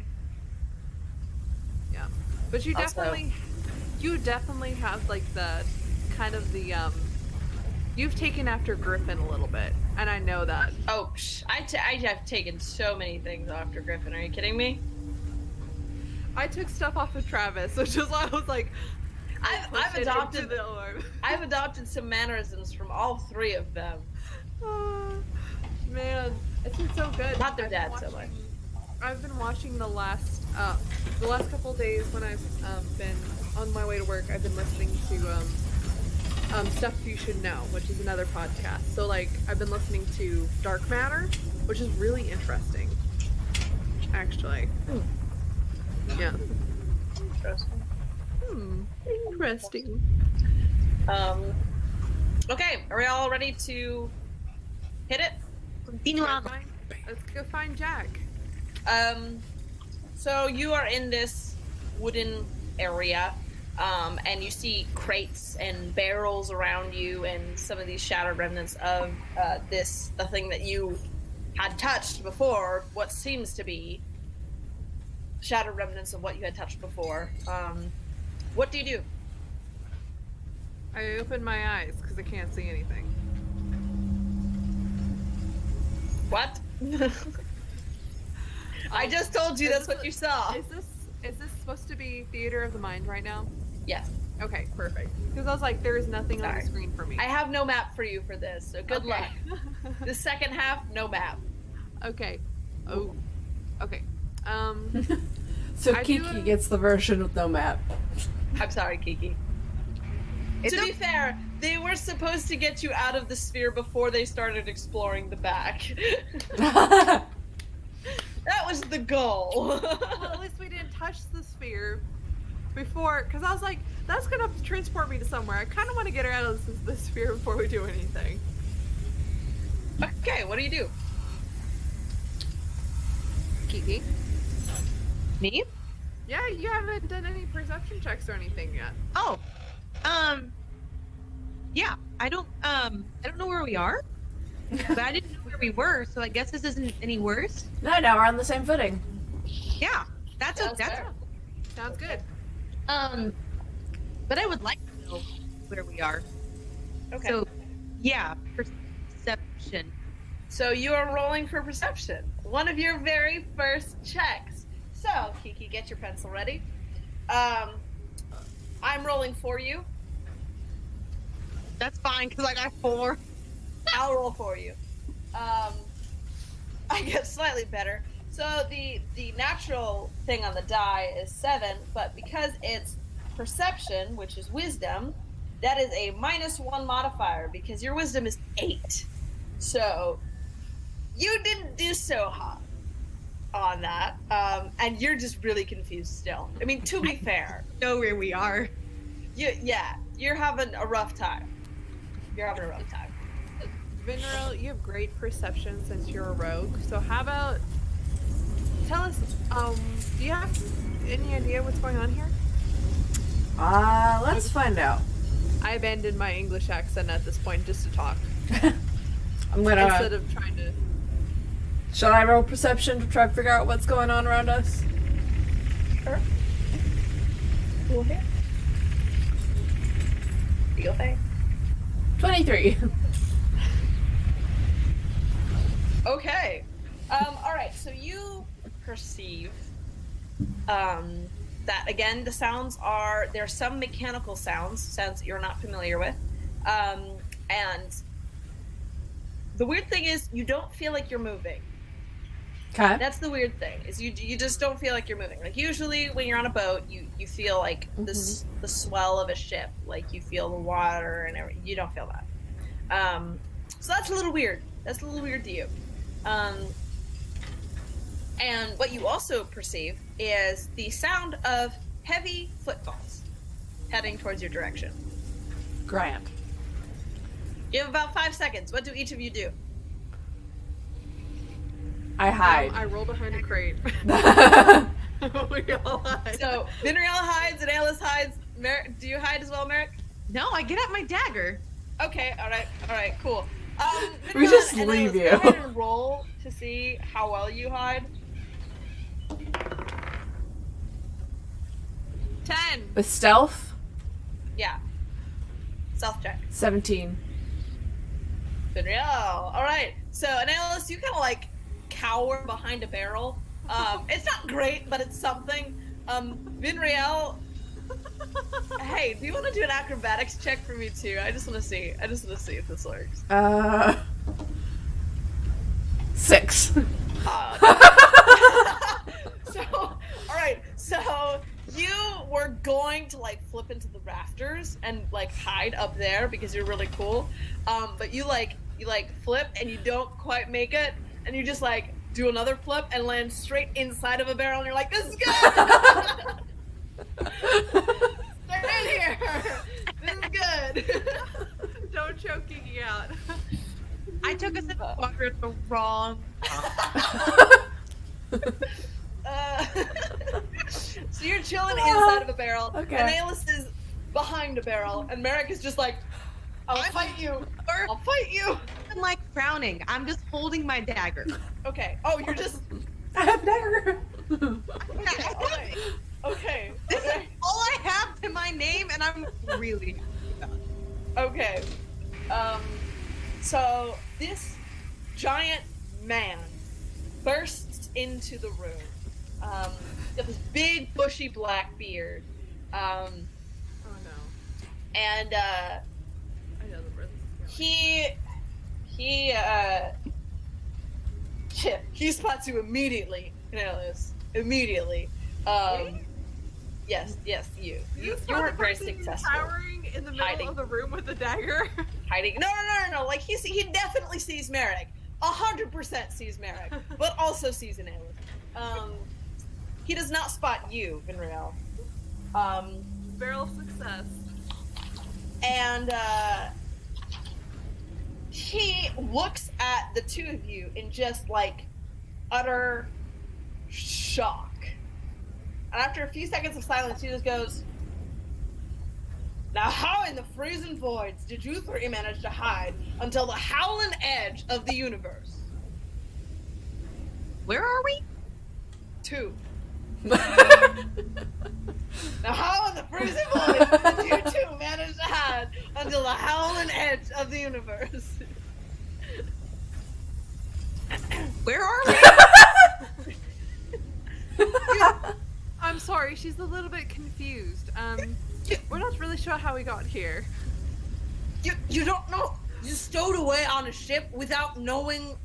Yeah, but you Also- definitely have like the kind of the you've taken after Griffin a little bit, and I know that. Oh, I have taken so many things after Griffin. Are you kidding me? I took stuff off of Travis, which is why I was like, I've push it adopted into the orb. I've adopted some mannerisms from all 3 of them. Man, it's been so good. Not their I've dad been so much. watching- I've been watching the last couple days when I've been on my way to work. I've been listening to Stuff You Should Know, which is another podcast. So like I've been listening to Dark Matter, which is really interesting. Actually. Yeah. Interesting. Interesting. Okay, are we all ready to hit it? Continuamos. Let's go find Jack. So you are in this wooden area, and you see crates and barrels around you, and some of these shattered remnants of the thing that you had touched before, what seems to be shattered remnants of what you had touched before. What do you do? I open my eyes because I can't see anything. What? I just told you that's what you saw. Is this supposed to be theater of the mind right now? Yes. Okay, perfect. Because I was like, there is nothing on Sorry. the screen for me. I have no map for you for this, so good luck. The second half, no map. Okay. Oh. Okay. So I do Kiki a- gets the version with no map. I'm sorry, Kiki. To be fair, they were supposed to get you out of the sphere before they started exploring the back. That was the goal. Well, at least we didn't touch the sphere before, because I was like, that's gonna transport me to somewhere. I kind of want to get her out of the sphere before we do anything. Okay, what do you do? Kiki? Me? Yeah, you haven't done any perception checks or anything yet. Oh. Yeah. I don't know where we are. But I didn't know where we were, so I guess this isn't any worse. No, now we're on the same footing. Yeah. That's fair. Sounds good. but I would like to know where we are. Okay. So, yeah, perception. So you are rolling for perception. One of your very first checks. So, Kiki, get your pencil ready. I'm rolling for you. That's fine, because I got 4. I'll roll for you. I get slightly better. So the natural thing on the die is 7, but because it's perception, which is wisdom, that is a -1 modifier because your wisdom is 8. So you didn't do so hot on that, and you're just really confused still. I mean, to be fair, Know where we are. you're having a rough time. You're having a rough time. Vinrel, you have great perception since you're a rogue. So how about tell us, do you have any idea what's going on here? Let's find out. I abandoned my English accent at this point just to talk. I'm gonna. Instead of trying to... Shall I roll perception to try to figure out what's going on around us? Sure. Cool here. Feel thing. 23. Okay. All right. So you perceive that again. The sounds are there are some mechanical sounds that you're not familiar with, and the weird thing is you don't feel like you're moving. Okay. That's the weird thing is you just don't feel like you're moving. Like usually when you're on a boat, you feel like the swell of a ship, like you feel the water and everything. You don't feel that. So that's a little weird. That's a little weird to you. And what you also perceive is the sound of heavy footfalls heading towards your direction. Grand. You have about 5 seconds. What do each of you do? I hide. I roll behind a crate. We all hide. So Vinriel hides and Alice hides. Merrick, do you hide as well, Merrick? No, I get out my dagger. Okay, all right, cool. We Vinriel just and leave Alice, you. Go ahead and roll to see how well you hide. 10. With stealth, Yeah. Stealth check. 17. Vinriel. All right. So, and Alice, you kind of like cower behind a barrel. It's not great, but it's something. Vinriel. Hey, do you want to do an acrobatics check for me too? I just want to see. If this works. 6. So, all right. So you were going to like flip into the rafters and like hide up there because you're really cool. But you flip and you don't quite make it, and you just like do another flip and land straight inside of a barrel, and you're like, this is good. They're in here. This is good. Don't choke Kiki out. I took us in the water at the wrong. So you're chilling inside of a barrel, Okay. and Aelis is behind a barrel, and Merrick is just like, I'll fight you. I'll fight you. I'm like frowning. I'm just holding my dagger. Okay. Oh, you're just. I have dagger. Okay. Okay. This is all I have to my name, and I'm really happy about it. Okay. So this giant man bursts into the room. Got this big bushy black beard. Oh no. And I know the rhythm. he spots you immediately, Cornelius. Immediately. Yes, you. You weren't very successful. Towering in the middle Hiding. of the room with the dagger. Hiding. No. Like he definitely sees Merrick. 100% sees Merrick, but also sees an alien. He does not spot you, Vinriel. Barrel of success. And he looks at the two of you in just like utter shock. And after a few seconds of silence, he just goes, now how in the freezing voids did you three manage to hide until the howling edge of the universe? Where are we? 2. Now how in the freezing voids did you two manage to hide until the howling edge of the universe? Where are we? I'm sorry, she's a little bit confused. We're not really sure how we got here. You don't know? You stowed away on a ship without knowing.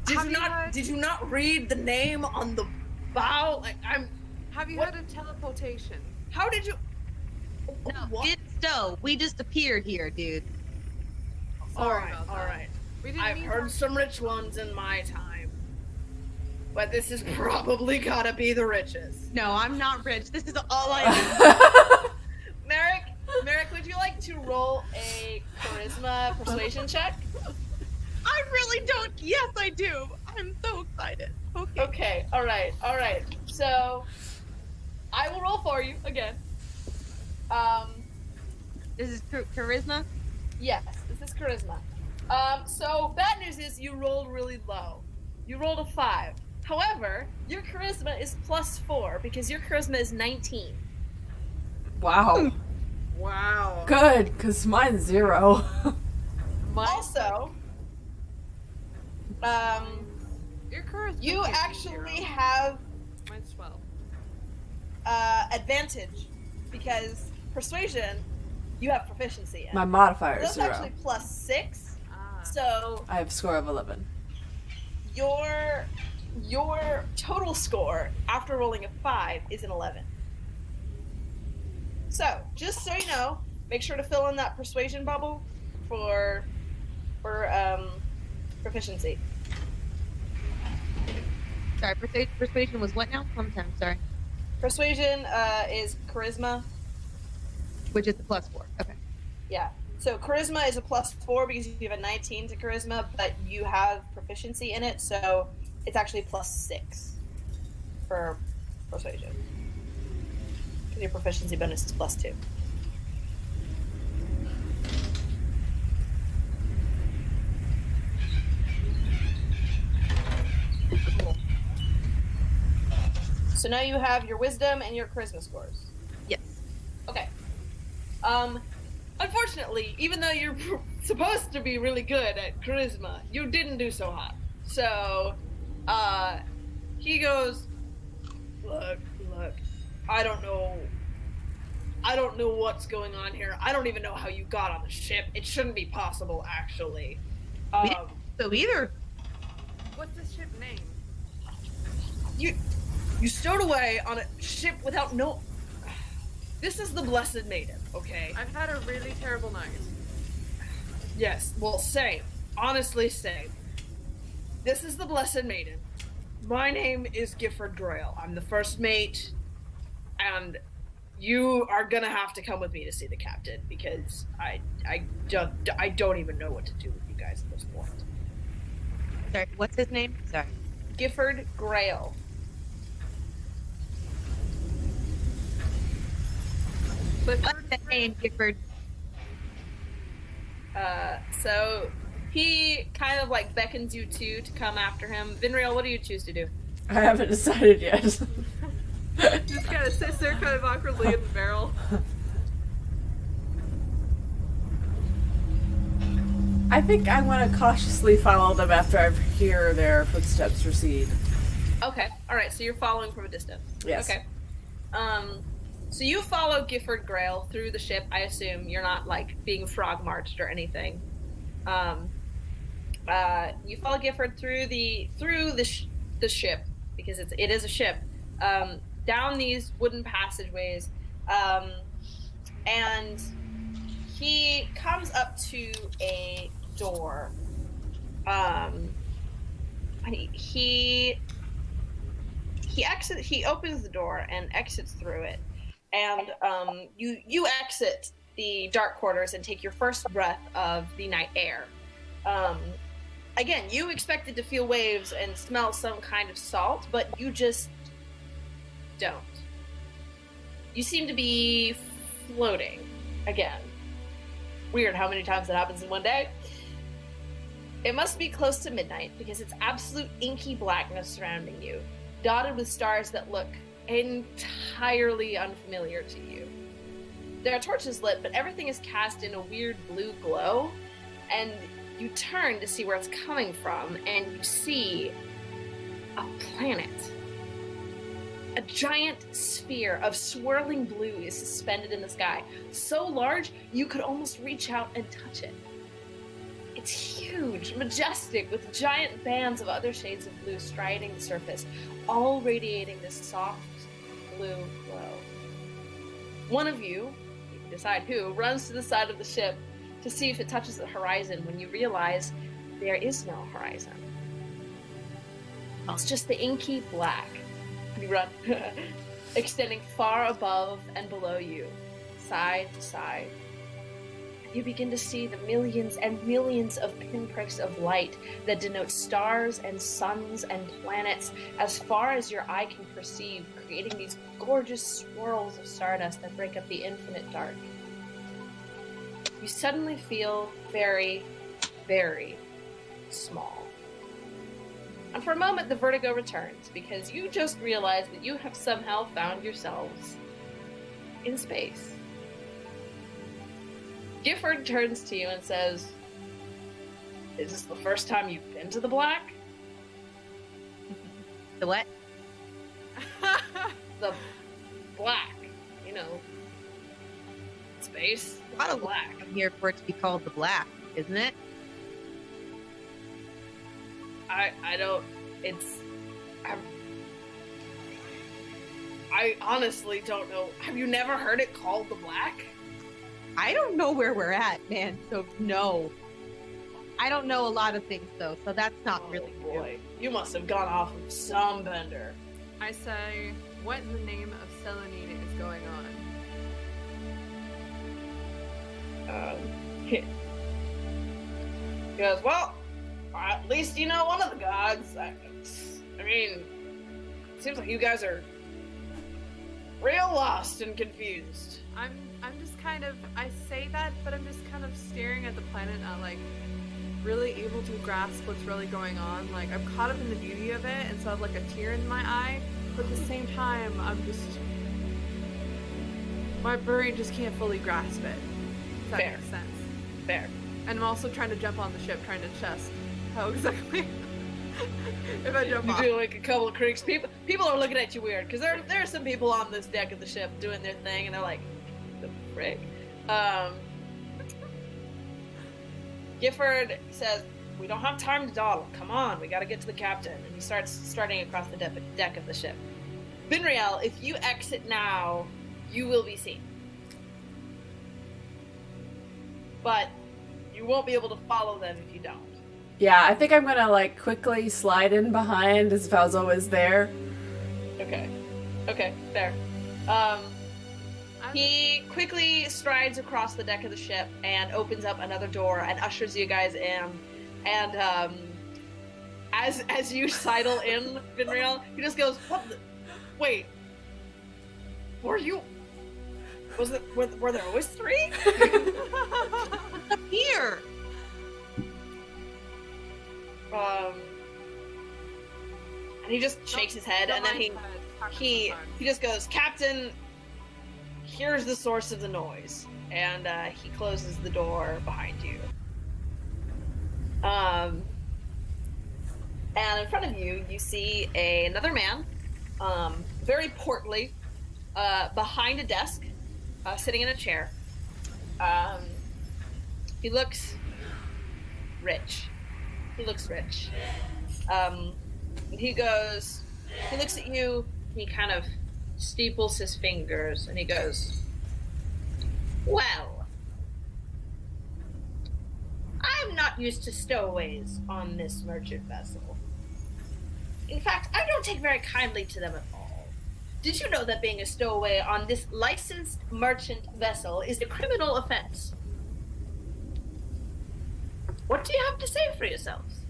Did you not read the name on the bow? Like Have you What? had a teleportation? How did you? No, What? we didn't stow. We just appeared here, dude. All Sorry right, about all that. right. We didn't I've mean heard to- some. some rich ones in my time, but this is probably gotta be the richest. No, I'm not rich. This is all I Merrick, would you like to roll a charisma persuasion check? I really don't. Yes, I do. I'm so excited. Okay. Okay, all right. So, I will roll for you again. This is charisma. Yes, this is charisma. So bad news is you rolled really low. You rolled a 5. However, your charisma is +4 because your charisma is 19. Wow. Wow. Good, because mine's 0. Also, Your charisma you can't be actually 0. have Mine's 12. advantage because persuasion you have proficiency in. My modifier is That's 0. actually +6. Ah. So I have score of 11. your total score after rolling a 5 is an 11. So, just so you know, make sure to fill in that persuasion bubble for proficiency. Sorry, persuasion was what now? One time, sorry. Persuasion is charisma. Which is the +4. Okay. Yeah. So charisma is a +4 because you have a 19 to charisma, but you have proficiency in it, so it's actually +6 for persuasion. Because your proficiency bonus is +2. Cool. So now you have your wisdom and your charisma scores. Yes. Okay. Unfortunately, even though you're supposed to be really good at charisma, you didn't do so hot. So, he goes, look, I don't know what's going on here. I don't even know how you got on the ship. It shouldn't be possible, actually. We didn't so either. What's the ship name? You stowed away on a ship without no... This is the Blessed Maiden, okay? I've had a really terrible night. Yes, well, same. honestly say, this is the Blessed Maiden. My name is Gifford Grail. I'm the first mate, and you are gonna have to come with me to see the captain because I don't even know what to do with you guys at this point. Sorry, what's his name? Sorry. Gifford Grail. What's that name, Gifford? So he kind of like beckons you two to come after him. Vinriel, what do you choose to do? I haven't decided yet. Just kind of sits there kind of awkwardly in the barrel. I think I want to cautiously follow them after I hear their footsteps recede. Okay, all right. So you're following from a distance. Yes. Okay. So you follow Gifford Grail through the ship. I assume you're not like being frog marched or anything. You follow Gifford through the ship because it is a ship. Down these wooden passageways, and he comes up to a door. And he opens the door and exits through it, and you exit the dark quarters and take your first breath of the night air. Again, you expected to feel waves and smell some kind of salt, but you just don't. You seem to be floating again. Weird how many times that happens in one day. It must be close to midnight because it's absolute inky blackness surrounding you, dotted with stars that look entirely unfamiliar to you. There are torches lit, but everything is cast in a weird blue glow, and you turn to see where it's coming from, and you see a planet. A giant sphere of swirling blue is suspended in the sky, so large you could almost reach out and touch it. It's huge, majestic, with giant bands of other shades of blue striding the surface, all radiating this soft blue glow. One of you can decide who, runs to the side of the ship to see if it touches the horizon when you realize there is no horizon. It's just the inky black. You run, extending far above and below you, side to side. You begin to see the millions and millions of pinpricks of light that denote stars and suns and planets as far as your eye can perceive, creating these gorgeous swirls of stardust that break up the infinite dark. You suddenly feel very, very small. And for a moment, the vertigo returns because you just realize that you have somehow found yourselves in space. Gifford turns to you and says, "Is this the first time you've been to the Black?" The what? The Black. You know, space. A lot of Black. I'm here for it to be called the Black, isn't it? I don't. I honestly don't know. Have you never heard it called the Black? I don't know where we're at, man. So no. I don't know a lot of things though, so that's not really Oh boy, you must have gone off of some bender. I say, what in the name of Selenina is going on? He goes, well, at least you know one of the gods. I mean, it seems like you guys are real lost and confused. I'm just kind of, I say that, but I'm just kind of staring at the planet, not like really able to grasp what's really going on. Like, I'm caught up in the beauty of it, and so I have like a tear in my eye, but at the same time, my brain just can't fully grasp it. If that Fair. makes sense. Fair. And I'm also trying to jump on the ship, trying to chest how exactly if I jump You off. do like a couple of creaks. People are looking at you weird because there are some people on this deck of the ship doing their thing, and they're like, "The frick." Gifford says, "We don't have time to dawdle. Come on, we got to get to the captain." And he starts starting across the deck of the ship. Vinriel, if you exit now, you will be seen. But you won't be able to follow them if you don't. Yeah, I think I'm gonna like quickly slide in behind as if I was always there. Okay. Okay, fair. He quickly strides across the deck of the ship and opens up another door and ushers you guys in. And as you sidle in, Vinriel, he just goes, "What? Wait, were you? Was it? Were there always 3? Up here. And he just shakes his head, and then he just goes, "Captain, here's the source of the noise," and he closes the door behind you. And in front of you, you see another man, very portly, behind a desk, sitting in a chair. He looks rich. He looks rich. He looks at you, he kind of steeples his fingers, and he goes, "Well, I'm not used to stowaways on this merchant vessel. In fact, I don't take very kindly to them at all. Did you know that being a stowaway on this licensed merchant vessel is a criminal offense? What do you have to say for yourselves?"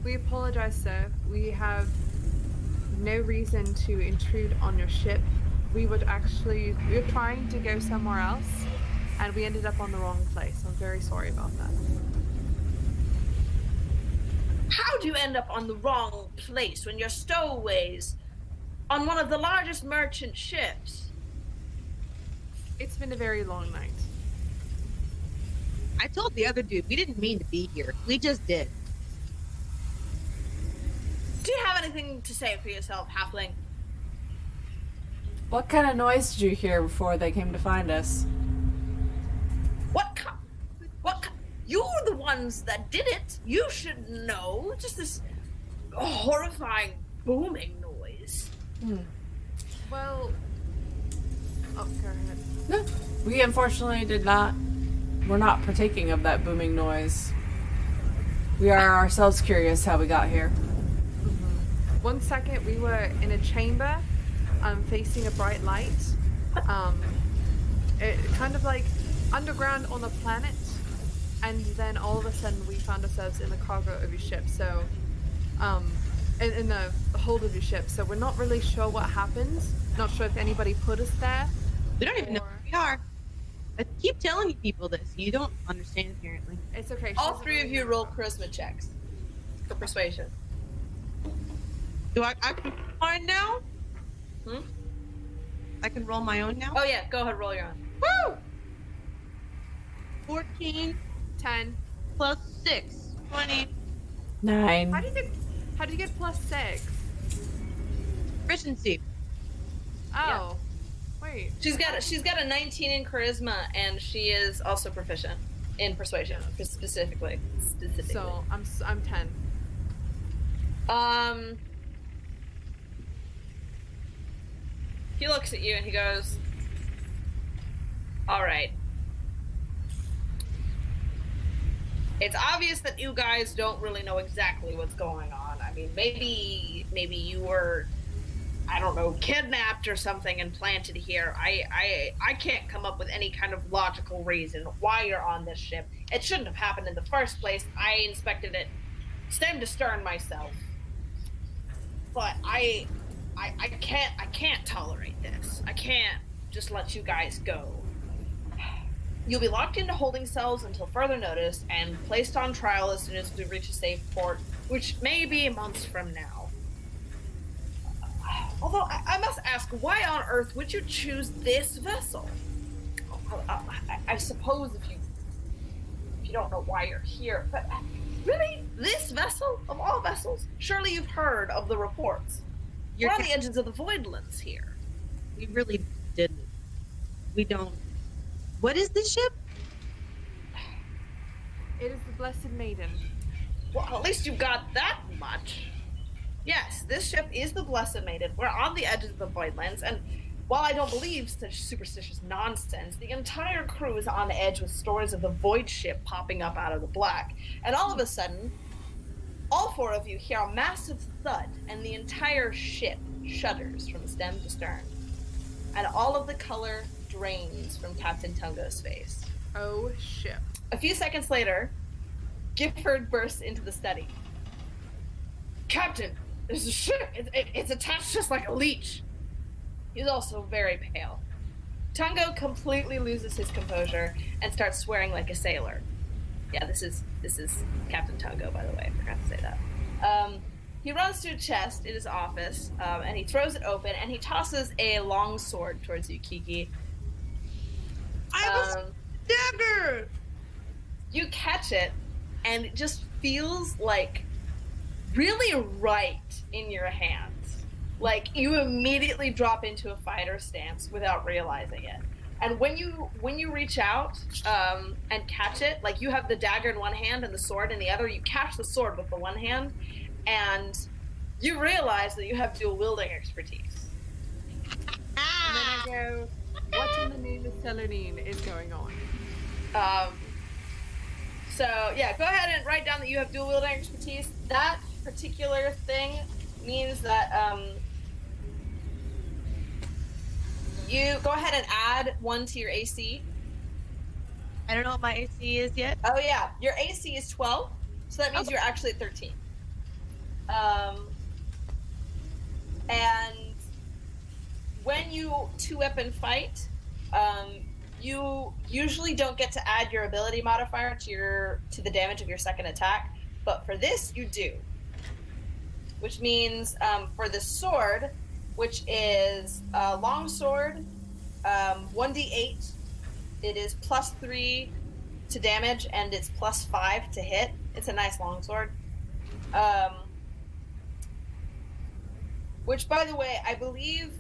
We apologize, sir. We have no reason to intrude on your ship. We were trying to go somewhere else, and we ended up on the wrong place. I'm very sorry about that. How do you end up on the wrong place when you're stowaways on one of the largest merchant ships? It's been a very long night. I told the other dude we didn't mean to be here. We just did. Do you have anything to say for yourself, halfling? What kind of noise did you hear before they came to find us? You're the ones that did it. You should know. Just this horrifying booming noise. Well, oh, go ahead. No, we unfortunately we're not partaking of that booming noise. We are ourselves curious how we got here. 1 second, we were in a chamber, facing a bright light. It kind of like underground on a planet, and then all of a sudden we found ourselves in the cargo of your ship. So, in the hold of your ship. So we're not really sure what happened. Not sure if anybody put us there. We don't even know where we are. I keep telling you people this. You don't understand, apparently. It's okay. she All doesn't 3 of really you know. roll charisma checks for persuasion. Do I can roll mine now? Hmm? I can roll my own now? Oh yeah, go ahead, roll your own. Woo! 14 10. plus 6. 20. 9. How did you get plus 6? Proficiency. Oh, wait. She's got a 19 in charisma, and she is also proficient in persuasion, specifically. So I'm 10. He looks at you and he goes, "All right. It's obvious that you guys don't really know exactly what's going on. I mean, maybe you were, I don't know, kidnapped or something and planted here. I can't come up with any kind of logical reason why you're on this ship. It shouldn't have happened in the first place. I inspected it stem to stern myself. But I can't tolerate this. I can't just let you guys go. You'll be locked into holding cells until further notice and placed on trial as soon as we reach a safe port, which may be months from now. Although I must ask, why on earth would you choose this vessel? I suppose if you don't know why you're here, but really, this vessel of all vessels? Surely you've heard of the reports. We're on the edges of the Voidlands here. We really didn't. We don't. What is this ship? It is the Blessed Maiden. Well, at least you got that much. Yes, this ship is the Blessed Maiden. We're on the edges of the Voidlands, and while I don't believe such superstitious nonsense, the entire crew is on edge with stories of the void ship popping up out of the black. And all of a sudden, all four of you hear a massive thud, and the entire ship shudders from stem to stern. And all of the color drains from Captain Tungo's face. Oh, shit. A few seconds later, Gifford bursts into the study. Captain, there's a ship. It's attached just like a leech. He's also very pale. Tungo completely loses his composure and starts swearing like a sailor. Yeah, this is Captain Tungo, by the way. I forgot to say that. He runs to a chest in his office, and he throws it open, and he tosses a long sword towards you, Kiki. I have a dagger! You catch it, and it just feels like really right in your hands. Like you immediately drop into a fighter stance without realizing it. And when you reach out and catch it, like you have the dagger in one hand and the sword in the other, you catch the sword with the one hand, and you realize that you have dual wielding expertise. And then I go, what in the name of Celadine is going on? So yeah, go ahead and write down that you have dual wielding expertise. That particular thing means that you go ahead and add 1 to your AC. I don't know what my AC is yet. Oh yeah, your AC is 12, so that means you're actually at 13. And when you two-weapon fight, you usually don't get to add your ability modifier to the damage of your second attack, but for this you do. Which means for the sword, which is a long sword, 1d8, it is +3 to damage, and it's +5 to hit. It's a nice long sword. Which, by the way, I believe,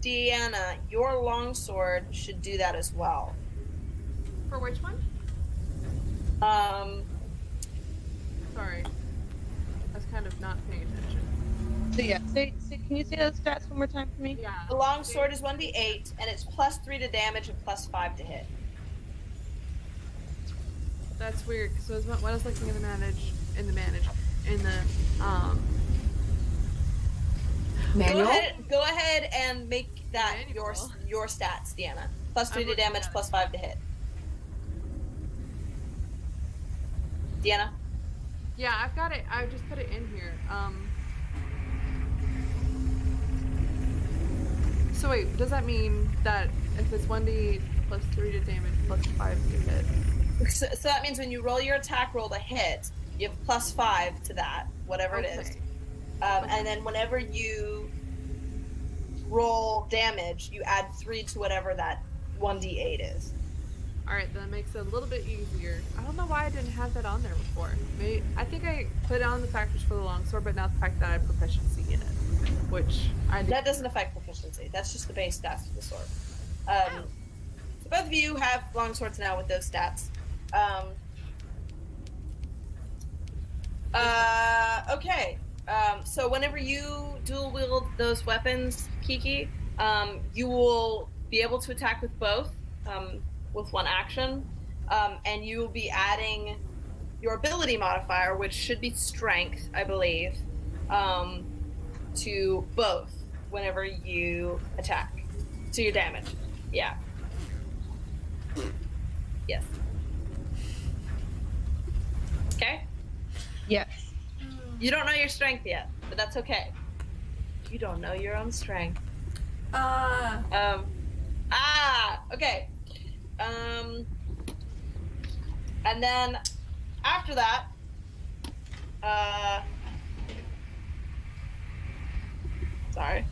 Deanna, your longsword should do that as well. For which one? Sorry. I was kind of not paying attention. So yeah, can you say those stats one more time for me? Yeah. The longsword is 1d8, and it's +3 to damage and +5 to hit. That's weird, because when I was looking at the Manual? Go ahead and make that Manual. your stats, Deanna. +3 to damage, +5 to hit. Deanna? Yeah, I've got it. I just put it in here. So wait, does that mean that if it's 1d +3 to damage, +5 to hit? So that means when you roll your attack roll to hit, you have +5 to that, whatever it is. Okay. And then whenever you roll damage, you add 3 to whatever that 1d8 is. Alright, that makes it a little bit easier. I don't know why I didn't have that on there before. Maybe, I think I put on the factors for the longsword, but not the fact that I have proficiency in it. Which I did. That doesn't affect proficiency. That's just the base stats for the sword. So both of you have longswords now with those stats. Okay. So whenever you dual wield those weapons, Kiki, you will be able to attack with both with one action, and you will be adding your ability modifier, which should be strength, I believe, to both whenever you attack. To your damage. Yeah. Yes. Okay? Yes. You don't know your strength yet, but that's okay. You don't know your own strength. Okay. And then after that, sorry.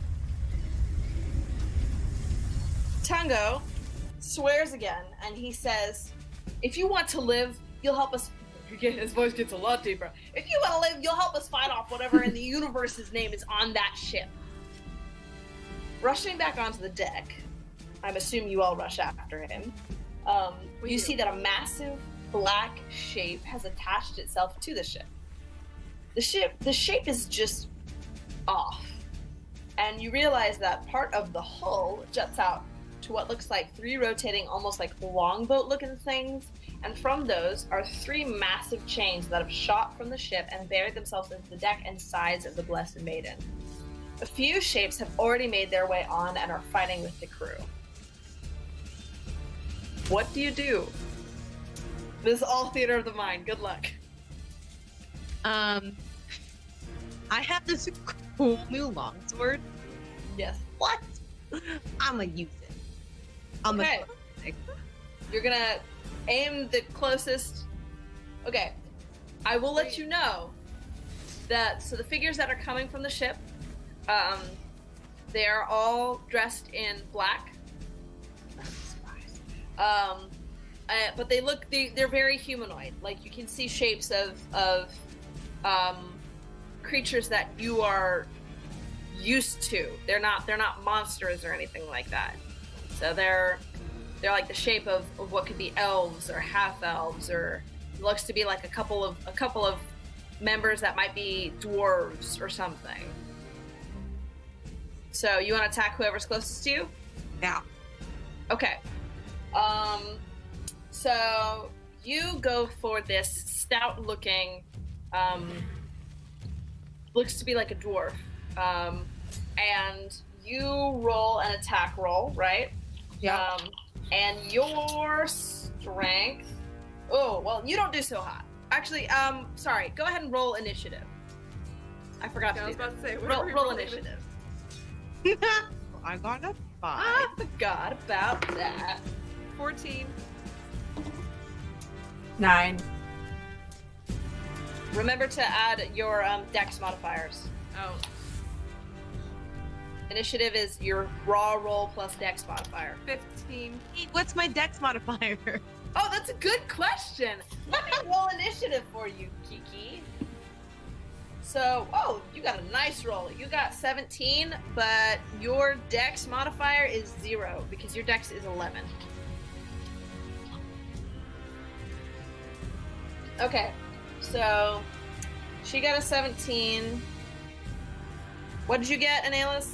Tungo swears again, and he says, if you want to live, you'll help us. His voice gets a lot deeper. If you want to live, you'll help us fight off whatever in the universe's name is on that ship. Rushing back onto the deck, I'm assuming you all rush after him. You see that a massive black shape has attached itself to the ship. The shape is just off. and you realize that part of the hull juts out to what looks like 3 rotating, almost like longboat-looking things, and from those are 3 massive chains that have shot from the ship and buried themselves into the deck and sides of the Blessed Maiden. A few shapes have already made their way on and are fighting with the crew. What do you do? This is all theater of the mind. Good luck. I have this cool new longsword. Yes. What? I'm gonna use it. Okay. You're gonna aim the closest. Okay. I will let you know that, so the figures that are coming from the ship, they are all dressed in black. But they look, they're very humanoid. Like, you can see shapes of creatures that you are used to. They're not monsters or anything like that. So they're like the shape of what could be elves or half elves, or looks to be like a couple of members that might be dwarves or something. So you want to attack whoever's closest to you? Yeah. Okay. So you go for this stout-looking, looks to be like a dwarf, and you roll an attack roll, right? Yeah. And your strength. Oh, well, you don't do so hot. Actually, sorry. Go ahead and roll initiative. I forgot Yeah, I to was do about that. to say, Roll initiative. I got a 5. I forgot about that. 14. 9. Remember to add your dex modifiers. Oh. Initiative is your raw roll plus dex modifier. 15. What's my dex modifier? Oh, that's a good question. Let me roll initiative for you, Kiki. So, you got a nice roll. You got 17, but your dex modifier is 0 because your dex is 11. Okay, so she got a 17. What did you get, Analis?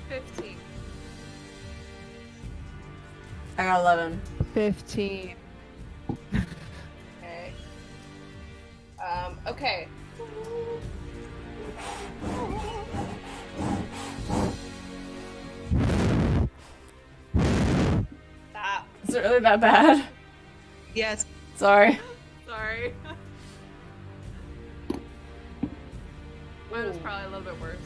15. I got 11. 15. Okay. Okay. Stop. Is it really that bad? Yes. Sorry. Sorry. Mine was probably a little bit worse.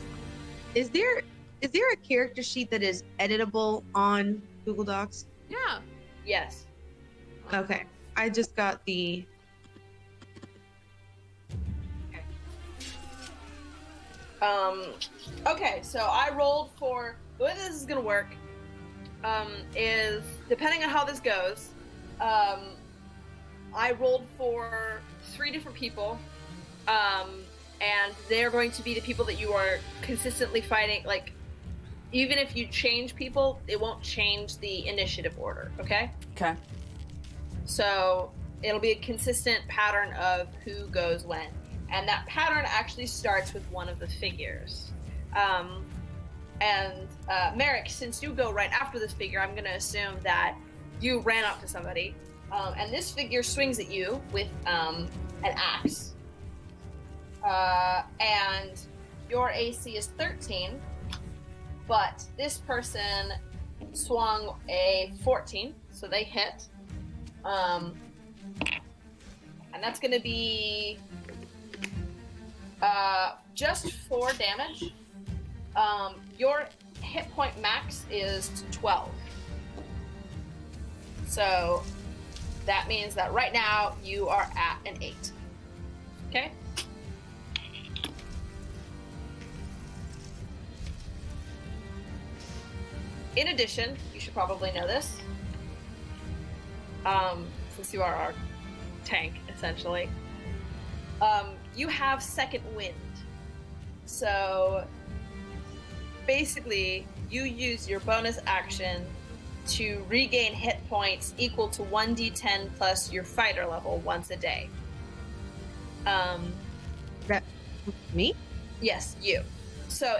Is there a character sheet that is editable on Google Docs? Yeah. Yes. Okay. I just got the. Okay, so I rolled for the way this is gonna work. Is depending on how this goes. I rolled for 3 different people, and they're going to be the people that you are consistently fighting. Like, even if you change people, it won't change the initiative order. Okay. Okay. So it'll be a consistent pattern of who goes when. And that pattern actually starts with one of the figures. Merrick, since you go right after this figure, I'm going to assume that you ran up to somebody. And this figure swings at you with an axe. And your AC is 13, but this person swung a 14, so they hit. And that's going to be just 4 damage. Your hit point max is 12. So that means that right now you are at an 8. Okay? In addition, you should probably know this, since you are our tank, essentially. You have second wind. So basically, you use your bonus action to regain hit points equal to 1d10 plus your fighter level once a day. Me? Yes, you. So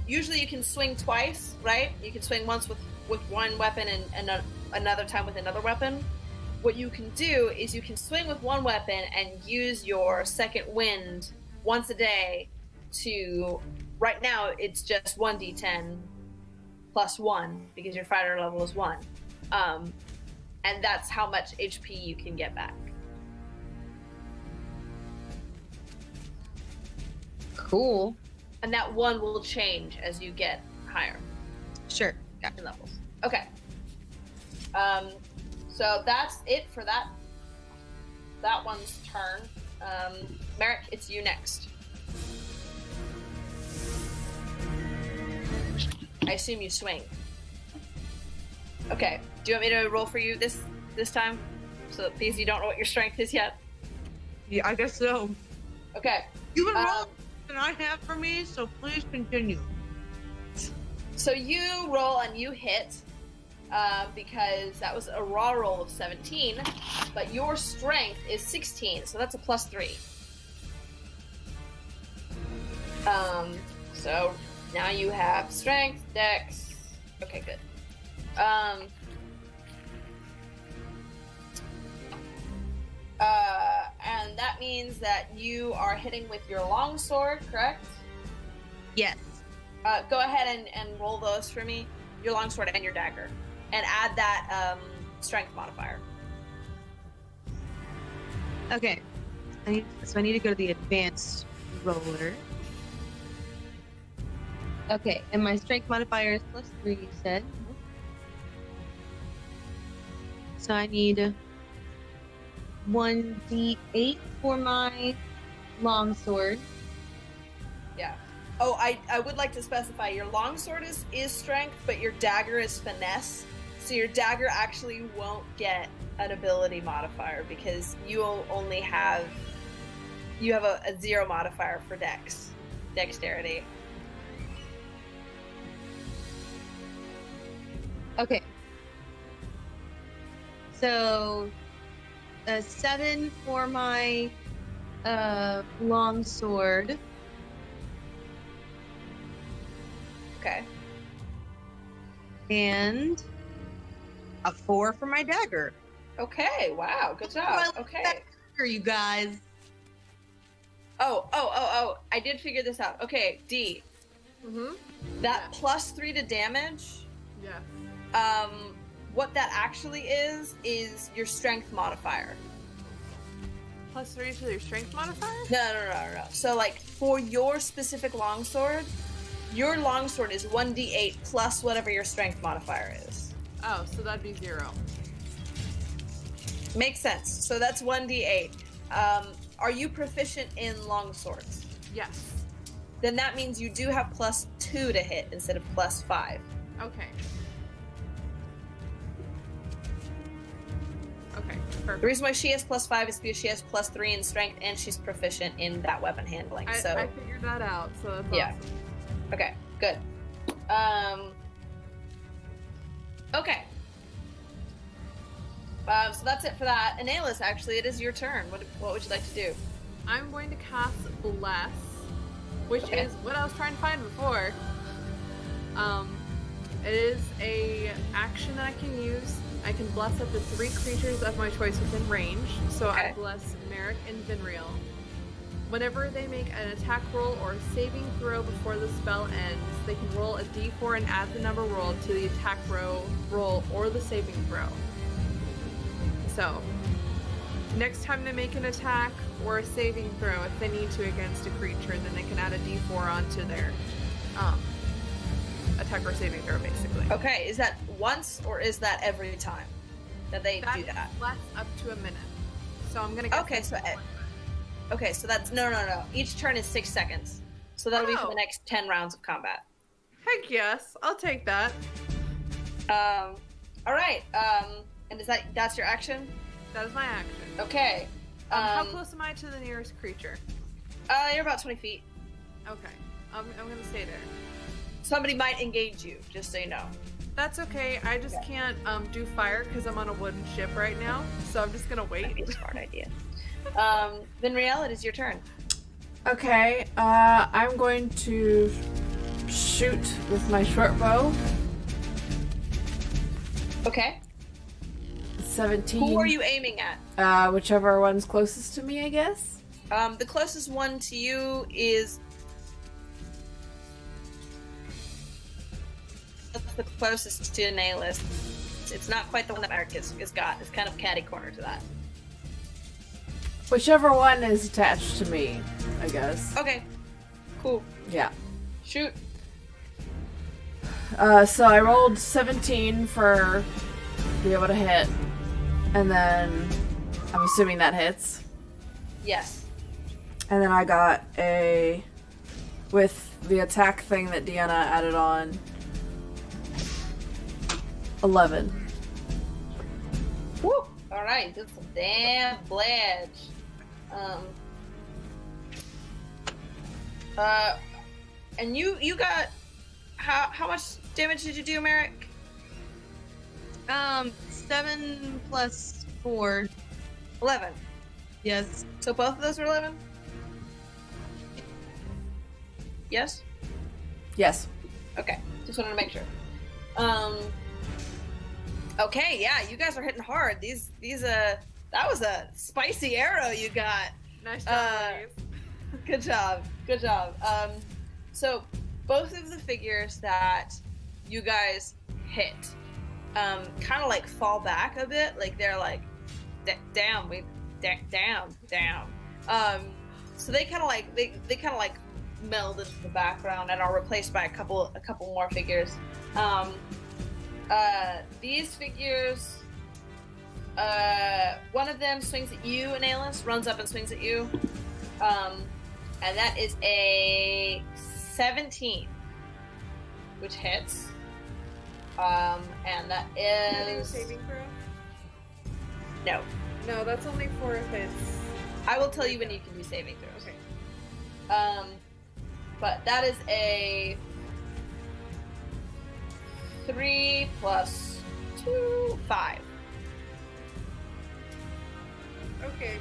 usually you can swing twice, right? You can swing once with one weapon and another time with another weapon. What you can do is you can swing with one weapon and use your second wind once a day to, right now it's just 1d10 plus 1 because your fighter level is 1. And that's how much HP you can get back. Cool. And that 1 will change as you get higher Sure. in levels. Okay. So that's it for that one's turn. Merrick, it's you next. I assume you swing. Okay. Do you want me to roll for you this time? So because you don't know what your strength is yet. Yeah, I guess so. Okay. You've been rolling than I have for me, so please continue. So you roll and you hit because that was a raw roll of 17, but your strength is 16, so that's a plus 3. So now you have strength, dex. Okay, good. And that means that you are hitting with your longsword, correct? Yes. Go ahead and roll those for me. Your longsword and your dagger. And add that strength modifier. Okay. I need to go to the advanced roller. Okay, and my strength modifier is plus 3, you said. So I need 1d8 for my longsword. Yeah. Oh, I would like to specify your longsword is strength, but your dagger is finesse. So your dagger actually won't get an ability modifier because you only have a 0 modifier for dexterity. Okay. So, 7 for my longsword. Okay. And a 4 for my dagger. Okay. Wow. Good job. Well, Okay. Dagger, you guys. Oh! I did figure this out. Okay, D. Mm-hmm. That plus 3 to damage. Yeah. What that actually is your strength modifier. Plus 3 to your strength modifier? No. So, like, for your specific longsword, your longsword is 1d8 plus whatever your strength modifier is. Oh, so that'd be 0. Makes sense. So that's 1d8. Are you proficient in longswords? Yes. Then that means you do have plus 2 to hit instead of plus 5. Okay. Okay, perfect. The reason why she has plus 5 is because she has plus 3 in strength and she's proficient in that weapon handling. I figured that out, so that's Yeah. awesome. Okay, good. Okay. So that's it for that. Analis, actually, it is your turn. What would you like to do? I'm going to cast Bless, which Okay. is what I was trying to find before. It is a action that I can use. I can bless up to 3 creatures of my choice within range. So Okay. I bless Merrick and Vinriel. Whenever they make an attack roll or a saving throw before the spell ends, they can roll a d4 and add the number rolled to the attack roll or the saving throw. So, next time they make an attack or a saving throw, if they need to against a creature, then they can add a d4 onto their attack or saving throw, basically. Okay, is that once or is that every time that they do that? Lasts up to a minute. So I'm gonna. Guess Okay, that's so one. Okay, so that's no. Each turn is 6 seconds. So that'll be for Oh. the next 10 rounds of combat. Heck yes, I'll take that. All right. And that's your action? That is my action. Okay. How close am I to the nearest creature? You're about 20 feet. Okay, I'm gonna stay there. Somebody might engage you, just so you know. That's okay. I just can't do fire because I'm on a wooden ship right now. So I'm just gonna That'd be wait. a smart idea. Vinriel, it is your turn. Okay, I'm going to shoot with my short bow. Okay. 17. Who are you aiming at? Whichever one's closest to me, I guess. The closest one to you is. That's the closest to Nihilus. It's not quite the one that Merrick is got. It's kind of catty corner to that. Whichever one is attached to me, I guess. Okay. Cool. Yeah. Shoot. So I rolled 17 for be able to hit, and then I'm assuming that hits. Yes. And then I got a, with the attack thing that Deanna added on, 11. Woo! Alright, did some damn bledge. And you got how much damage did you do, Merrick? 7 plus 4. 11. Yes. So both of those were 11? Yes? Yes. Okay. Just wanted to make sure. Okay, yeah, you guys are hitting hard. These that was a spicy arrow you got. Nice job, ladies. Good job. Good job. So both of the figures that you guys hit kind of like fall back a bit, like they're like down, down. So they kind of like they kind of like meld into the background and are replaced by a couple more figures. These figures, one of them swings at you, Analis, runs up and swings at you. And that is a 17, which hits. And that is... Saving throw? No. No, that's only for if it's... I will tell you when you can do saving throws. Okay. But that is a 3 plus 2, 5. Okay.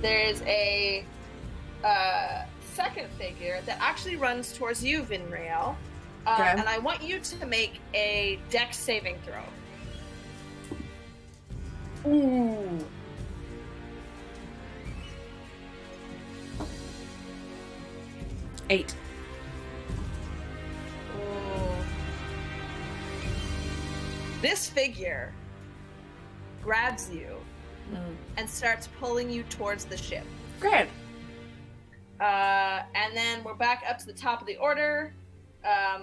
There's a second figure that actually runs towards you, Vinrael. Okay. And I want you to make a dex saving throw. Ooh. Eight. This figure grabs you and starts pulling you towards the ship. Great. And then we're back up to the top of the order,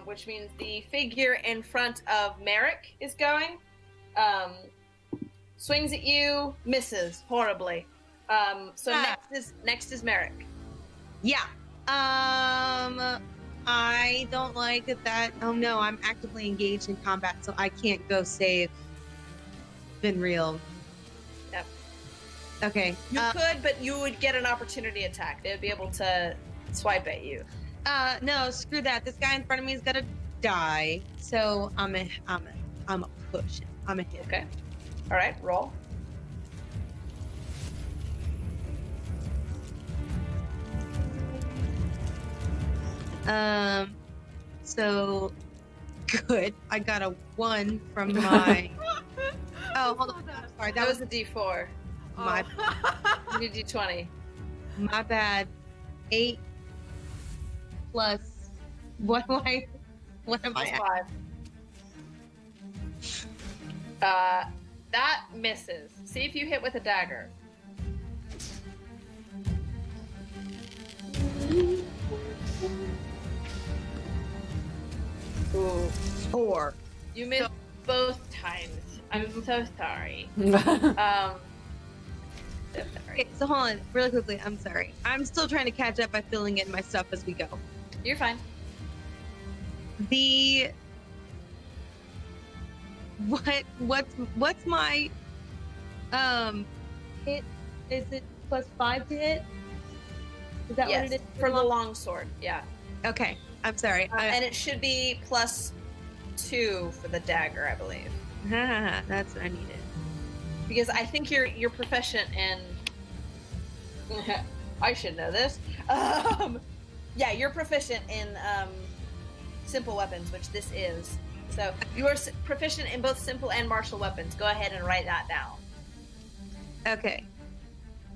which means the figure in front of Merrick is going. Swings at you, misses horribly. So next is Merrick. Yeah. I don't like that. Oh no, I'm actively engaged in combat, so I can't go save Vinreal. Yep. Okay. You could, but you would get an opportunity attack. They would be able to swipe at you. No, screw that. This guy in front of me is gonna die. So I'm a push. I'm a hit. Okay. All right, roll. So good. I got a 1 from my. Oh, hold on. I'm sorry. That was a D4. My You need D20. my bad. 8 plus. What am I? What am Plus I? 5. That misses. See if you hit with a dagger. Ooh. 4. You missed both times. I'm so sorry. So sorry. Okay, so hold on, really quickly. I'm sorry. I'm still trying to catch up by filling in my stuff as we go. You're fine. The what's my hit? Is it plus 5 to hit? Is that Yes, what it is for the long sword. Yeah. Okay, I'm sorry. And it should be plus 2 for the dagger, I believe. That's what I needed. because I think you're proficient in. I should know this. Yeah, you're proficient in simple weapons, which this is. So you are proficient in both simple and martial weapons. Go ahead and write that down. Okay.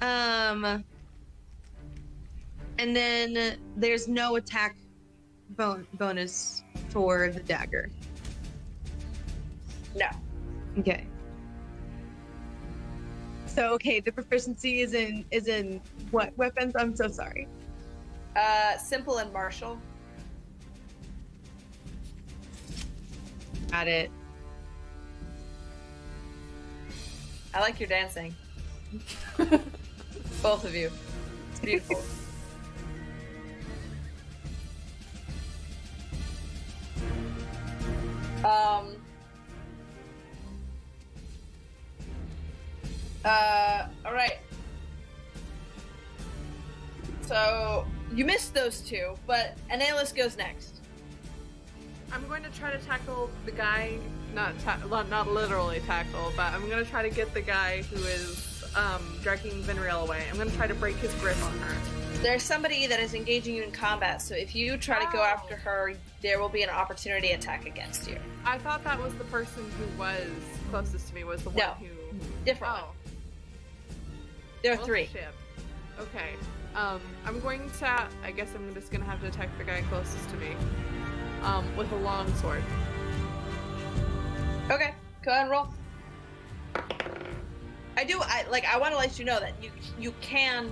And then there's no attack bonus for the dagger. No. Okay. So okay, the proficiency is in what weapons? I'm so sorry. Simple and martial. Got it. I like your dancing. Both of you. It's beautiful. All right. So you missed those two, but Annalus goes next. I'm going to try to tackle the guy, not literally tackle, but I'm going to try to get the guy who is dragging Vinriel away. I'm going to try to break his grip on her. There's somebody that is engaging you in combat, so if you try to go after her, there will be an opportunity attack against you. I thought that was the person who was closest to me, was the one No. who... Different one. Oh. There are three. Bullshit. Okay. I'm going to... I guess I'm just going to have to attack the guy closest to me. With a long sword. Okay, go ahead and roll. I want to let you know that you can.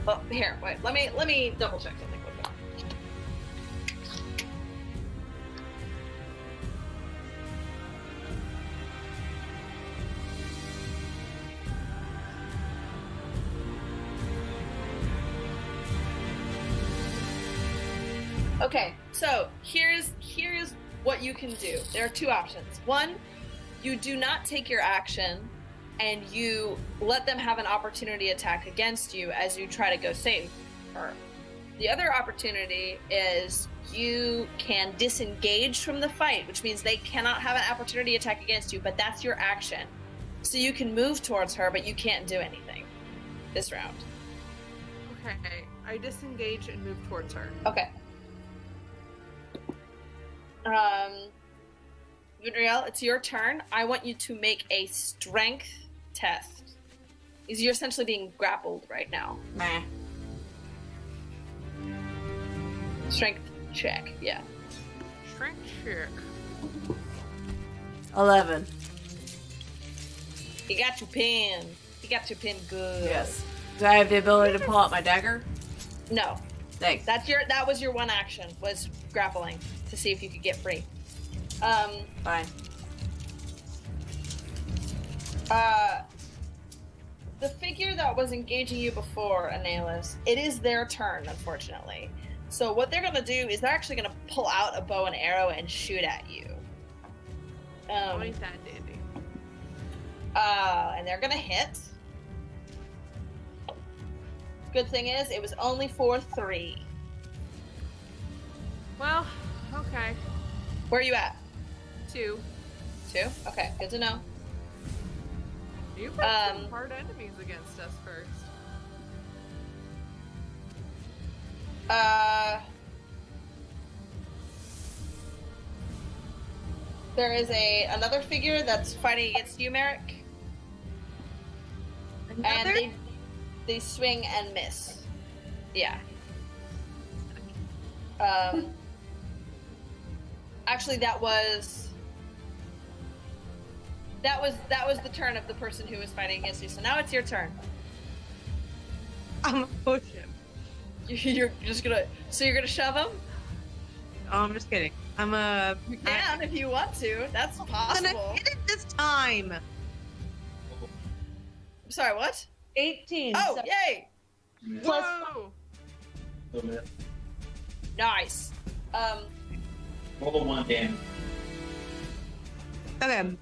Oh, here, wait. Let me double check something quick. Okay, so here's what you can do. There are two options. One, you do not take your action and you let them have an opportunity attack against you as you try to go save her. The other opportunity is you can disengage from the fight, which means they cannot have an opportunity attack against you, but that's your action. So you can move towards her, but you can't do anything this round. Okay. I disengage and move towards her. Okay. Vinriel, it's your turn. I want you to make a strength test. Because you're essentially being grappled right now. Meh. Strength check, yeah. Strength check. 11. He got you pinned. He got you pinned good. Yes. Do I have the ability to pull out my dagger? No. Thanks. That was your one action, was grappling to see if you could get free. Fine. The figure that was engaging you before, Annalus, it is their turn, unfortunately. So what they're gonna do is they're actually gonna pull out a bow and arrow and shoot at you. Ain't that dandy. And they're gonna hit. Good thing is, it was only for 3. Well, okay. Where are you at? 2. 2? Okay, good to know. You put some hard enemies against us first. There is another figure that's fighting against you, Merrick. Another? And they swing and miss. Yeah. Actually, that was the turn of the person who was fighting against you. So now it's your turn. I'm gonna push him. You're just gonna. So you're gonna shove him? Oh, I'm just kidding. You can if you want to. That's I'm possible. gonna hit it this time. I'm sorry. What? 18. Oh, so yay! plus Whoa! Nice. Roll 1 damage. Okay.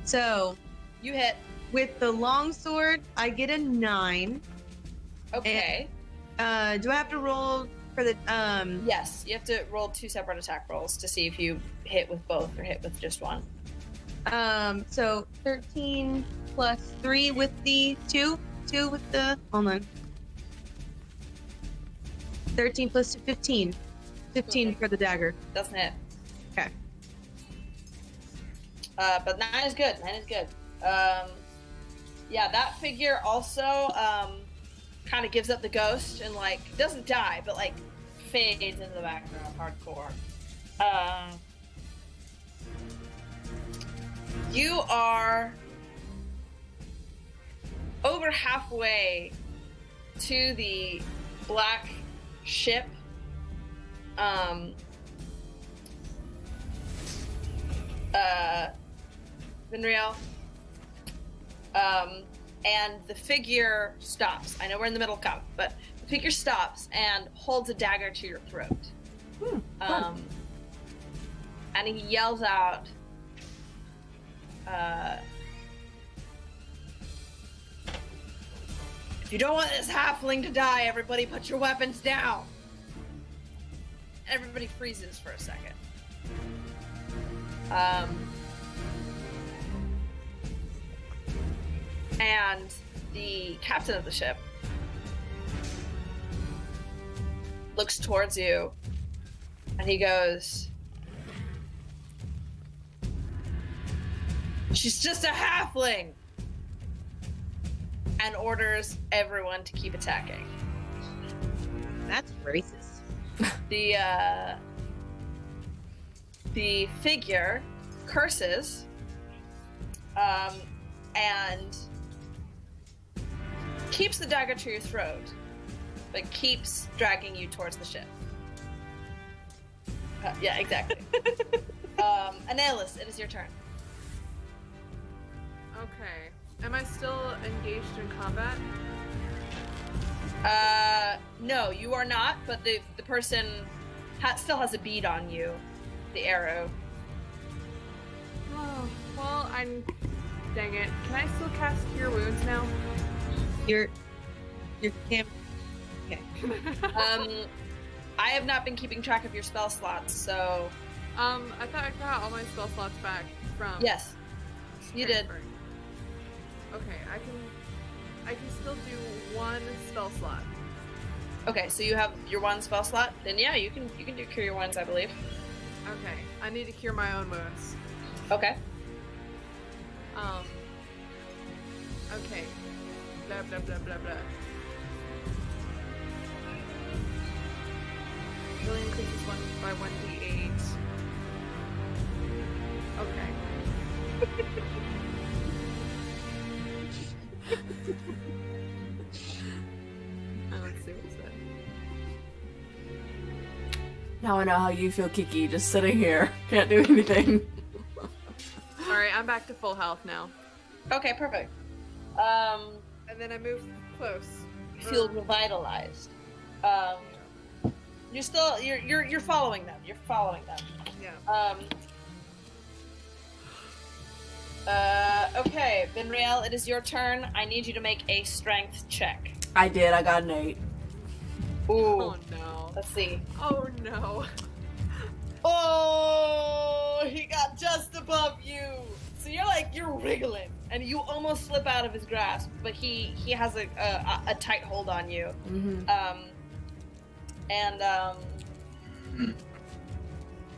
So, You hit. with the longsword, I get a 9. Okay. Do I have to roll for the Yes, you have to roll 2 separate attack rolls to see if you hit with both or hit with just one. So 13 plus 3 with the 2 with the hold on. 13 plus 2, 15. 15 Okay. for the dagger. Doesn't hit. Okay. But 9 is good. 9 is good. Yeah, that figure also kind of gives up the ghost and like doesn't die, but like fades into the background hardcore. You are over halfway to the black ship. Vinriel. And the figure stops. I know we're in the middle of combat, but the figure stops and holds a dagger to your throat. Fun. And he yells out, if you don't want this halfling to die, everybody put your weapons down. Everybody freezes for a second. And the captain of the ship looks towards you and he goes, she's just a halfling, and orders everyone to keep attacking. That's racist. The figure curses and keeps the dagger to your throat, but keeps dragging you towards the ship. Yeah, exactly. Annalus, it is your turn. Okay. Am I still engaged in combat? No, you are not, but the person still has a bead on you, the arrow. Oh, well, dang it. Can I still cast Cure Wounds now? Your camp. Okay. I have not been keeping track of your spell slots, so... I thought I got all my spell slots back from... Yes, you did. transferring. Okay, I can still do one spell slot. Okay, so you have your one spell slot? Then yeah, you can do Cure Your Wounds, I believe. Okay, I need to cure my own wounds. Okay. Okay. Blah, blah, blah, blah, blah. Really increases one by 1d8. Okay. Let's see what's that. Now I know how you feel, Kiki, just sitting here. Can't do anything. Alright, I'm back to full health now. Okay, perfect. And then I move close. You feel revitalized. You're following them. You're following them. Yeah. Okay, Vinriel, it is your turn. I need you to make a strength check. I did, I got an 8. Ooh. Oh no. Let's see. Oh no. Oh, he got just above you. So you're wriggling, and you almost slip out of his grasp, but he has a tight hold on you. Mm-hmm.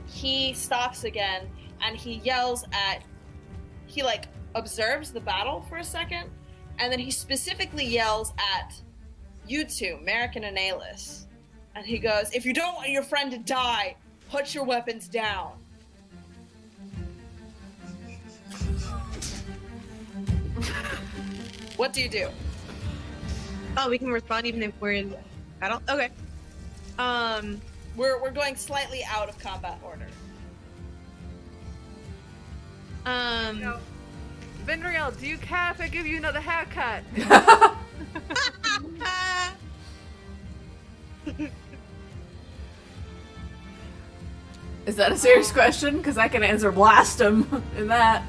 He stops again, and he yells at. He observes the battle for a second, and then he specifically yells at you two, Merrick and Annalus, and he goes, "If you don't want your friend to die, put your weapons down." What do you do? Oh, we can respond even if we're in battle? Okay. We're going slightly out of combat order. No. Vinriel, do you care if I give you another haircut? Is that a serious question? Because I can answer blast him in that.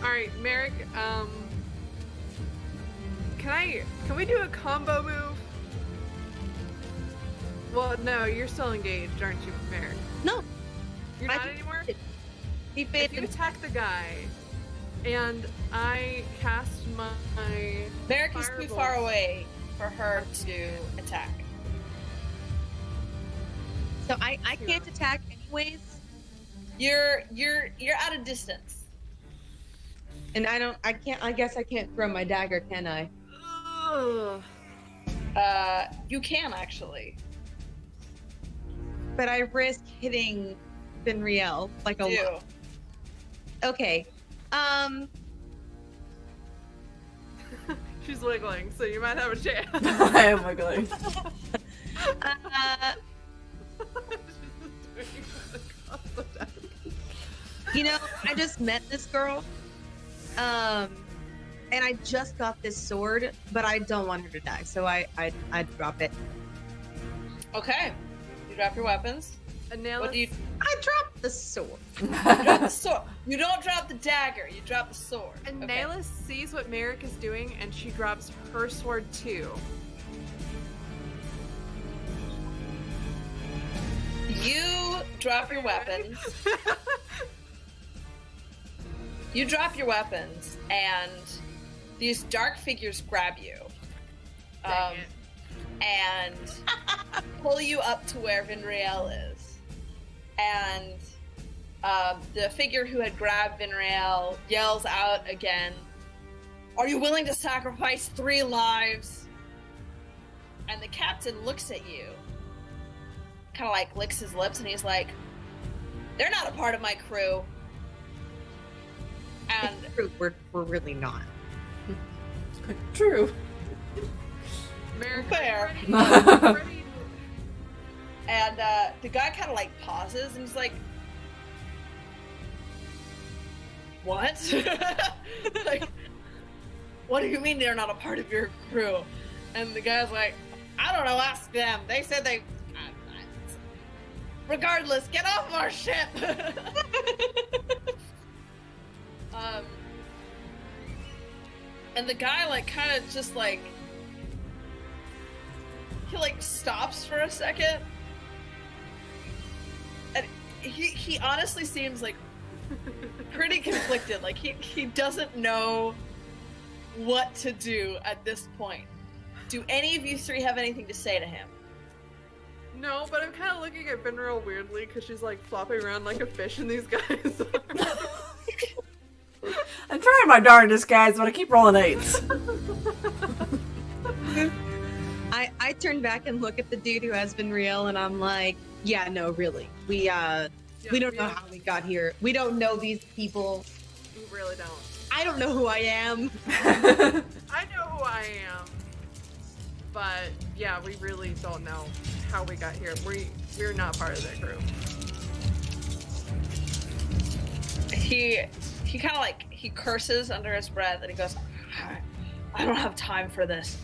Alright, Merrick, can we do a combo move? Well, no, you're still engaged, aren't you, Merrick? No, You're I not think- anymore? he If failed. you attack the guy, and I cast my... Merrick is too Firebolt. far away for her to attack. So I can't attack anyways, You're at a distance. and I guess I can't throw my dagger, can I? Ugh. You can actually. But I risk hitting Finriel like a Do. lot. Okay. She's wiggling, so you might have a chance. I am wiggling. You know, I just met this girl, and I just got this sword, but I don't want her to die, so I drop it. Okay. You drop your weapons. What do you I dropped the sword. drop the sword? You don't drop the dagger. You drop the sword. And Okay. Nayla sees what Merrick is doing, and she drops her sword too. You drop your weapons. You drop your weapons, and these dark figures grab you. Dang it. And pull you up to where Vinriel is. And the figure who had grabbed Vinriel yells out again, "Are you willing to sacrifice 3 lives?" And the captain looks at you, kind of like licks his lips, and he's like, "They're not a part of my crew." And We're really not. True. Merrick, Fair. are you ready? And the guy kind of like pauses and he's like, "What?" Like, "What do you mean they're not a part of your crew?" And the guy's like, "I don't know, ask them. They said they... Regardless, get off our ship!" And the guy like kind of just like... He like stops for a second. And he honestly seems like pretty conflicted. Like he doesn't know what to do at this point. Do any of you 3 have anything to say to him? No, but I'm kind of looking at Finral weirdly because she's like flopping around like a fish in these guys. I'm trying my darndest, guys, but I keep rolling 8s. I turn back and look at the dude who has been real, and I'm like, yeah, no, really. We don't know how we got here. We don't know these people. We really don't. I don't know who I am. I know who I am, but yeah, we really don't know how we got here. We're not part of that group. He kind of like he curses under his breath and he goes, "I don't have time for this."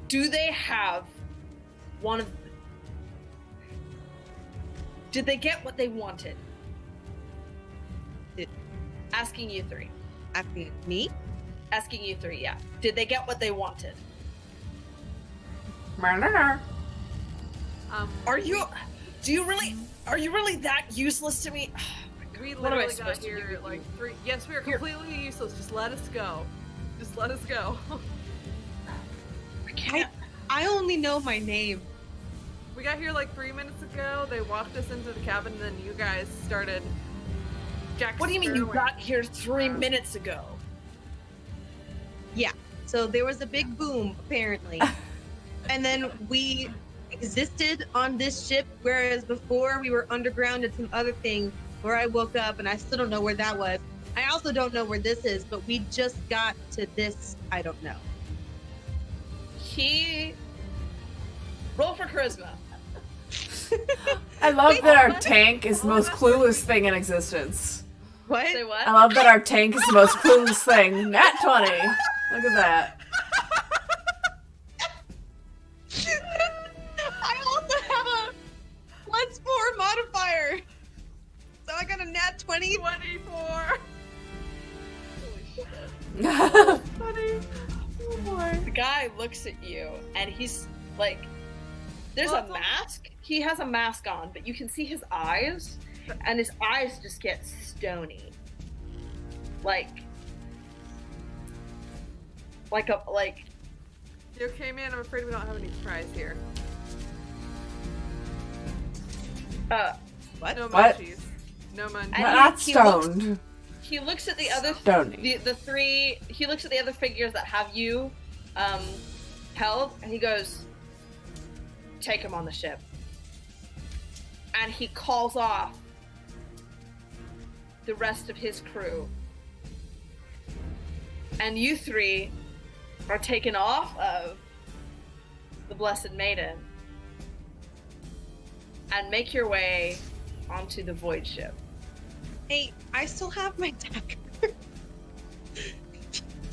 Do they have one of... Did they get what they wanted? Asking you 3. Asking me? Asking you 3, yeah. Did they get what they wanted? Are you really that useless to me? We What am I literally got supposed to do here with like you? 3. Yes, we are Here. completely useless. Just let us go. Just let us go. I can't. I only know my name. We got here like 3 minutes ago. They walked us into the cabin, and then you guys started. Jack What do you mean you Sparrow- got here 3 minutes ago? Yeah. So there was a big boom, apparently. And then we existed on this ship, whereas before we were underground and some other thing where I woke up and I still don't know where that was. I also don't know where this is, but we just got to this, I don't know. Roll for charisma. I love that our tank is the most clueless thing in existence. What? Say what? I love that our tank is the most clueless thing. Nat 20. Look at that. I also have a +4 modifier. So I got a nat 20. 24. The guy looks at you and he's like, There's Well, a it's all- mask. He has a mask on, but you can see his eyes, and his eyes just get stony. Like You okay, man? I'm afraid we don't have any surprise here. What? No What? munchies. No munchies. And Not he looks- stoned. he looks at the other Stony. the three. He looks at the other figures that have you held, and he goes, "Take him on the ship." And he calls off the rest of his crew, and you three are taken off of the Blessed Maiden and make your way onto the Void ship. Hey, I still have my dagger.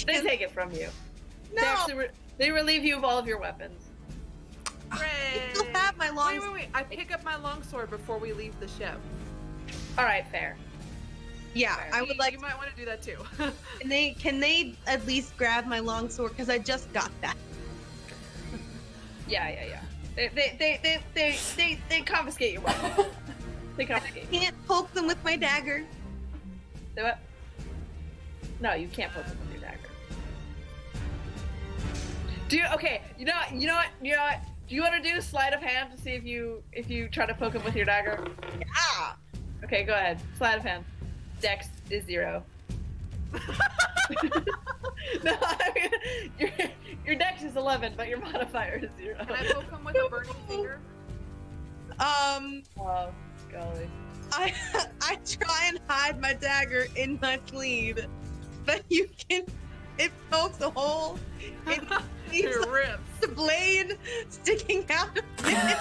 They take it from you. They No, actually they relieve you of all of your weapons. I still have my long. Wait. I pick up my longsword before we leave the ship. All right, fair. Yeah, I would like. You might want to do that too. Can they at least grab my long sword? Because I just got that. Yeah. They confiscate your weapon. They confiscate. Can't poke them with my dagger. They what? No, you can't poke them with your dagger. Do you? Okay. You know what? Do you want to do sleight of hand to see if you try to poke him with your dagger? Ah, Okay, go ahead. Sleight of hand. Dex is 0. No, I mean your dex is 11, but your modifier is 0. Can I poke him with a burning finger? Oh, golly. I try and hide my dagger in my sleeve, but it pokes a hole in the sleeve, Your ribs. the blade sticking out of it.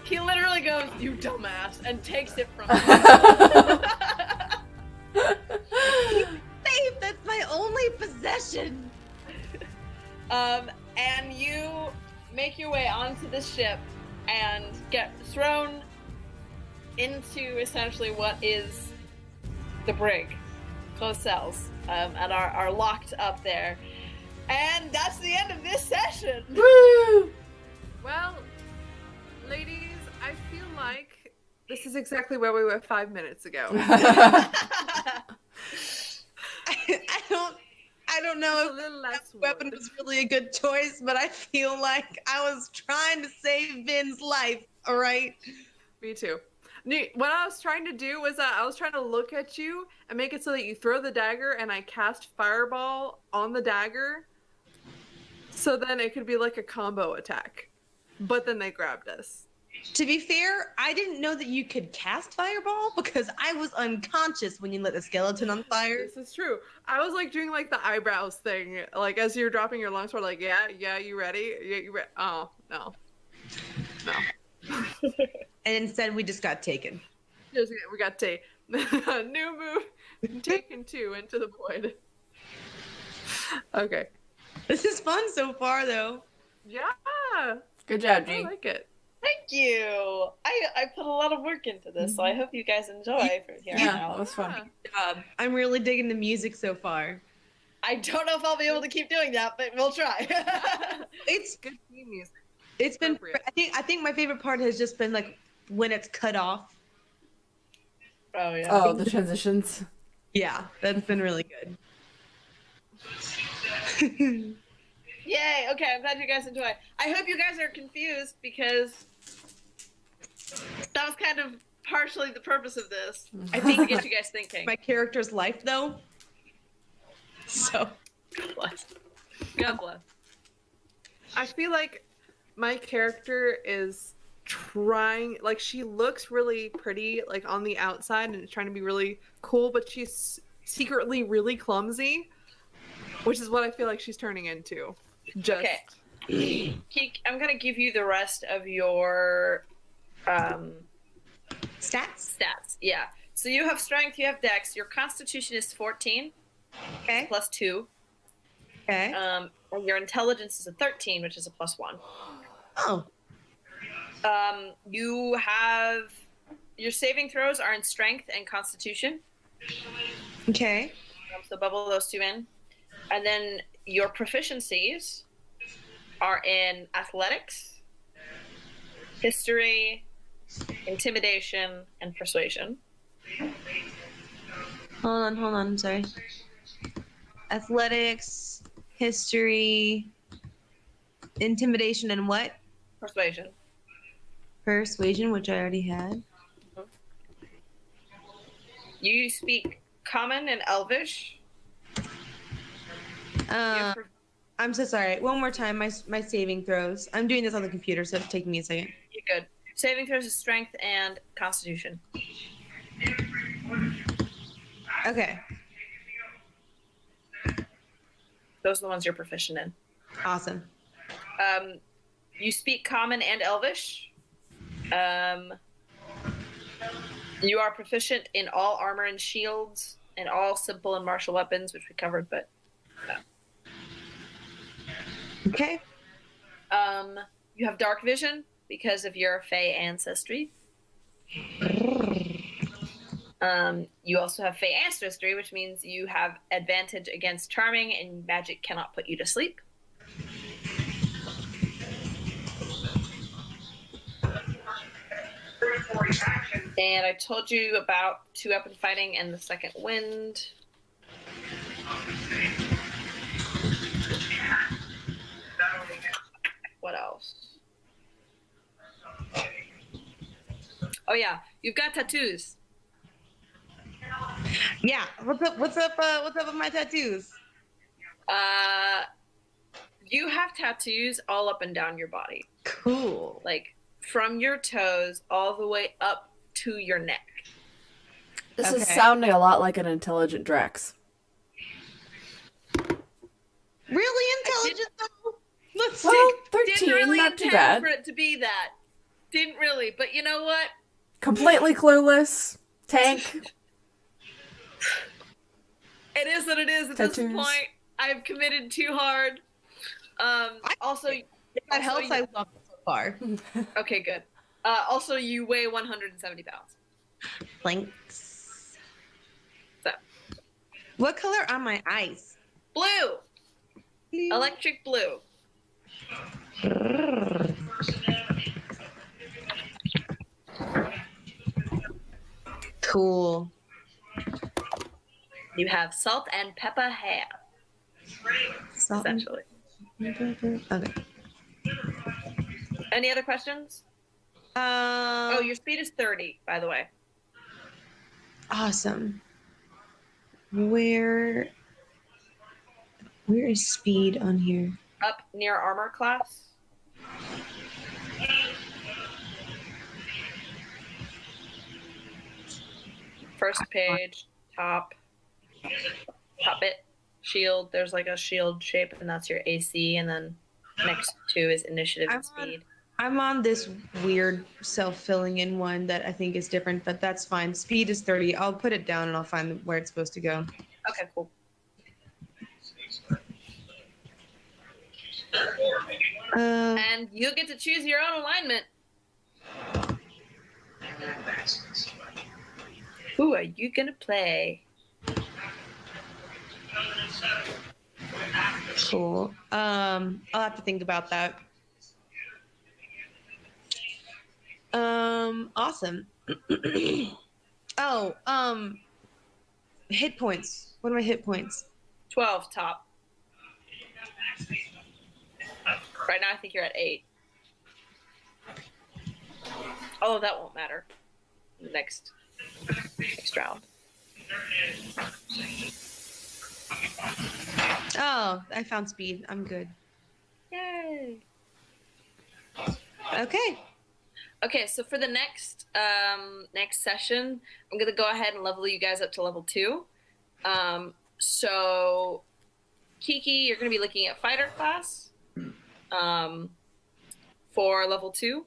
He literally goes, "You dumbass," and takes it from Babe, that's my only possession. And you make your way onto the ship and get thrown into essentially what is the brig. Closed cells, and are locked up there. And that's the end of this session. Woo! Well, ladies, I feel like this is exactly where we were 5 minutes ago. I don't know A if little less that weapon wood. was really a good choice, but I feel like I was trying to save Vin's life. All right. Me too. What I was trying to do was I was trying to look at you and make it so that you throw the dagger and I cast fireball on the dagger. So then it could be like a combo attack. But then they grabbed us. To be fair, I didn't know that you could cast fireball because I was unconscious when you lit the skeleton on fire. This is true. I was like doing like the eyebrows thing. Like as you're dropping your longsword, like, yeah, you ready? Yeah, you ready? Oh, no. No. And instead, we just got taken. We got new move. Taken 2 into the void. Okay. This is fun so far, though. Yeah. Good job, I G. like it. Thank you. I put a lot of work into this, so I hope you guys enjoy from here on Yeah, that out. was fun. I'm really digging the music so far. I don't know if I'll be able to keep doing that, but we'll try. It's Good theme music. it's been. Appropriate. I think my favorite part has just been like when it's cut off. Oh yeah. Oh, the transitions. Yeah, that's been really good. Yay! Okay, I'm glad you guys enjoy. I hope you guys are confused because that was kind of partially the purpose of this. I think to get you guys thinking. My character's life, though. So God bless. God bless. I feel like my character is trying, like, she looks really pretty, like, on the outside and trying to be really cool, but she's secretly really clumsy, which is what I feel like she's turning into. Just. Okay. Keek, I'm gonna give you the rest of your stats. stats. Yeah. So you have strength, you have dex. Your constitution is 14 Okay. plus 2. Okay. And your intelligence is a 13, which is a plus 1. Oh. You have your saving throws are in strength and constitution. Okay. So bubble those 2 in. And then your proficiencies are in athletics history, intimidation, and persuasion. Hold on. I'm sorry. Athletics, history, intimidation, and what? Persuasion. Persuasion, which I already had. You speak Common and Elvish. I'm so sorry. One more time. My saving throws. I'm doing this on the computer, so it's taking me a second. You're good. Saving throws is Strength and Constitution. Okay. Those are the ones you're proficient in. Awesome. You speak Common and Elvish. You are proficient in all armor and shields and all simple and martial weapons, which we covered, but no. Okay. You have dark vision because of your Fey ancestry. You also have Fey ancestry, which means you have advantage against charming, and magic cannot put you to sleep. And I told you about 2-weapon fighting and the second wind. What else? Oh yeah, you've got tattoos. Yeah. What's up with my tattoos? You have tattoos all up and down your body. Cool. Like from your toes all the way up to your neck. This is Okay. sounding a lot like an intelligent Drax. Really intelligent though? Let's Well, see. 13, Didn't really not too intend bad. for it to be that. Didn't really, but you know what? Completely clueless. Tank. It is what it is at this Tattoos. point. I've committed too hard. Also, If that helps, I love it so far. okay, good. Also, you weigh 170 pounds. Thanks. So, What color are my eyes? blue, electric blue. Cool. You have salt and pepper hair, Salt and essentially. pepper. Okay. Any other questions? Oh, your speed is 30, by the way. Awesome. Where is speed on here? Up near armor class. First page, top bit, shield. There's like a shield shape, and that's your AC, and then next to is initiative and speed. I'm on this weird self-filling in one that I think is different, but that's fine. Speed is 30. I'll put it down and I'll find where it's supposed to go. Okay, cool. And you get to choose your own alignment. Who are you gonna play? Cool. I'll have to think about that. Awesome. Hit points. What are my hit points? 12 top. Right now, I think you're at 8. Oh, that won't matter. Next round. Oh, I found speed. I'm good. Yay! Okay. Okay, so for the next session, I'm gonna go ahead and level you guys up to level 2. So Kiki, you're gonna be looking at fighter class for level 2.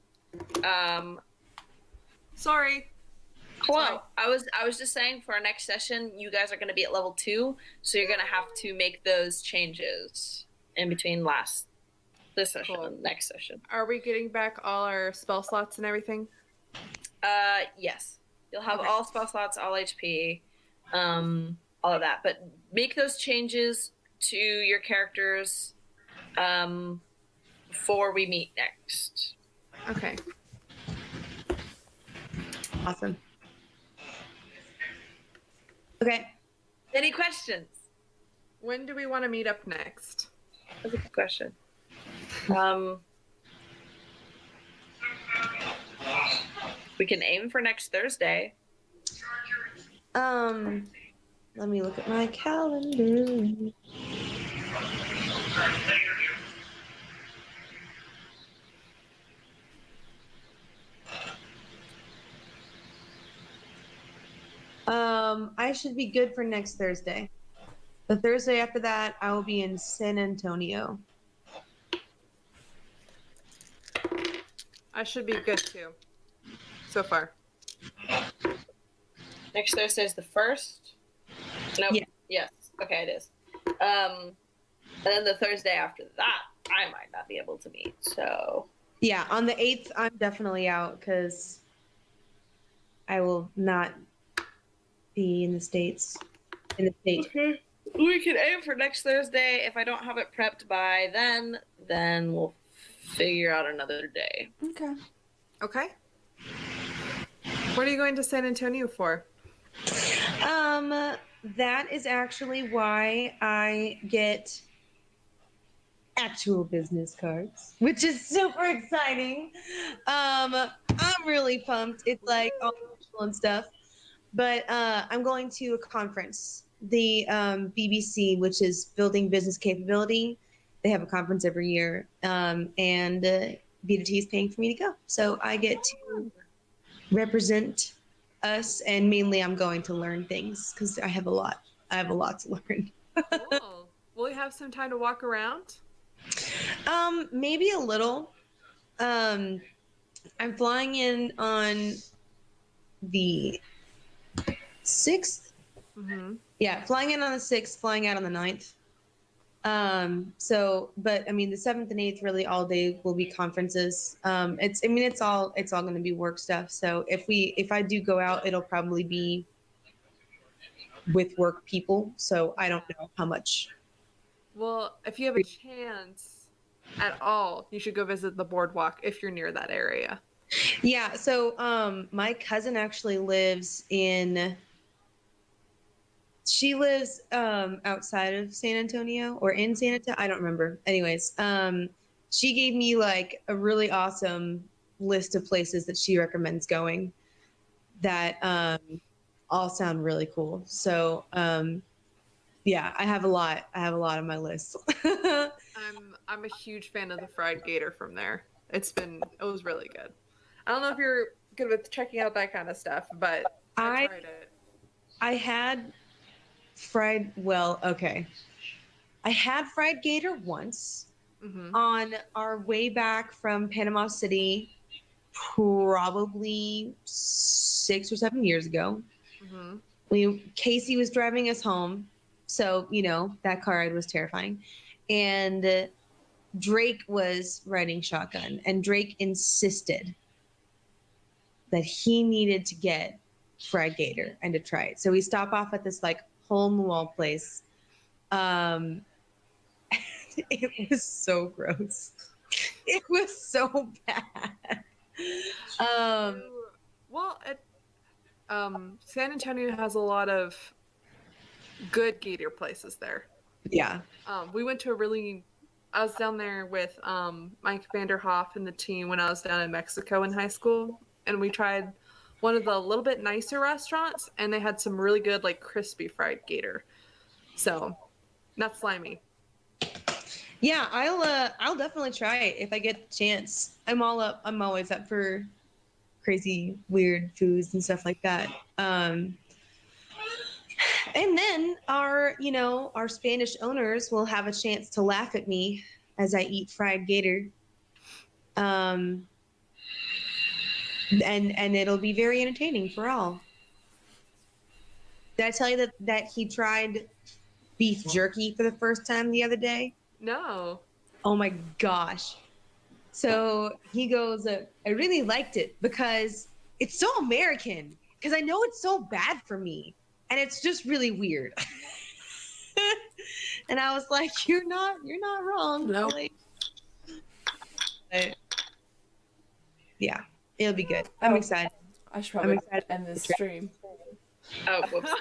Sorry. Hello. I was just saying for our next session, you guys are gonna be at level 2, so you're gonna have to make those changes in between this session and next session. Are we getting back all our spell slots and everything? Yes. You'll have Okay. all spell slots, all HP, all of that. But make those changes to your characters before we meet next. Okay. Awesome. Okay. Any questions? When do we want to meet up next? That's a good question. We can aim for next Thursday. Let me look at my calendar. I should be good for next Thursday. The Thursday after that, I will be in San Antonio. I should be good too. So far. Next Thursday is the 1st? Nope. Yeah. Yes. Okay, it is. And then the Thursday after that, I might not be able to meet. So Yeah, on the 8th, I'm definitely out because I will not be in the States. In the States. okay, we can aim for next Thursday. If I don't have it prepped by then we'll figure out another day. Okay. Okay. What are you going to San Antonio for? That is actually why I get actual business cards, which is super exciting. I'm really pumped. It's like all official and stuff. But I'm going to a conference, the BBC, which is Building Business Capability. They have a conference every year, and BDT is paying for me to go. So I get to represent us, and mainly I'm going to learn things because I have a lot to learn. Cool. Will you have some time to walk around? Maybe a little. I'm flying in on the 6th. Mm-hmm. Yeah, flying in on the 6th, flying out on the 9th. But I mean, the 7th and 8th, really all day will be conferences. It's all going to be work stuff. So if I do go out, it'll probably be with work people. So I don't know how much. Well, if you have a chance at all, you should go visit the boardwalk if you're near that area. Yeah. So, my cousin actually lives outside of San Antonio or in San Antonio. I don't remember. Anyways, she gave me like a really awesome list of places that she recommends going that all sound really cool. So, yeah, I have a lot on my list. I'm a huge fan of the fried gator from there. It was really good. I don't know if you're good with checking out that kind of stuff, but I tried it. I had I had fried gator once on our way back from Panama City, probably 6 or 7 years ago. Casey was driving us home, so that car ride was terrifying, and Drake was riding shotgun, and Drake insisted that he needed to get fried gator and to try it. So we stop off at this like hole in the wall place. It was so gross. It was so bad. San Antonio has a lot of good gator places there. Yeah. We went to I was down there with Mike Vanderhoff and the team when I was down in Mexico in high school, and we tried one of the little bit nicer restaurants, and they had some really good like crispy fried gator. So, not slimy. Yeah, I'll definitely try it if I get the chance. I'm always up for crazy, weird foods and stuff like that. And then our Spanish owners will have a chance to laugh at me as I eat fried gator. And it'll be very entertaining for all. Did I tell you that he tried beef jerky for the first time the other day? No. Oh my gosh. So he goes, I really liked it because it's so American, because I know it's so bad for me and it's just really weird. And I was like, you're not wrong. Nope. Yeah, it'll be good. I'm excited. I should probably excited. end this stream. Oh, whoops.